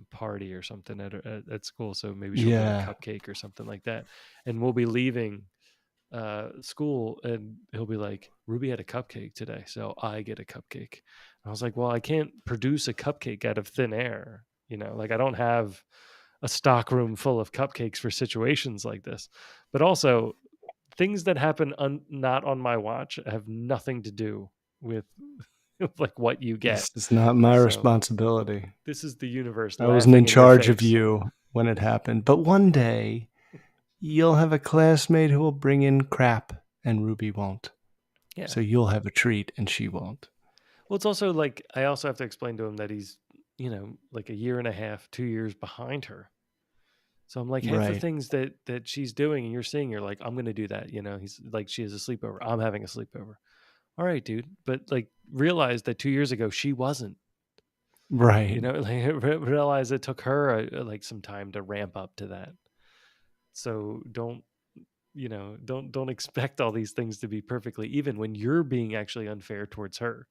party or something at school. So maybe she'll get a Yeah. cupcake or something like that, and we'll be leaving school, and he'll be like, "Ruby had a cupcake today, so I get a cupcake." And I was like, "Well, I can't produce a cupcake out of thin air. Like I don't have a stock room full of cupcakes for situations like this." But also, things that happen not on my watch have nothing to do with like what you get. This is not my So responsibility. this is the universe I wasn't in laughing in your charge of face. you when it happened. But one day, you'll have a classmate who will bring in crap and Ruby won't. Yeah. So you'll have a treat and she won't. Well, it's also like I also have to explain to him that he's, like a year and a half, 2 years behind her. So I'm like, half the Right. things that she's doing and you're seeing, you're like, I'm gonna do that. He's like, she has a sleepover. I'm having a sleepover. All right, dude. But like, realize that 2 years ago she wasn't. Right. Like realize it took her like some time to ramp up to that. So don't expect all these things to be perfectly even when you're being actually unfair towards her.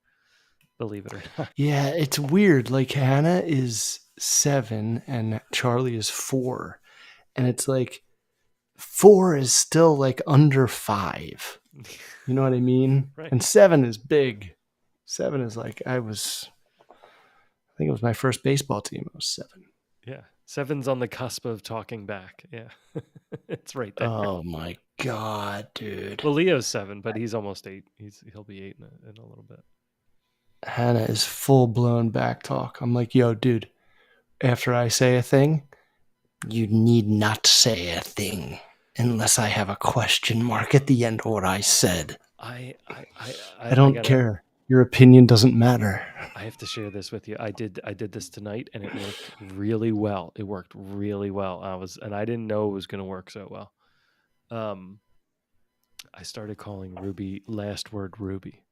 Believe it or not. Yeah, it's weird. Like Hannah is 7 and Charlie is 4. And it's like 4 is still like under 5. You know what I mean? Right. And 7 is big. 7 is like I think it was my first baseball team. I was 7. Yeah. Seven's on the cusp of talking back. Yeah. It's right there. Oh my god, dude. Well, Leo's 7, but he's almost 8. He'll be 8 in a little bit. Hannah is full blown back talk. I'm like, yo, dude, after I say a thing, you need not say a thing unless I have a question mark at the end of what I said. I I don't gotta. care. Your opinion doesn't matter. I have to share this with you. I did this tonight, and it worked really well. It worked really well. And I didn't know it was going to work so well. I started calling Ruby last word Ruby.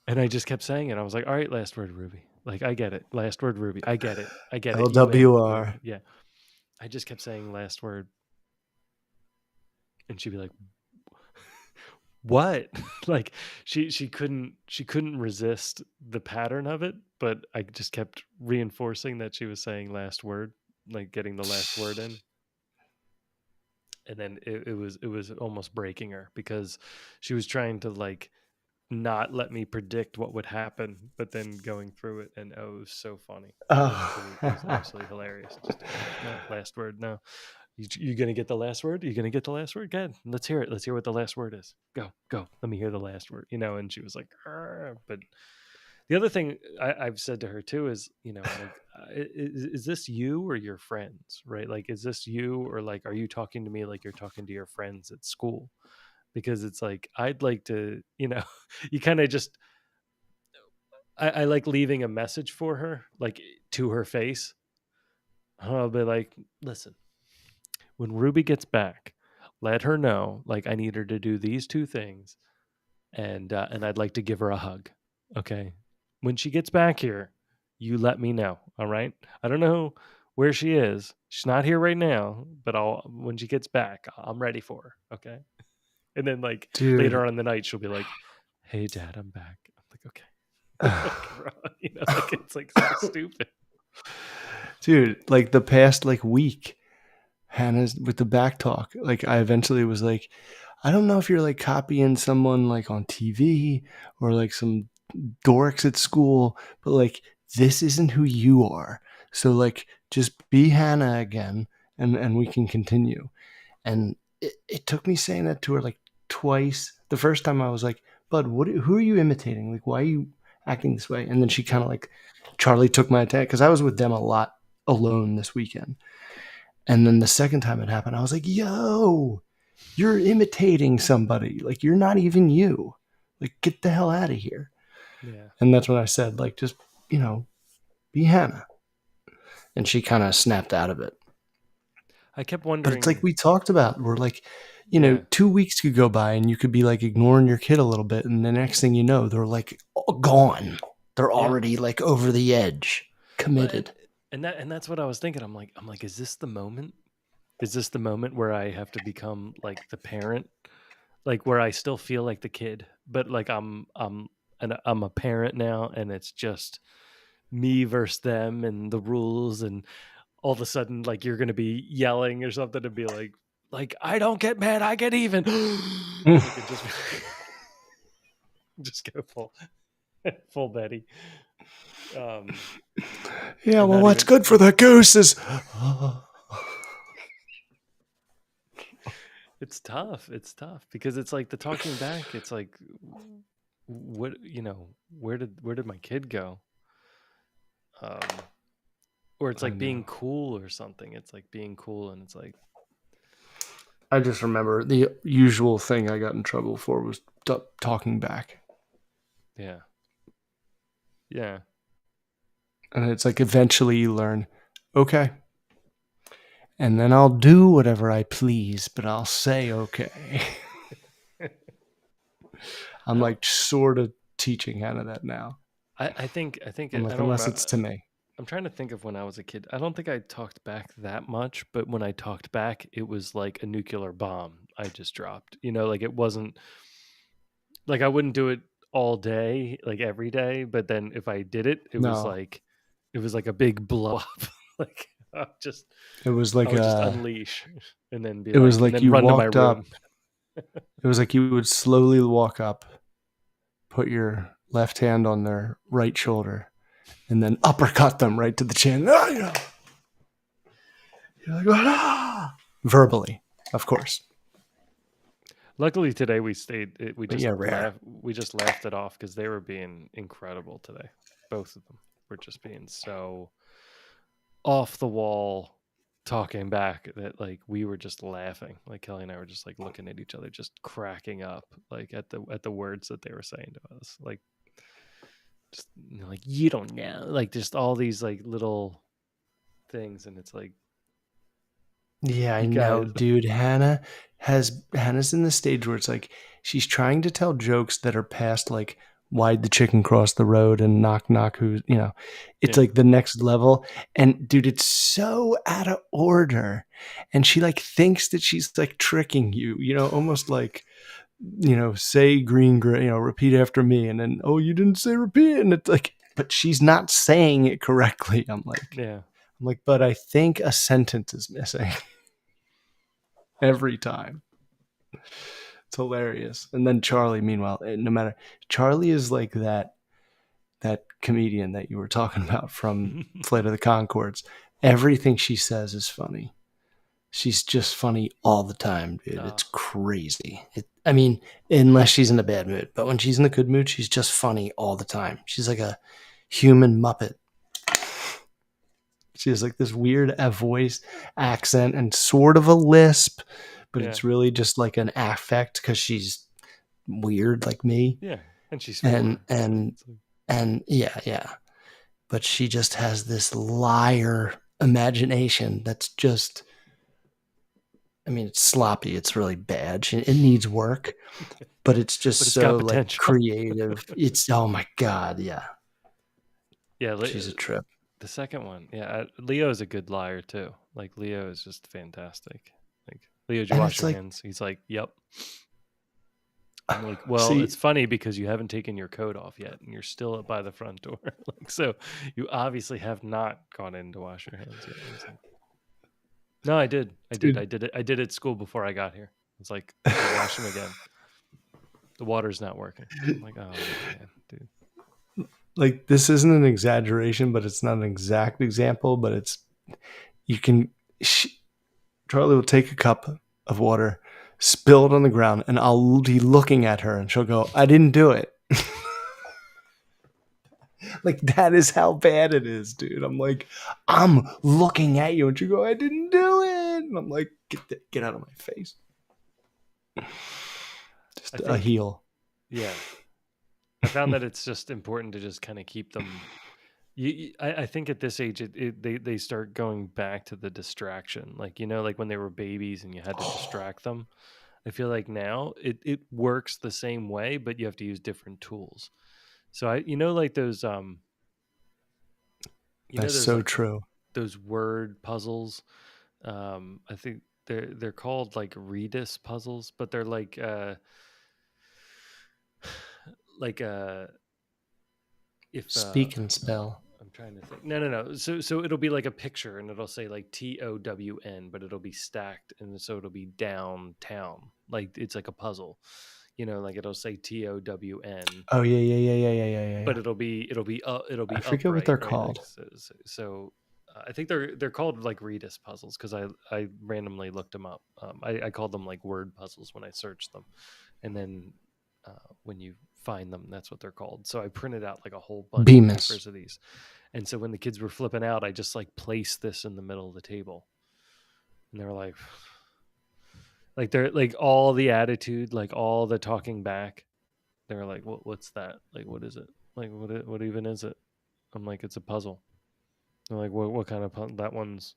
And I just kept saying it. I was like, all right, last word Ruby. Like, I get it. Last word Ruby. I get it. I get it. You ain't. LWR. Yeah. I just kept saying last word. And she'd be like, what? Like she couldn't resist the pattern of it, but I just kept reinforcing that she was saying last word, like getting the last word in. And then it was almost breaking her because she was trying to like not let me predict what would happen, but then going through it, and it was so funny. It was Oh. absolutely hilarious. Just no last word. No, you gonna get the last word? You gonna get the last word? Good. Let's hear it. Let's hear what the last word is. Go. Let me hear the last word. And she was like, "Arr." But the other thing I've said to her too is, I'm like, is this you or your friends, right? Like, is this you or like, are you talking to me like you're talking to your friends at school? Because it's like I'd like to, you kind of just I like leaving a message for her, like to her face. I'll be like, listen, when Ruby gets back, let her know like I need her to do these two things, and I'd like to give her a hug. Okay, when she gets back here, you let me know. All right, I don't know where she is. She's not here right now, but I'll when she gets back, I'm ready for her. Okay, and then like later Dude. on in the night, she'll be like, "Hey, Dad, I'm back." I'm like, "Okay." Like, bro, like it's like so stupid. Dude, like the past like week, Hannah's with the back talk. Like I eventually was like, I don't know if you're like copying someone like on TV or like some dorks at school, but like this isn't who you are. So like just be Hannah again and we can continue. And it took me saying that to her like twice. The first time I was like, Bud, who are you imitating? Like, why are you acting this way? And then she kind of like, Charlie took my attack because I was with them a lot alone this weekend. And then the second time it happened, I was like, yo, you're imitating somebody. Like, you're not even you. Like, get the hell out of here. Yeah. And that's when I said, like, just, be Hannah. And she kind of snapped out of it. I kept But it's like wondering. we talked about. We're like, Yeah, 2 weeks could go by and you could be like ignoring your kid a little bit, and the next thing you know, they're like gone. They're yeah. already like over the edge, Well, committed. and that's what I was thinking. I'm like, is this the moment? Is this the moment where I have to become like the parent, like where I still feel like the kid, but like I'm a parent now, and it's just me versus them and the rules, and all of a sudden like you're gonna be yelling or something and be like I don't get mad, I get even. Like it just just go full Betty. Um, Yeah, and well, not what's even good for the goose is. it's tough. It's tough because it's like the talking back. It's like, what where did my kid go? Um, or it's I like being know. cool or something. It's like being cool, and it's like, I just remember the usual thing I got in trouble for was talking back. yeah, yeah. And it's like eventually you learn, okay, and then I'll do whatever I please, but I'll say okay. I'm I don't. like sort of teaching Hannah that now. I'm I like, don't unless it's remember. to me. I'm trying to think of when I was a kid. I don't think I talked back that much, but when I talked back, it was like a nuclear bomb I just dropped. Like it wasn't like I wouldn't do it all day, like every day, but then if I did it, No, it was like a big blow up. Like I just it was I like would just unleash and then be it was like and like then you run to my walked up. room. It was like you would slowly walk up, put your left hand on their right shoulder, and then uppercut them right to the chin. You're like, ah! Verbally, of course. Luckily today we But just yeah, rare. laughed it off because they were being incredible today. Both of them were just being so off the wall talking back that like we were just laughing. Like Kelly and I were just like looking at each other, just cracking up like at the words that they were saying to us. Like just like you don't know. Like just all these like little things, and it's like Yeah, I you know, guys. dude. Hannah's in the stage where it's like she's trying to tell jokes that are past like why'd the chicken cross the road and knock knock who's it's Yeah. like the next level. And dude, it's so out of order. And she like thinks that she's like tricking you, almost like say green gray, repeat after me, and then oh you didn't say repeat, and it's like but she's not saying it correctly. Yeah. I'm like, but I think a sentence is missing every time. It's hilarious. And then Charlie, meanwhile, no matter Charlie is like that comedian that you were talking about from Flight of the Concords. Everything she says is funny. She's just funny all the time, dude. uh, It's crazy. I mean, unless she's in a bad mood, but when she's in a good mood, she's just funny all the time. She's like a human muppet. She has like this weird voice accent and sort of a lisp, but yeah. it's really just like an affect because she's weird like me. Yeah. And she's And 4. and It's like, and yeah, yeah. But she just has this liar imagination that's just I mean, it's sloppy. It's really bad. It needs work, but it's just but it's got so like potential. creative. It's oh my god, yeah. Yeah, She's a trip. the second one. Yeah, Leo is a good liar too. Like Leo is just fantastic. Like Leo, did you And wash it's your like hands? He's like, "Yep." I'm like, "Well, it's see, funny because you haven't taken your coat off yet, and you're still by the front door. Like, so you obviously have not gone in to wash your hands yet." He's like, "No, I did. I did. dude, I did it. I did it at school before I got here." It's like, "Okay, wash them again. The water's not working." I'm like, "Oh man, dude." like this isn't an exaggeration, but it's not an exact example, but it's you can Charlie will take a cup of water, spill it on the ground, and I'll be looking at her and she'll go, I didn't do it. Like that is how bad it is, dude. I'm like, I'm looking at you and you go, I didn't do it. And I'm like, get out of my face. I Just a think, heel. yeah, I found that it's just important to just kind of keep them I think at this age, they start going back to the distraction, like like when they were babies and you had to distract them. I feel like now it works the same way, but you have to use different tools. So like those That's there's so like true. those word puzzles. I think they're called like Redis puzzles, but they're like if Speak and spell. I'm trying to think. No. So it'll be like a picture, and it'll say like TOWN, but it'll be stacked, and so it'll be downtown. Like it's like a puzzle, like it'll say TOWN, Oh yeah, yeah, yeah, yeah, yeah, yeah, yeah, but yeah. it'll I be forget what upright, they're right? Like called. I think they're called like Redis puzzles because I randomly looked them up. I called them like word puzzles when I searched them, and then when you find them, that's what they're called. So I printed out like a whole bunch of Bemis. papers of these, and so when the kids were flipping out, I just like placed this in the middle of the table, and they were like they're like all the attitude, like all the talking back. They were like, what's that? Like, what is it? Like, what even is it?" I'm like, "It's a puzzle." They're like, what kind of that one's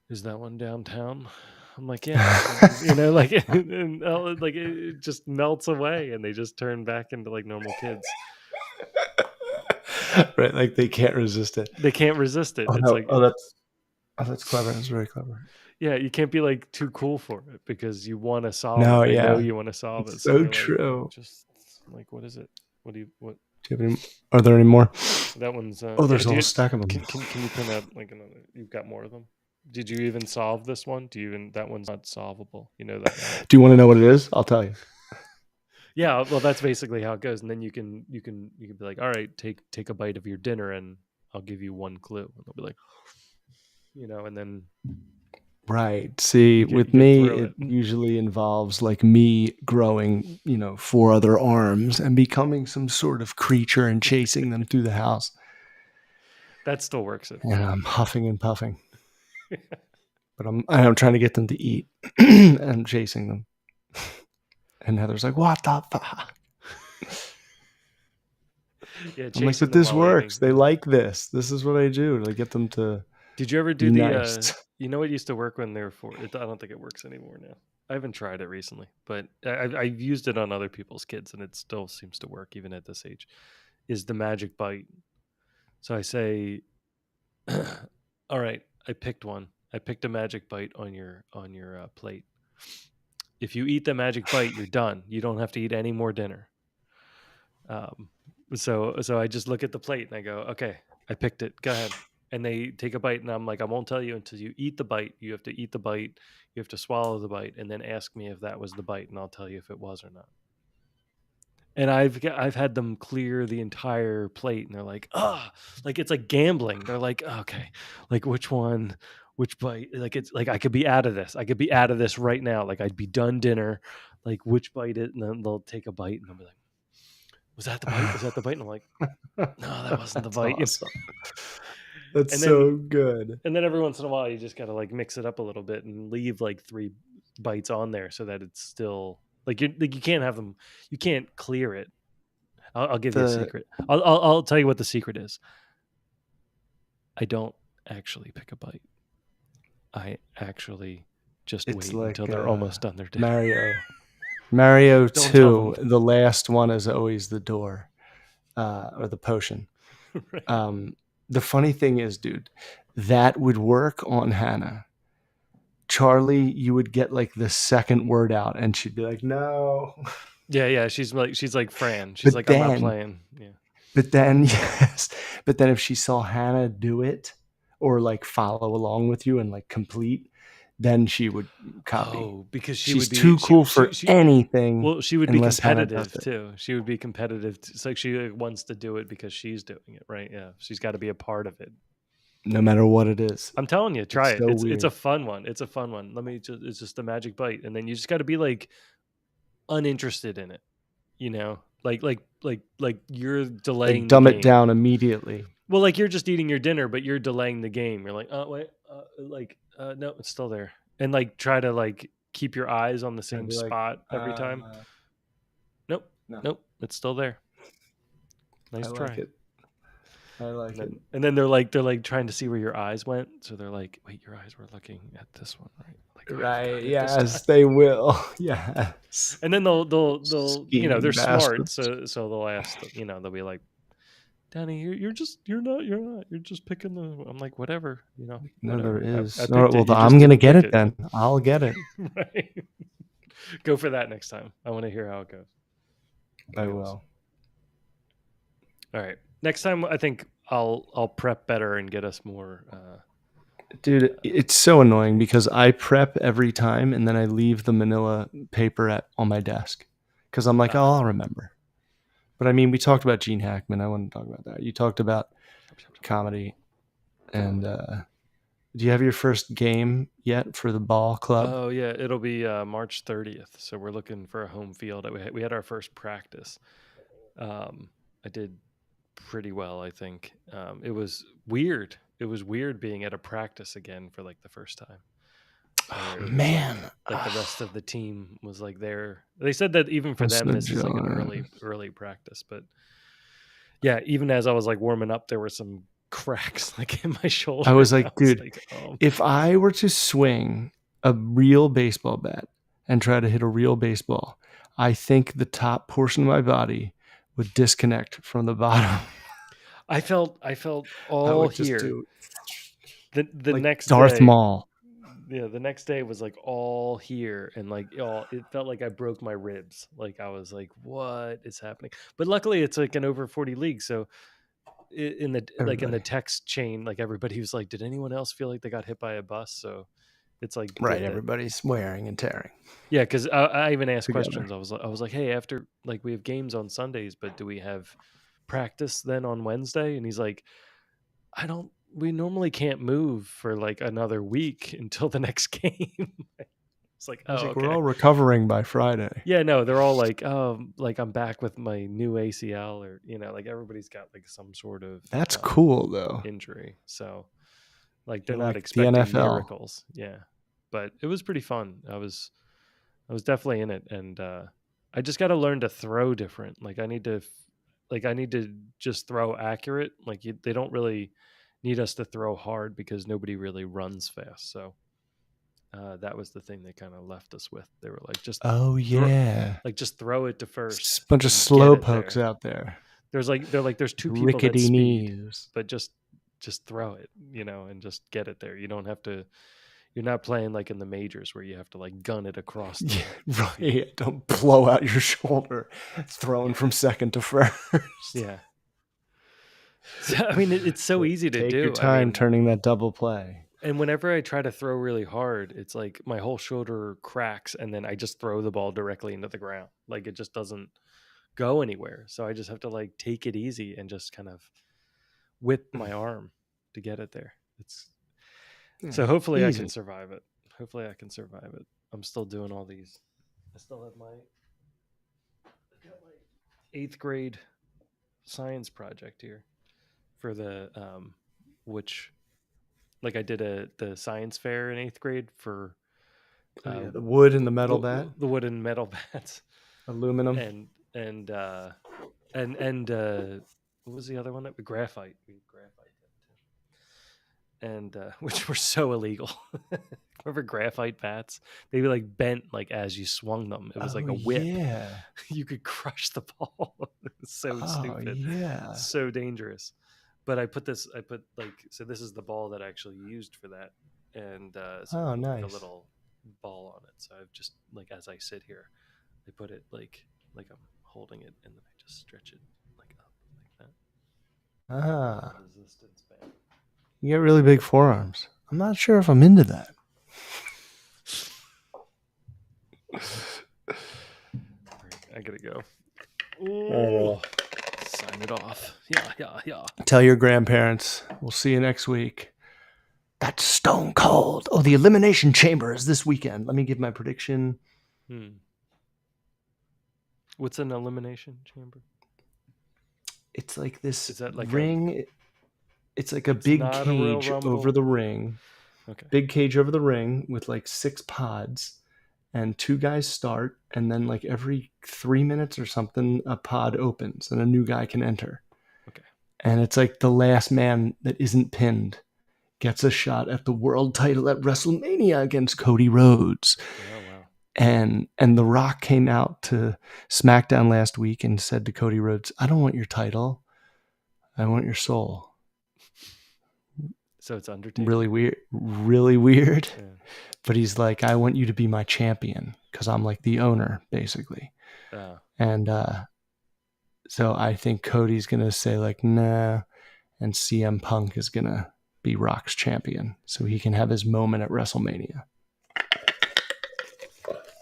is that one downtown? I'm like, yeah, like, and, like it just melts away, and they just turn back into like normal kids. Right, like they can't resist it. They can't resist it. Oh It's no, like, that's clever. That's very clever. yeah, you can't be like too cool for it because you want to solve it. No, They know yeah, you want to solve it, it's so so they're like, true. just like, what is it? What? Do you have any? Are there any more? That one's Oh, yeah. there's a whole stack of them. Can you print out like another? You've got more of them. Did you even solve this one? Do you even that one's not solvable? You know that, right? Do you want to know what it is? I'll tell you. Yeah, well, that's basically how it goes, and then you can be like, all right, take a bite of your dinner, and I'll give you one clue, and they'll be like, and then Right. See, you with get me, through it it. usually involves like me growing, four other arms and becoming some sort of creature and chasing them through the house. That still works. And I'm huffing and puffing, but I'm trying to get them to eat and I'm chasing them. And Heather's like, "What the fuck?" Yeah, I'm like, chasing "But them this while eating. works. They Yeah. like this. This is what I do to get them to Did you ever do be the? nice." What used to work when they were four? I don't think it works anymore now. I haven't tried it recently, but I've used it on other people's kids, and it still seems to work even at this age. Is the magic bite? So I say, all right, I picked one. I picked a magic bite on your plate. If you eat the magic bite, you're done. You don't have to eat any more dinner. Um, so I just look at the plate and I go, okay, I picked it. Go ahead. And they take a bite, and I'm like, I won't tell you until you eat the bite. You have to eat the bite. You have to swallow the bite, and then ask me if that was the bite, and I'll tell you if it was or not. And I've had them clear the entire plate, and they're like, like it's like gambling. They're like, okay, like which one, which bite? Like it's like I could be out of this. I could be out of this right now. Like I'd be done dinner. Like which bite it? And then they'll take a bite, and they'll be like, was that the bite? Was that the bite? And I'm like, no, that wasn't the That's bite. awesome. That's And then so good. every once in a while, you just gotta like mix it up a little bit and leave like three bites on there so that it's still you can't have them. You can't clear it. I'll give you a The secret. I'll tell you what the secret is. I don't actually pick a bite. I actually just It's wait until like they're almost done their dinner. Mario Don't tell 2, the last one is always the door, or the potion. them. Right. The funny thing is, dude, that would work on Hannah. Charlie, you would get like the second word out, and she'd be like, "No." Yeah. She's like Fran. She's But like, I'm not then, playing. Yeah. but then, yes, but then if she saw Hannah do it, or like follow along with you and like complete, then she would copy. Oh, because she She's would be too cool for anything well, she would be unless Hannah does competitive it. too. She would be competitive. It's like she wants to do it because she's doing it, right? Yeah, she's got to be a part of it. No matter what it is. I'm telling you, try It's it. so It's a weird. fun one. It's a fun one. It's just a magic bite, and then you just got to be like uninterested in it. Like you're Like delaying the dumb it game. down immediately. Well, like you're just eating your dinner, but you're delaying the game. You're like, oh wait, no, it's still there, and like try to like keep your eyes on the I'd same be like, spot every time. Nope, no, nope, it's still there. I Nice like try. it. I like it. And then they're like trying to see where your eyes went. So they're like, wait, your eyes were looking at this one, right? Like, oh, I've Right. got it this time. Yes, they will. Yes. And then they'll they're Scheming smart. bastards. So they'll ask, they'll be like, Danny, you're just picking the. I'm like, whatever, No, there whatever. I is. All right, picked well, it. You I'm just gonna didn't get pick it it. then. I'll get it. Right. Go for that next time. I want to hear how it goes. I will. All right. Next time, I think I'll prep better and get us more. Dude, it's so annoying because I prep every time and then I leave the manila paper on my desk because I'm like, oh, I'll remember. But I mean, we talked about Gene Hackman. I want to talk about that. You talked about comedy. And do you have your first game yet for the ball club? Oh yeah, it'll be March 30th. So we're looking for a home field. We had our first practice. I did pretty well, I think. It was weird. It was weird being at a practice again for like the first time. Oh, It was man. like the rest of the team was like there. They said that even for I'm them, so this is like an jealous. early practice. But yeah, even as I was like warming up, there were some cracks like in my shoulder. I was I like, was dude, like, if I were to swing a real baseball bat and try to hit a real baseball, I think the top portion of my body would disconnect from the bottom. I felt I all would just here. do The like next Darth day, Maul. yeah, the next day was like all here, and like it felt like I broke my ribs. Like I was like, what is happening? But luckily, it's like an over 40 league, so in the in the Everybody. text chain, like everybody was like, did anyone else feel like they got hit by a bus? So it's like Right, good that. everybody's wearing and tearing Yeah, because I even asked together. questions. I was like, hey, after like we have games on Sundays, but do we have practice then on Wednesday? And he's like, I don't. We normally can't move for like another week until the next game. It's like, I was oh, like, we're okay. all recovering by Friday. Yeah, no, they're all like I'm back with my new ACL, or like everybody's got like some sort of That's cool, though. injury. So like they're You're not like the expecting NFL. miracles. Yeah, but it was pretty fun. I was definitely in it, and I just got to learn to throw different. Like I need to just throw accurate. Like they don't really need us to throw hard because nobody really runs fast. So that was the thing they kind of left us with. They were like, Oh, yeah. just throw it to first Bunch of and get slow it pokes there. out there. There's two people that Rickety speed, knees. but just throw it, and just get it there. You don't have to. You're not playing like in the majors where you have to like gun it across the Yeah, field. right. Don't blow out your shoulder throwing from second to first. Yeah. So, I mean, it's so easy to Take do. your I time mean, turning that double play. and whenever I try to throw really hard, it's like my whole shoulder cracks, and then I just throw the ball directly into the ground. Like it just doesn't go anywhere. So I just have to like take it easy and just kind of whip my arm to get it there. So hopefully I can Easy. survive it. Hopefully I can survive it. I'm still doing all these. I still have I've got my 8th grade science project here for the which like I did the science fair in 8th grade for The wood and the metal bat, the wooden metal bats, aluminum. and what was the other one? That graphite. We had graphite too, and which were so illegal. Remember graphite bats? They were like bent like as you swung them. It was like a whip. Yeah. You could crush the ball. It was so stupid. Yeah. So dangerous. But I put like, so this is the ball that I actually used for that. And so I put, like, nice. a little ball on it. So I've just like, as I sit here, I put it like I'm holding it, and then I just stretch it like up like that. Resistance band. You got really big forearms. I'm not sure if I'm into that. I gotta go. Oh, sign it off. Yeah. Tell your grandparents. We'll see you next week. That's stone cold. Oh, the Elimination Chamber is this weekend. Let me give my prediction. What's an elimination chamber? It's like this Is that like ring. It's like a big cage over the ring. Okay. Big cage over the ring with like 6 pods. And 2 guys start, and then like every 3 minutes or something, a pod opens and a new guy can enter. Okay. And it's like the last man that isn't pinned gets a shot at the world title at WrestleMania against Cody Rhodes. Oh wow. And The Rock came out to SmackDown last week and said to Cody Rhodes, "I don't want your title. I want your soul." So it's Undertaker. Really weird. Really weird. Yeah. But he's like, "I want you to be my champion because I'm like the owner, basically." And so I think Cody's going to say like, "Nah." And CM Punk is going to be Rock's champion so he can have his moment at WrestleMania.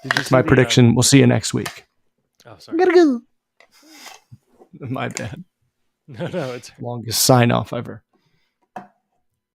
That's my prediction. We'll see you next week. Oh, sorry. Gotta go. My bad. No, it's longest sign off ever.